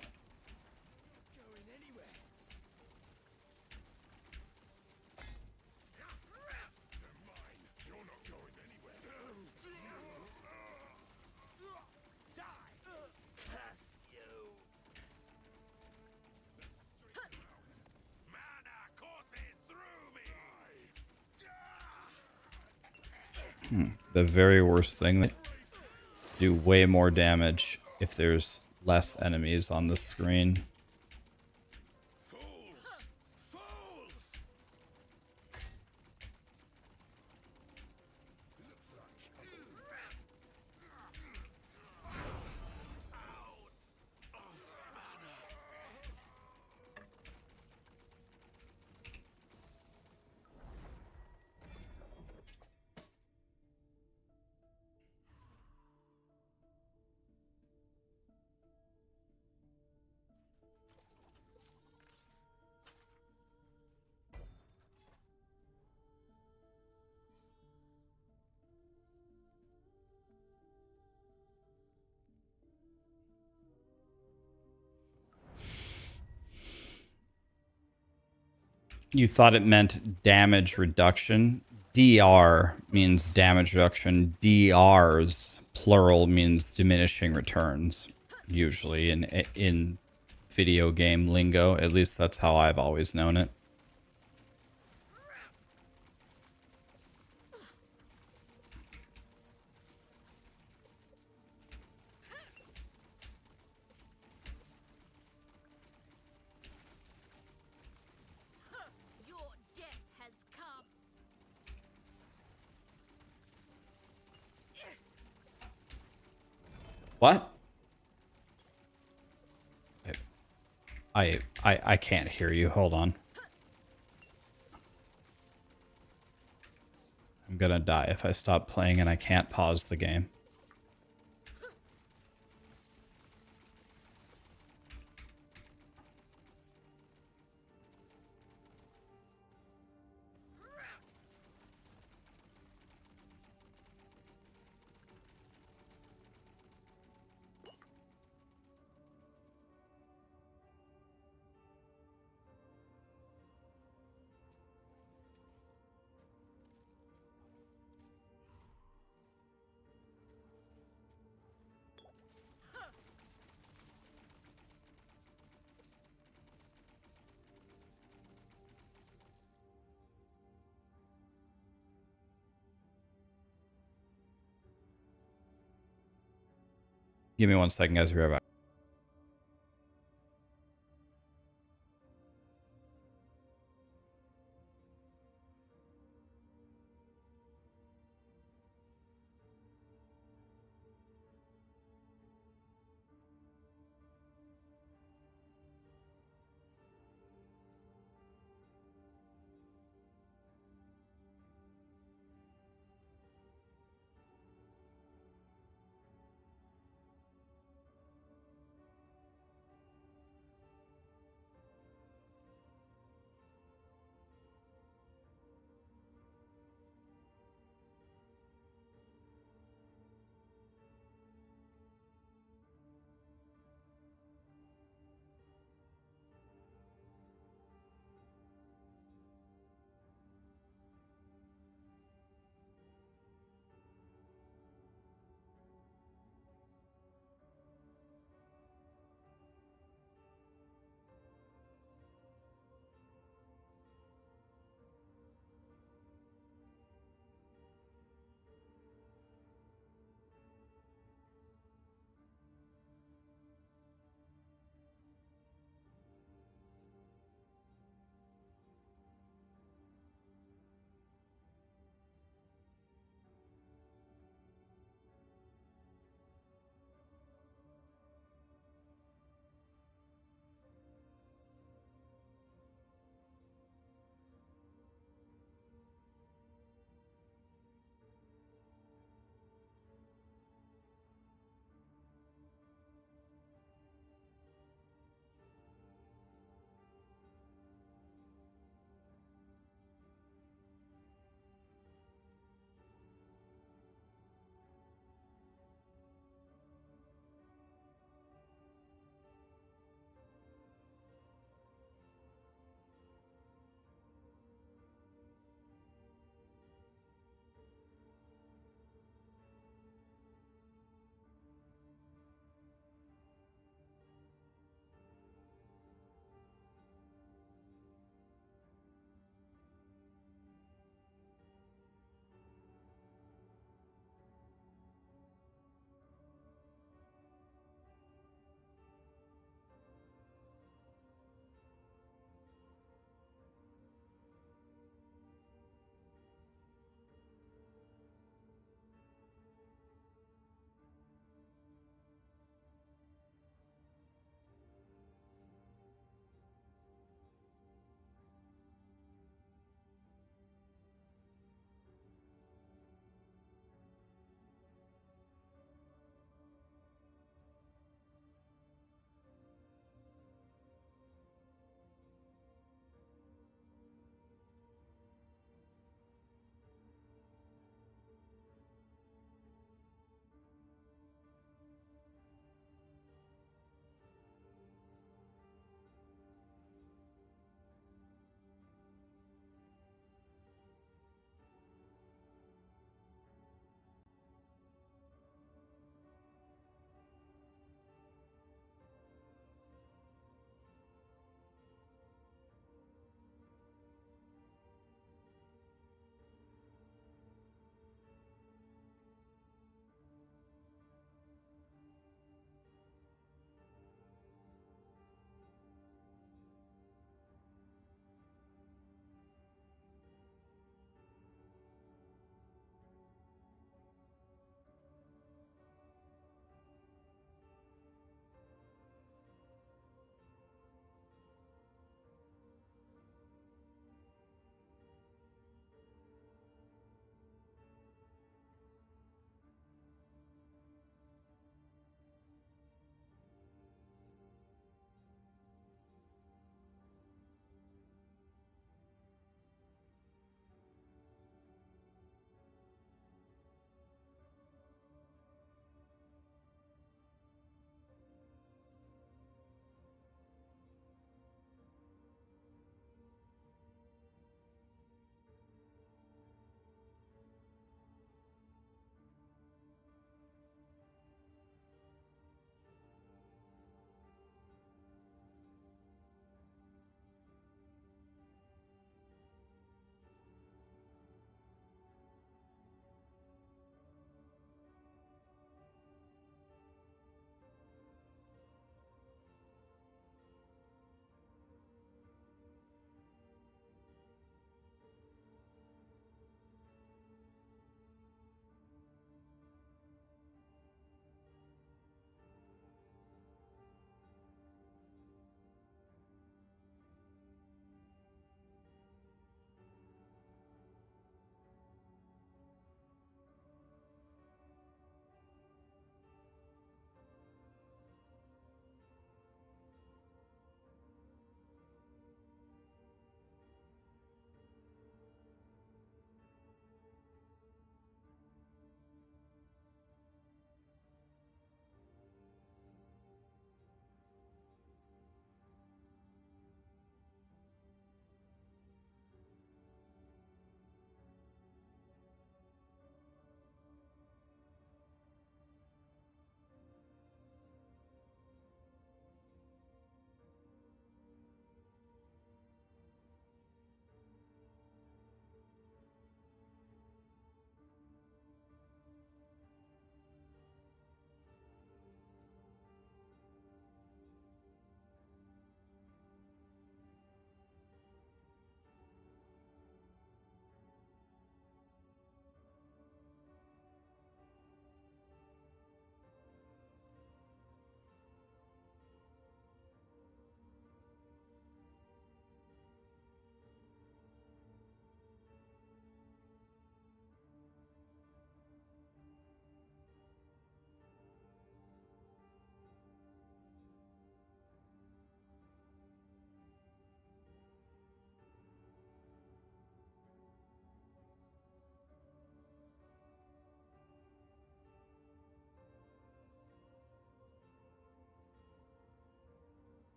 The very worst thing, that do way more damage if there's less enemies on the screen. You thought it meant damage reduction. DR means damage reduction. DRs, plural, means diminishing returns. Usually in video game lingo. At least that's how I've always known it. Your death has come. What? I can't hear you. Hold on. I'm gonna die if I stop playing and I can't pause the game. Give me 1 second, guys. We'll be right back.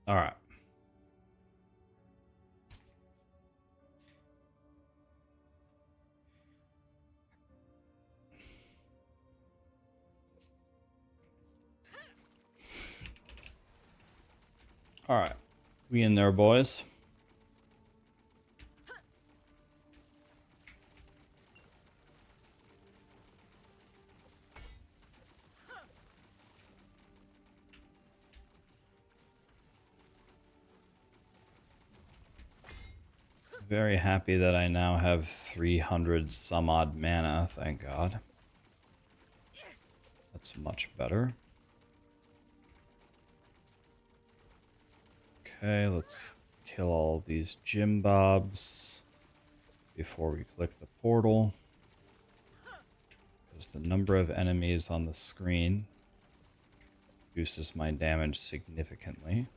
All right. All right. We in there, boys. Very happy that I now have 300 some odd mana, thank God. That's much better. Okay, let's kill all these Jim Bobs before we click the portal. Because the number of enemies on the screen reduces my damage significantly.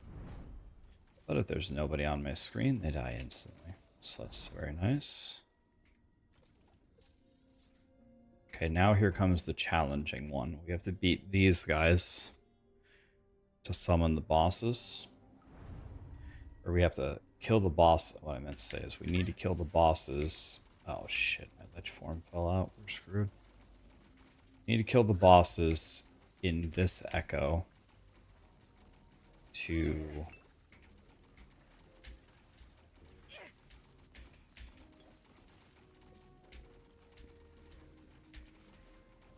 But if there's nobody on my screen, they die instantly. So that's very nice. Okay, now here comes the challenging one. We have to beat these guys to summon the bosses. Or we have to kill the boss. What I meant to say is we need to kill the bosses. Oh shit, my Lich form fell out. We're screwed. We need to kill the bosses in this echo to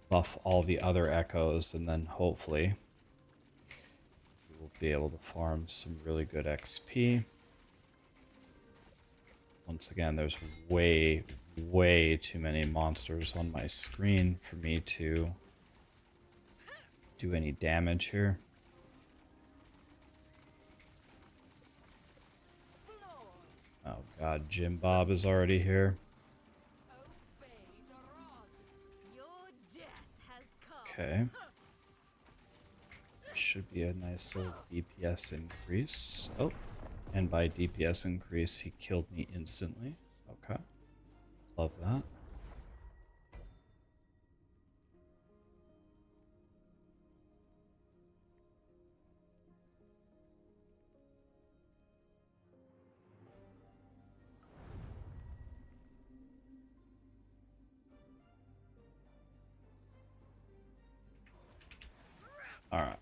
buff all the other echoes, and then hopefully we'll be able to farm some really good XP. Once again, there's way too many monsters on my screen for me to do any damage here. Oh god, Jim Bob is already here. Obey the rod. Your death has come. Okay. Should be a nice little DPS increase. Oh, and by DPS increase, he killed me instantly. Okay. Love that. All right.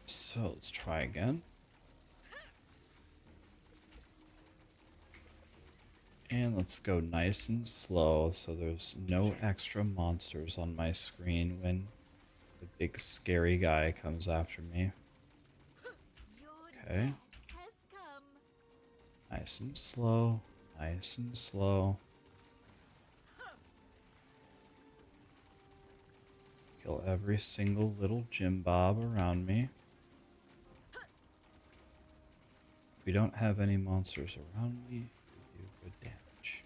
So let's try again. And let's go nice and slow so there's no extra monsters on my screen when the big scary guy comes after me. Your Okay. death has come. Nice and slow. Nice and slow. Kill every single little Jim Bob around me. If we don't have any monsters around me, we do good damage.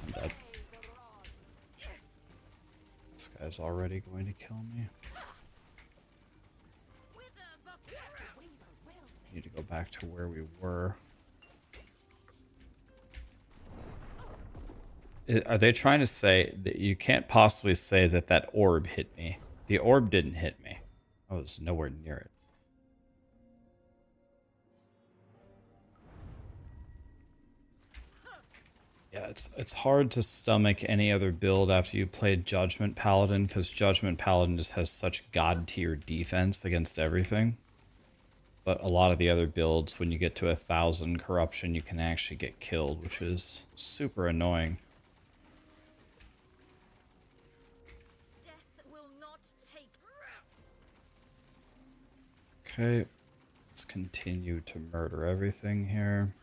I'm dead. This guy's already going to kill me. Need to go back to where we were. Are they trying to say that you can't possibly say that that orb hit me? The orb didn't hit me. I was nowhere near it. Yeah, it's hard to stomach any other build after you played Judgment Paladin, because Judgment Paladin just has such god tier defense against everything. But a lot of the other builds, when you get to 1,000 corruption, you can actually get killed, which is super annoying. Death will not take. Okay, let's continue to murder everything here.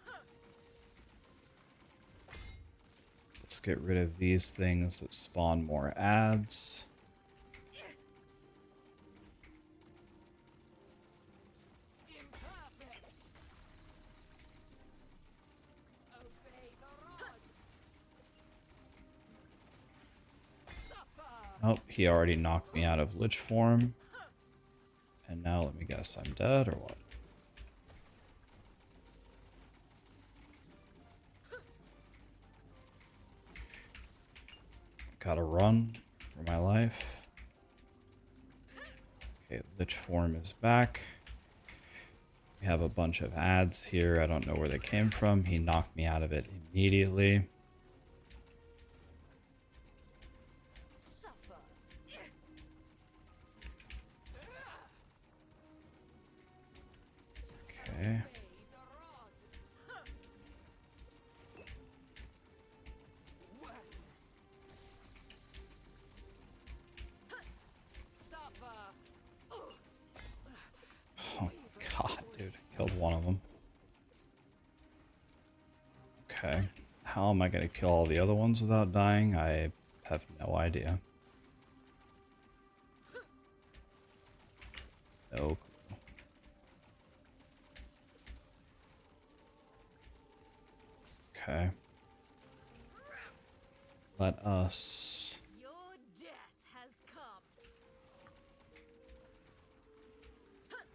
Let's get rid of these things that spawn more ads. Imperfect. Obey the rod. Suffer. Oh, he already knocked me out of Lich form. And now let me guess, I'm dead or what? Gotta run for my life. Okay, Lich form is back. We have a bunch of ads here. I don't know where they came from. He knocked me out of it immediately. Suffer. Okay. Oh god, dude. Killed one of them. Okay. How am I going to kill all the other ones without dying? I have no idea. No clue. Okay. Let us... Your death has come.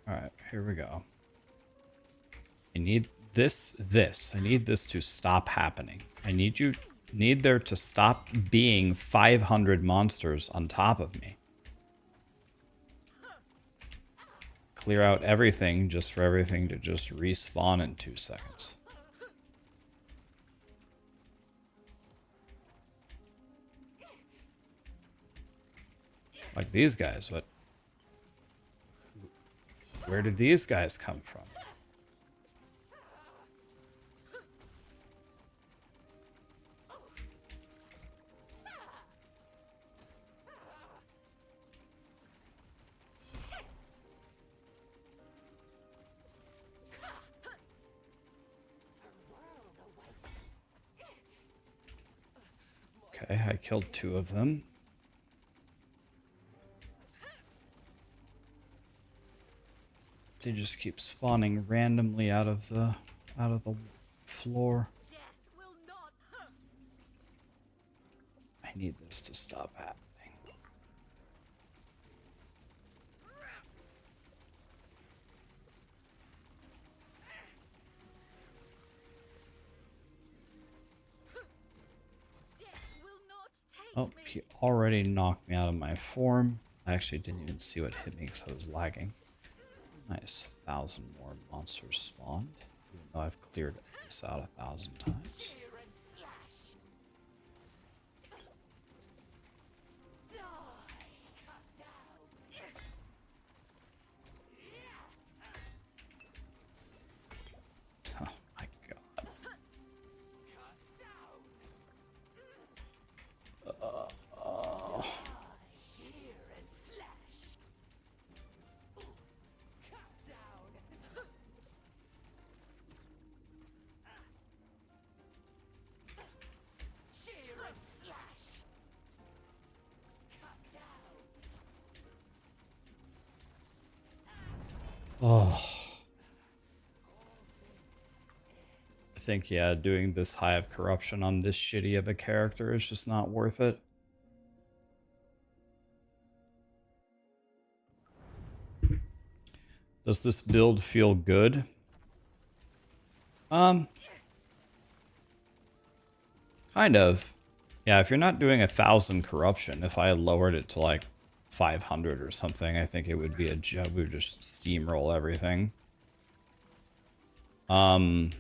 Alright, here we go. I need this. I need this to stop happening. I need there to stop being 500 monsters on top of me. Clear out everything just for everything to just respawn in 2 seconds. Like these guys, what? Where did these guys come from? Okay, I killed 2 of them. They just keep spawning randomly out of the floor. Death will not. I need this to stop happening. Death will not take Oh, me. he already knocked me out of my form. I actually didn't even see what hit me because I was lagging. Nice, 1,000 more monsters spawned. Even though I've cleared this out 1,000 times. Oh my god. Oh. I think, yeah, doing this high of corruption on this shitty of a character is just not worth it. Does this build feel good? Kind of. Yeah, if you're not doing 1,000 corruption, if I had lowered it to like 500 or something, I think it would be a job. We would just steamroll everything. The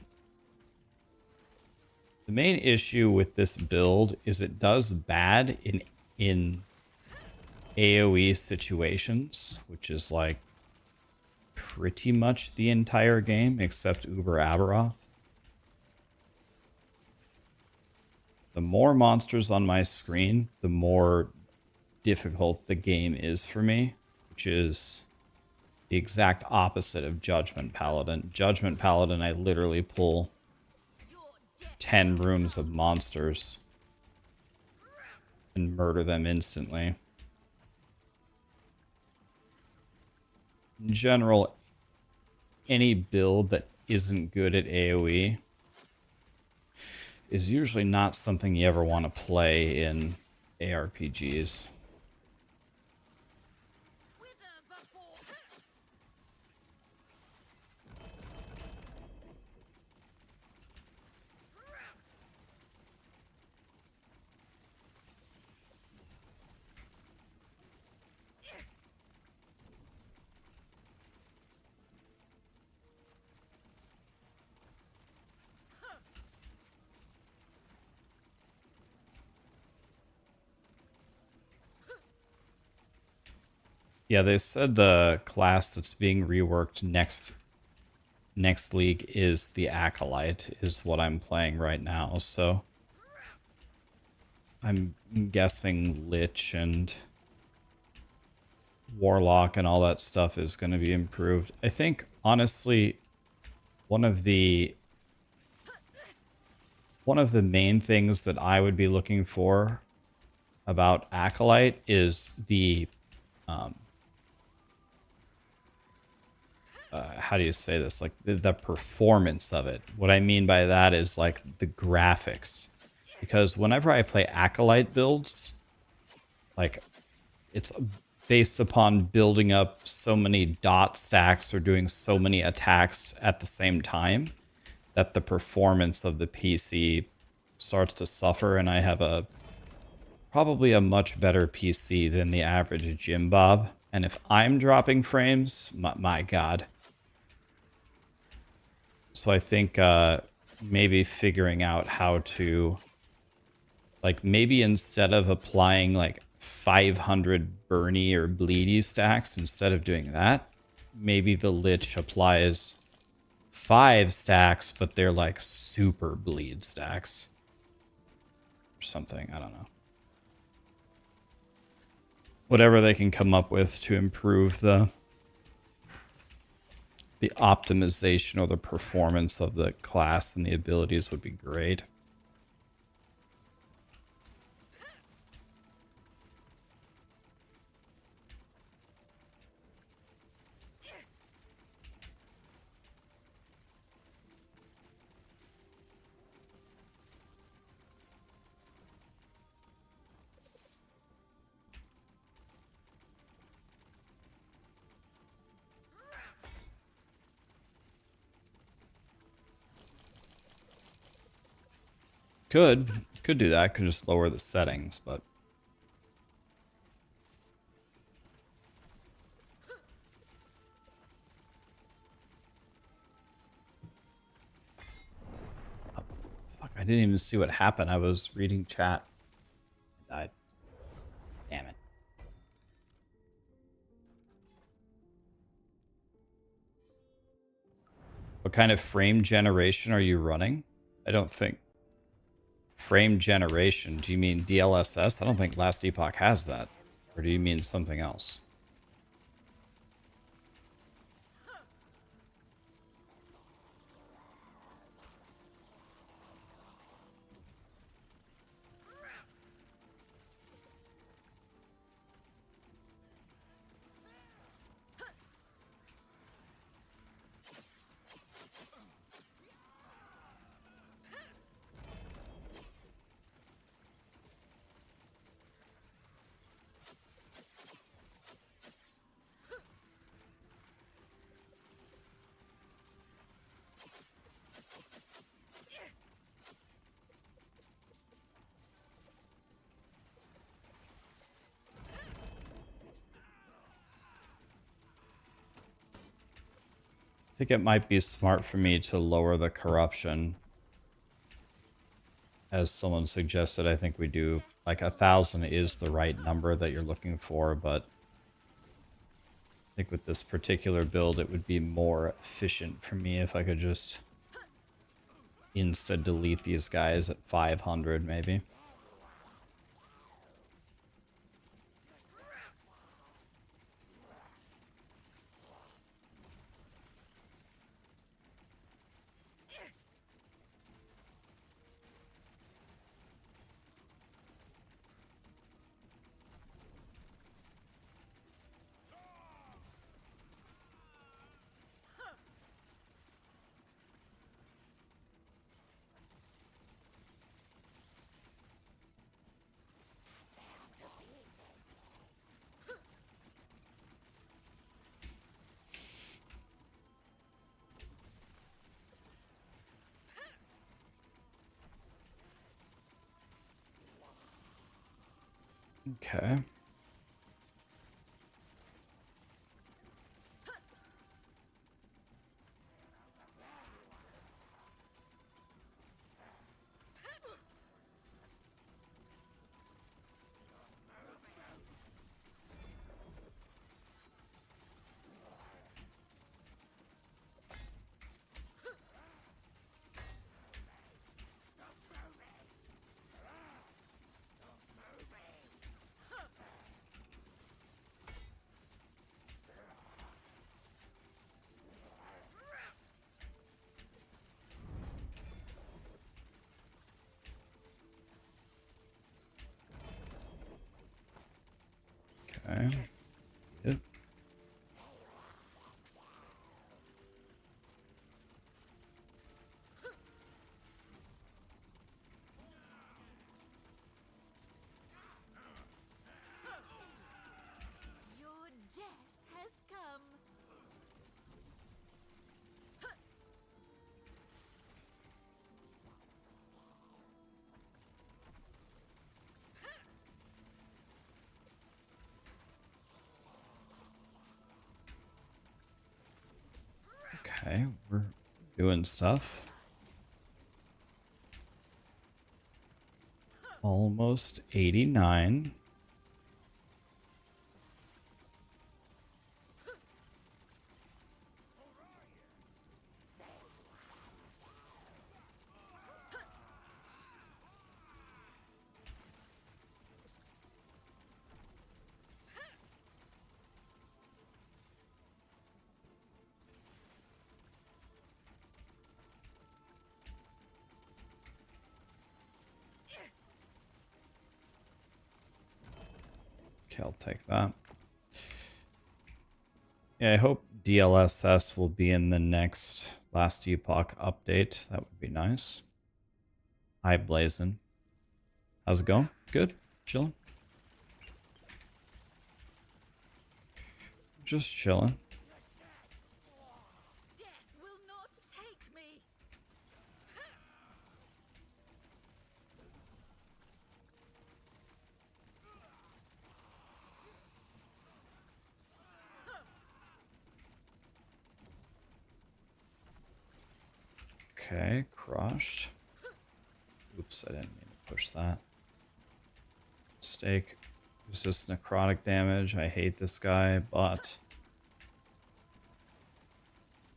main issue with this build is it does bad in AoE situations, which is like pretty much the entire game except Uber Aberoth. The more monsters on my screen, the more difficult the game is for me, which is the exact opposite of Judgment Paladin. Judgment Paladin, I literally pull 10 rooms of monsters and murder them instantly. In general, any build that isn't good at AoE is usually not something you ever want to play in ARPGs. Yeah, they said the class that's being reworked next league is the Acolyte, is what I'm playing right now. So I'm guessing Lich and Warlock and all that stuff is going to be improved. I think, honestly, one of the main things that I would be looking for about Acolyte is the how do you say this? Like the performance of it. What I mean by that is like the graphics. Because whenever I play Acolyte builds, like it's based upon building up so many dot stacks or doing so many attacks at the same time that the performance of the PC starts to suffer, and I have probably a much better PC than the average Jim Bob. And if I'm dropping frames, my God. So I think maybe figuring out how to, like, maybe instead of applying like 500 Bernie or Bleedy stacks, instead of doing that, maybe the Lich applies 5 stacks, but they're like super bleed stacks or something. I don't know. Whatever they can come up with to improve the optimization or the performance of the class and the abilities would be great. Could do that. Could just lower the settings, but oh, fuck! I didn't even see what happened. I was reading chat. I died. Damn it! What kind of frame generation are you running? I don't think. Frame generation, do you mean DLSS? I don't think Last Epoch has that. Or do you mean something else? I think it might be smart for me to lower the corruption. As someone suggested, I think we do. Like 1,000 is the right number that you're looking for, but I think with this particular build, it would be more efficient for me if I could just insta-delete these guys at 500, maybe. Okay. Okay. Good. Your death has come. Okay, we're doing stuff. Almost 89. Okay, I'll take that. Yeah, I hope DLSS will be in the next Last Epoch update. That would be nice. Hi, Blazin. How's it going? Good? Chilling? Just chilling. Death will not take me. Okay, crushed. Oops, I didn't mean to push that. Mistake. Resist necrotic damage. I hate this guy, but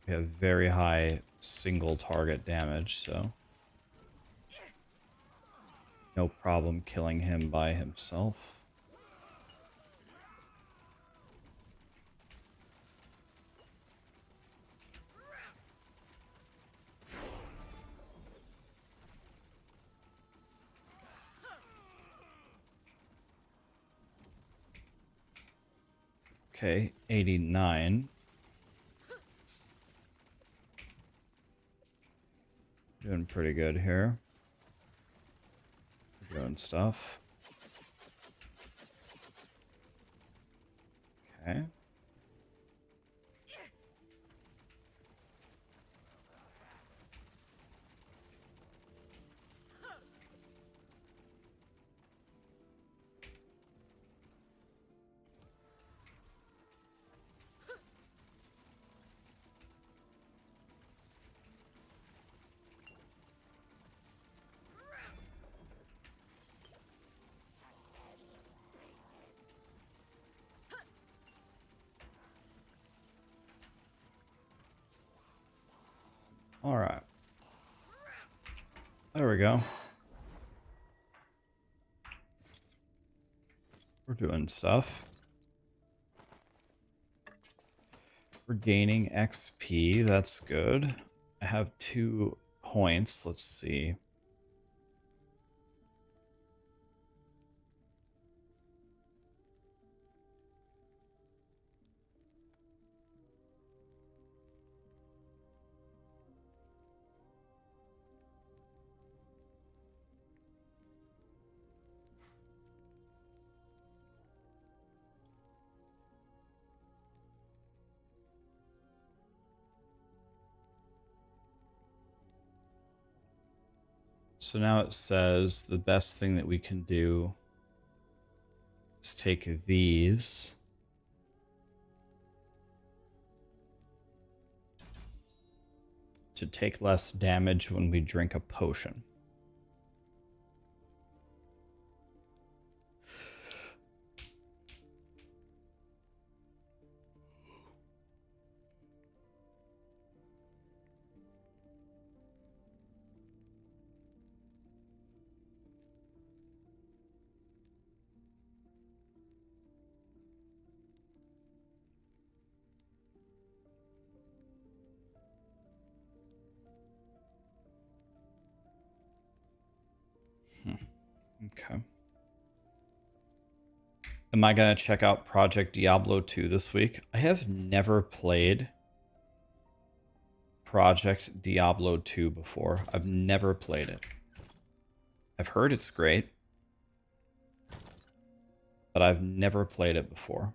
we have very high single target damage, so no problem killing him by himself. Okay, 89. Doing pretty good here. Doing stuff. Okay. All right. There we go. We're doing stuff. We're gaining XP. That's good. I have 2 points. Let's see. So now it says the best thing that we can do is take these. To take less damage when we drink a potion. Okay. Am I going to check out Project Diablo 2 this week? I have never played Project Diablo 2 before. I've never played it. I've heard it's great, but I've never played it before.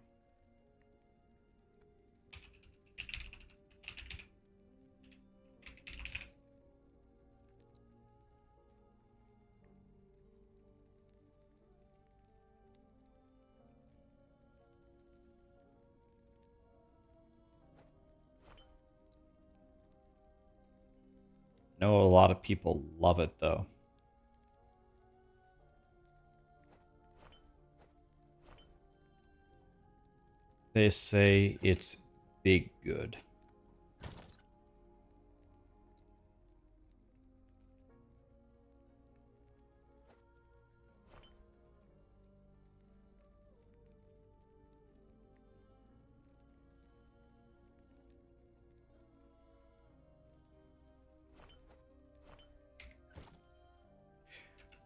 I know a lot of people love it though. They say it's big good.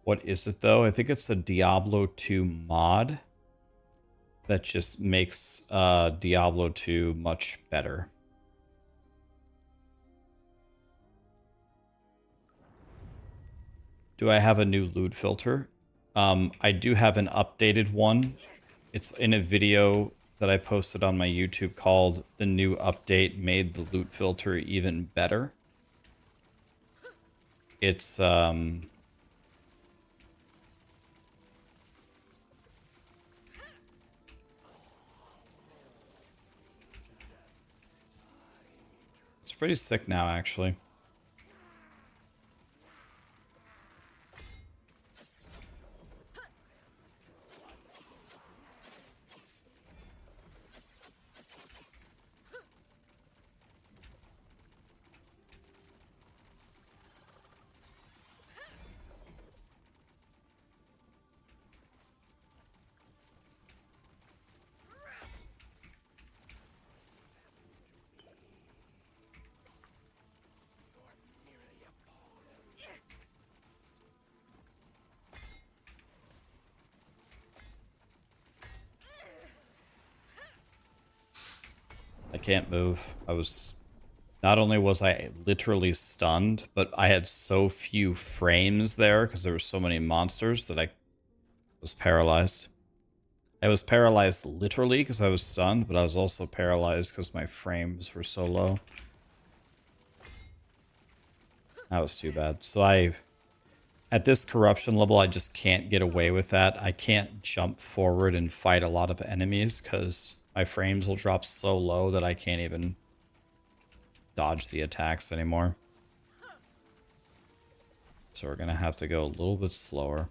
What is it though? I think it's a Diablo 2 mod that just makes Diablo 2 much better. Do I have a new loot filter? I do have an updated one. It's in a video that I posted on my YouTube called "The New Update Made the Loot Filter Even Better." It's it's pretty sick now, actually. I can't move. Not only was I literally stunned, but I had so few frames there because there were so many monsters that I was paralyzed. I was paralyzed literally because I was stunned, but I was also paralyzed because my frames were so low. That was too bad. So at this corruption level, I just can't get away with that. I can't jump forward and fight a lot of enemies because my frames will drop so low that I can't even dodge the attacks anymore. So we're going to have to go a little bit slower.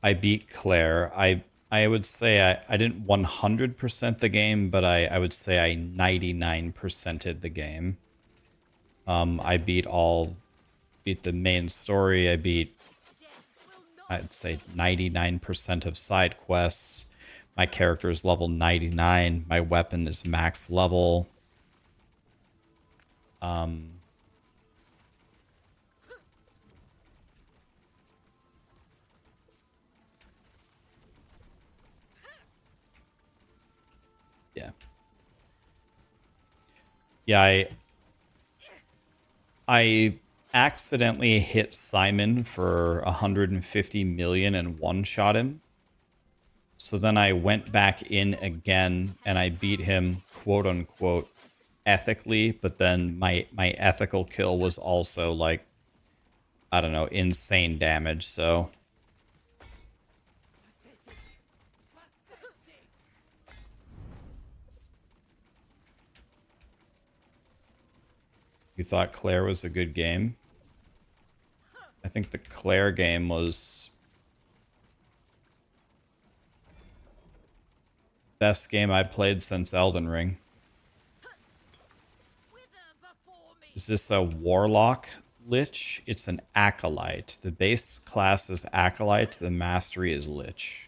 I beat Claire. I would say I didn't 100% the game, but I would say I 99%ed the game. I beat the main story. I'd say 99% of side quests. My character is level 99. My weapon is max level. Yeah. Yeah, I accidentally hit Simon for 150 million and one-shot him. So then I went back in again and I beat him, quote-unquote, ethically, but then my ethical kill was also like, I don't know, insane damage, so... You thought Claire was a good game? I think the Claire game was... best game I played since Elden Ring. Is this a Warlock Lich? It's an Acolyte. The base class is Acolyte. The mastery is Lich.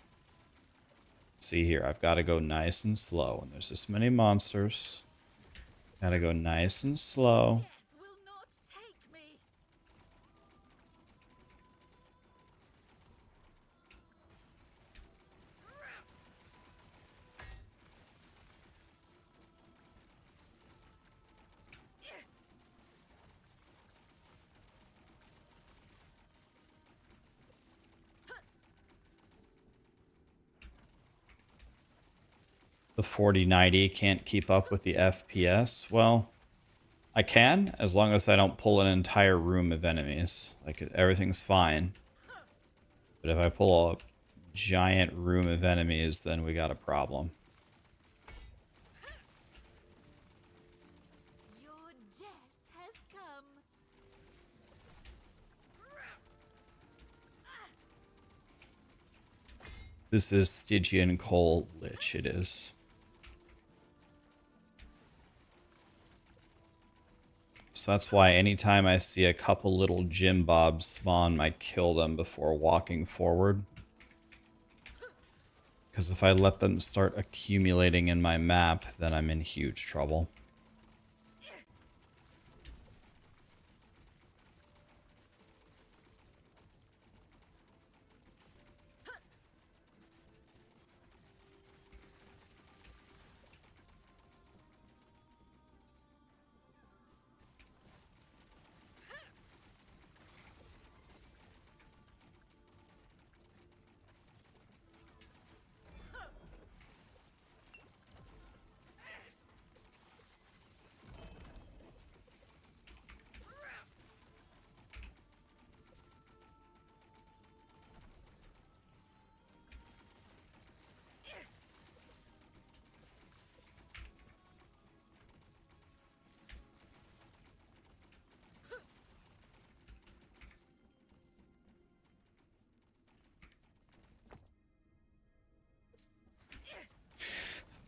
See here, I've got to go nice and slow. And there's this many monsters. Gotta go nice and slow. Death will not take the 4090 can't keep up with the FPS. Well, I can, as long as I don't pull an entire room of enemies. Like, everything's fine. But if I pull a giant room of enemies, then we got a problem. Your death has come. This is Stygian Coal Lich, it is. So that's why anytime I see a couple little gym bobs spawn, I kill them before walking forward. Because if I let them start accumulating in my map, then I'm in huge trouble.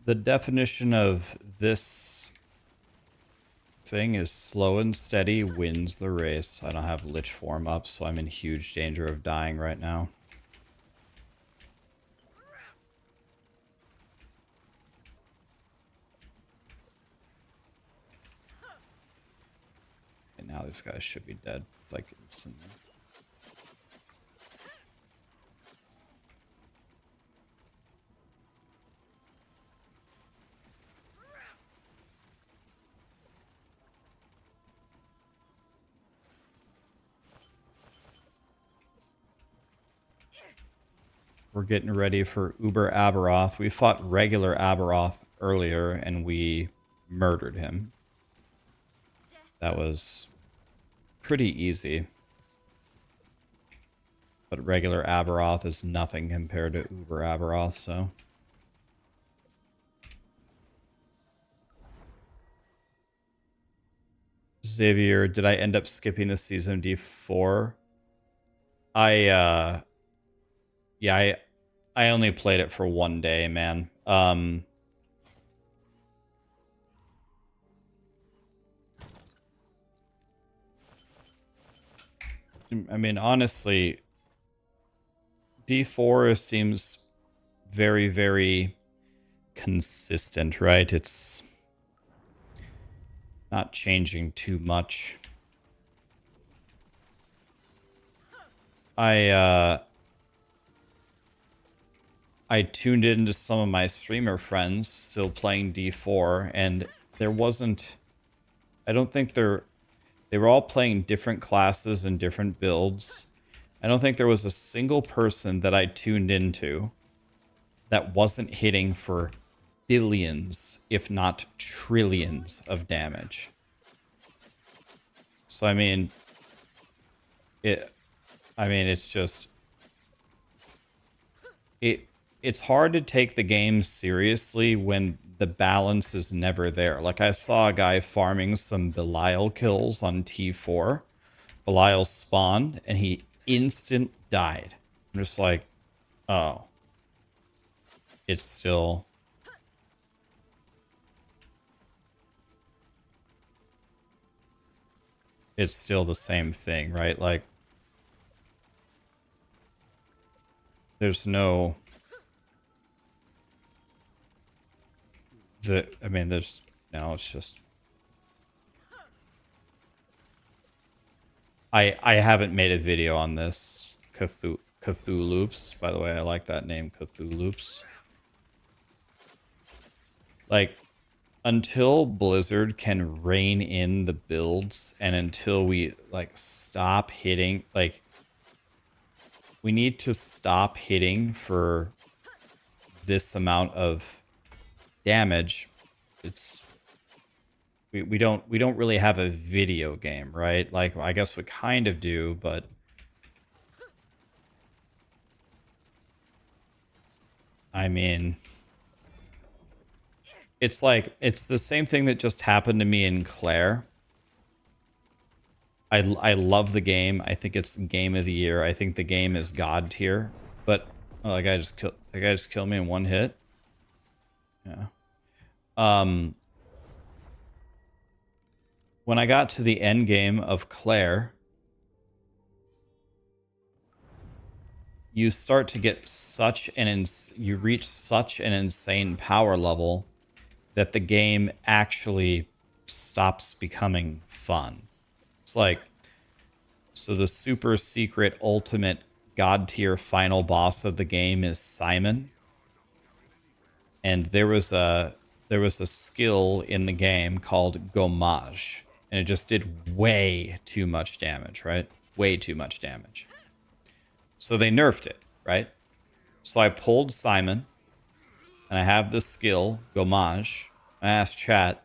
The definition of this thing is slow and steady wins the race. I don't have Lich form up, so I'm in huge danger of dying right now. And now these guys should be dead, like instantly. We're getting ready for Uber Aberoth. We fought regular Aberoth earlier, and we murdered him. That was pretty easy. But regular Aberoth is nothing compared to Uber Aberoth, so... Xavier, did I end up skipping the season of D4? Yeah, I only played it for one day, man. I mean, honestly, D4 seems very, very consistent, right? It's not changing too much. I tuned into some of my streamer friends still playing D4, and there wasn't... I don't think they were all playing different classes and different builds. I don't think there was a single person that I tuned into that wasn't hitting for billions, if not trillions, of damage. So, I mean, it's just... It's hard to take the game seriously when the balance is never there. Like, I saw a guy farming some Belial kills on T4. Belial spawned, and he instant died. I'm just like, oh. It's still... It's still the same thing, right? Like, there's no... there's... No, it's just... I haven't made a video on this. Cthulhoops. By the way, I like that name, Cthulhoops. Like, until Blizzard can rein in the builds, and until we, like, stop hitting... Like, we need to stop hitting for this amount of damage, it's we don't really have a video game, right? Like, I guess we kind of do, but I mean, it's like, it's the same thing that just happened to me in Claire. I love the game. I think it's game of the year. I think the game is god tier. But oh, that guy just killed me in one hit. Yeah. When I got to the end game of Claire, you start to get you reach such an insane power level that the game actually stops becoming fun. It's like, so the super secret ultimate god tier final boss of the game is Simon. And there was a skill in the game called Mage, and it just did way too much damage, right? Way too much damage. So they nerfed it, right? So I pulled Simon, and I have this skill, Mage. I asked chat,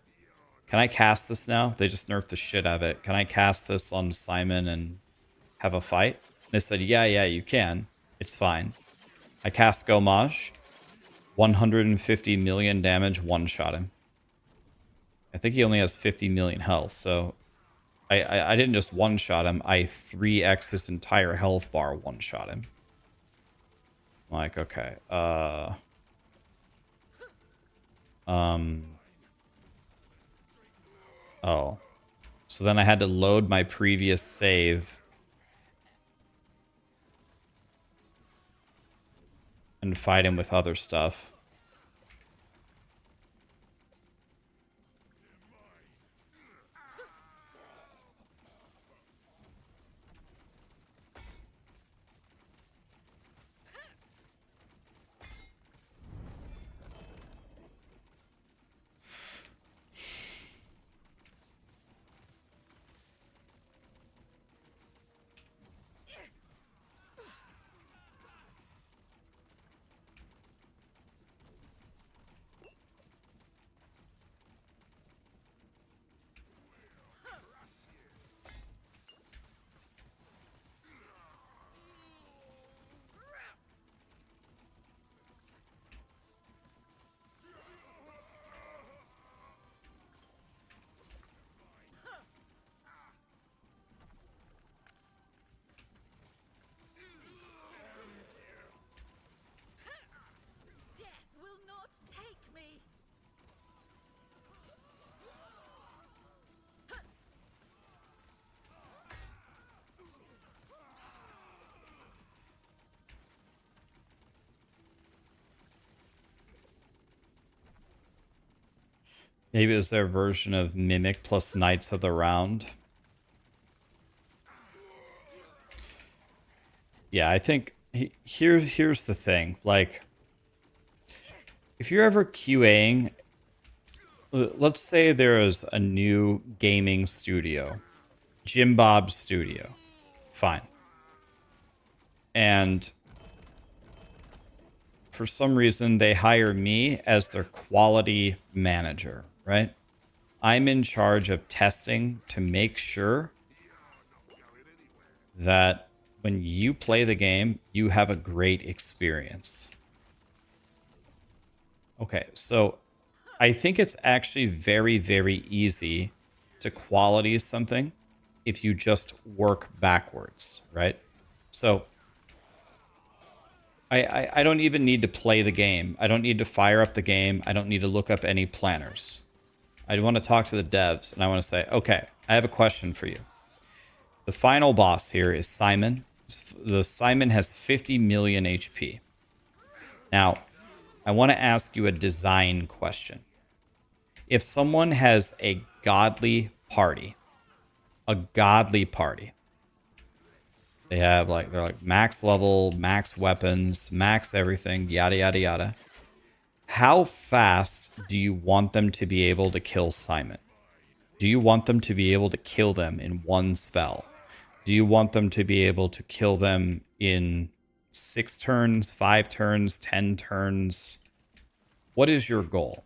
can I cast this now? They just nerfed the shit out of it. Can I cast this on Simon and have a fight? And they said, yeah, you can. It's fine. I cast Mage. 150 million damage, one-shot him. I think he only has 50 million health, so I didn't just one-shot him, I 3x his entire health bar one-shot him. I'm like, okay, oh. So then I had to load my previous save and fight him with other stuff. Death will not take me. Maybe it's their version of Mimic plus Knights of the Round. Yeah, I think here's the thing. Like, if you're ever QAing, let's say there is a new gaming studio, Jim Bob's studio. Fine. And for some reason, they hire me as their quality manager, right? I'm in charge of testing to make sure that when you play the game, you have a great experience. Okay, so I think it's actually very, very easy to quality something if you just work backwards, right? So I don't even need to play the game. I don't need to fire up the game. I don't need to look up any planners. I want to talk to the devs, and I want to say, okay, I have a question for you. The final boss here is Simon. The Simon has 50 million HP. Now, I want to ask you a design question. If someone has a godly party, they have they're like max level, max weapons, max everything, yada, yada, yada. How fast do you want them to be able to kill Simon? Do you want them to be able to kill them in one spell? Do you want them to be able to kill them in 6 turns, 5 turns, 10 turns? What is your goal?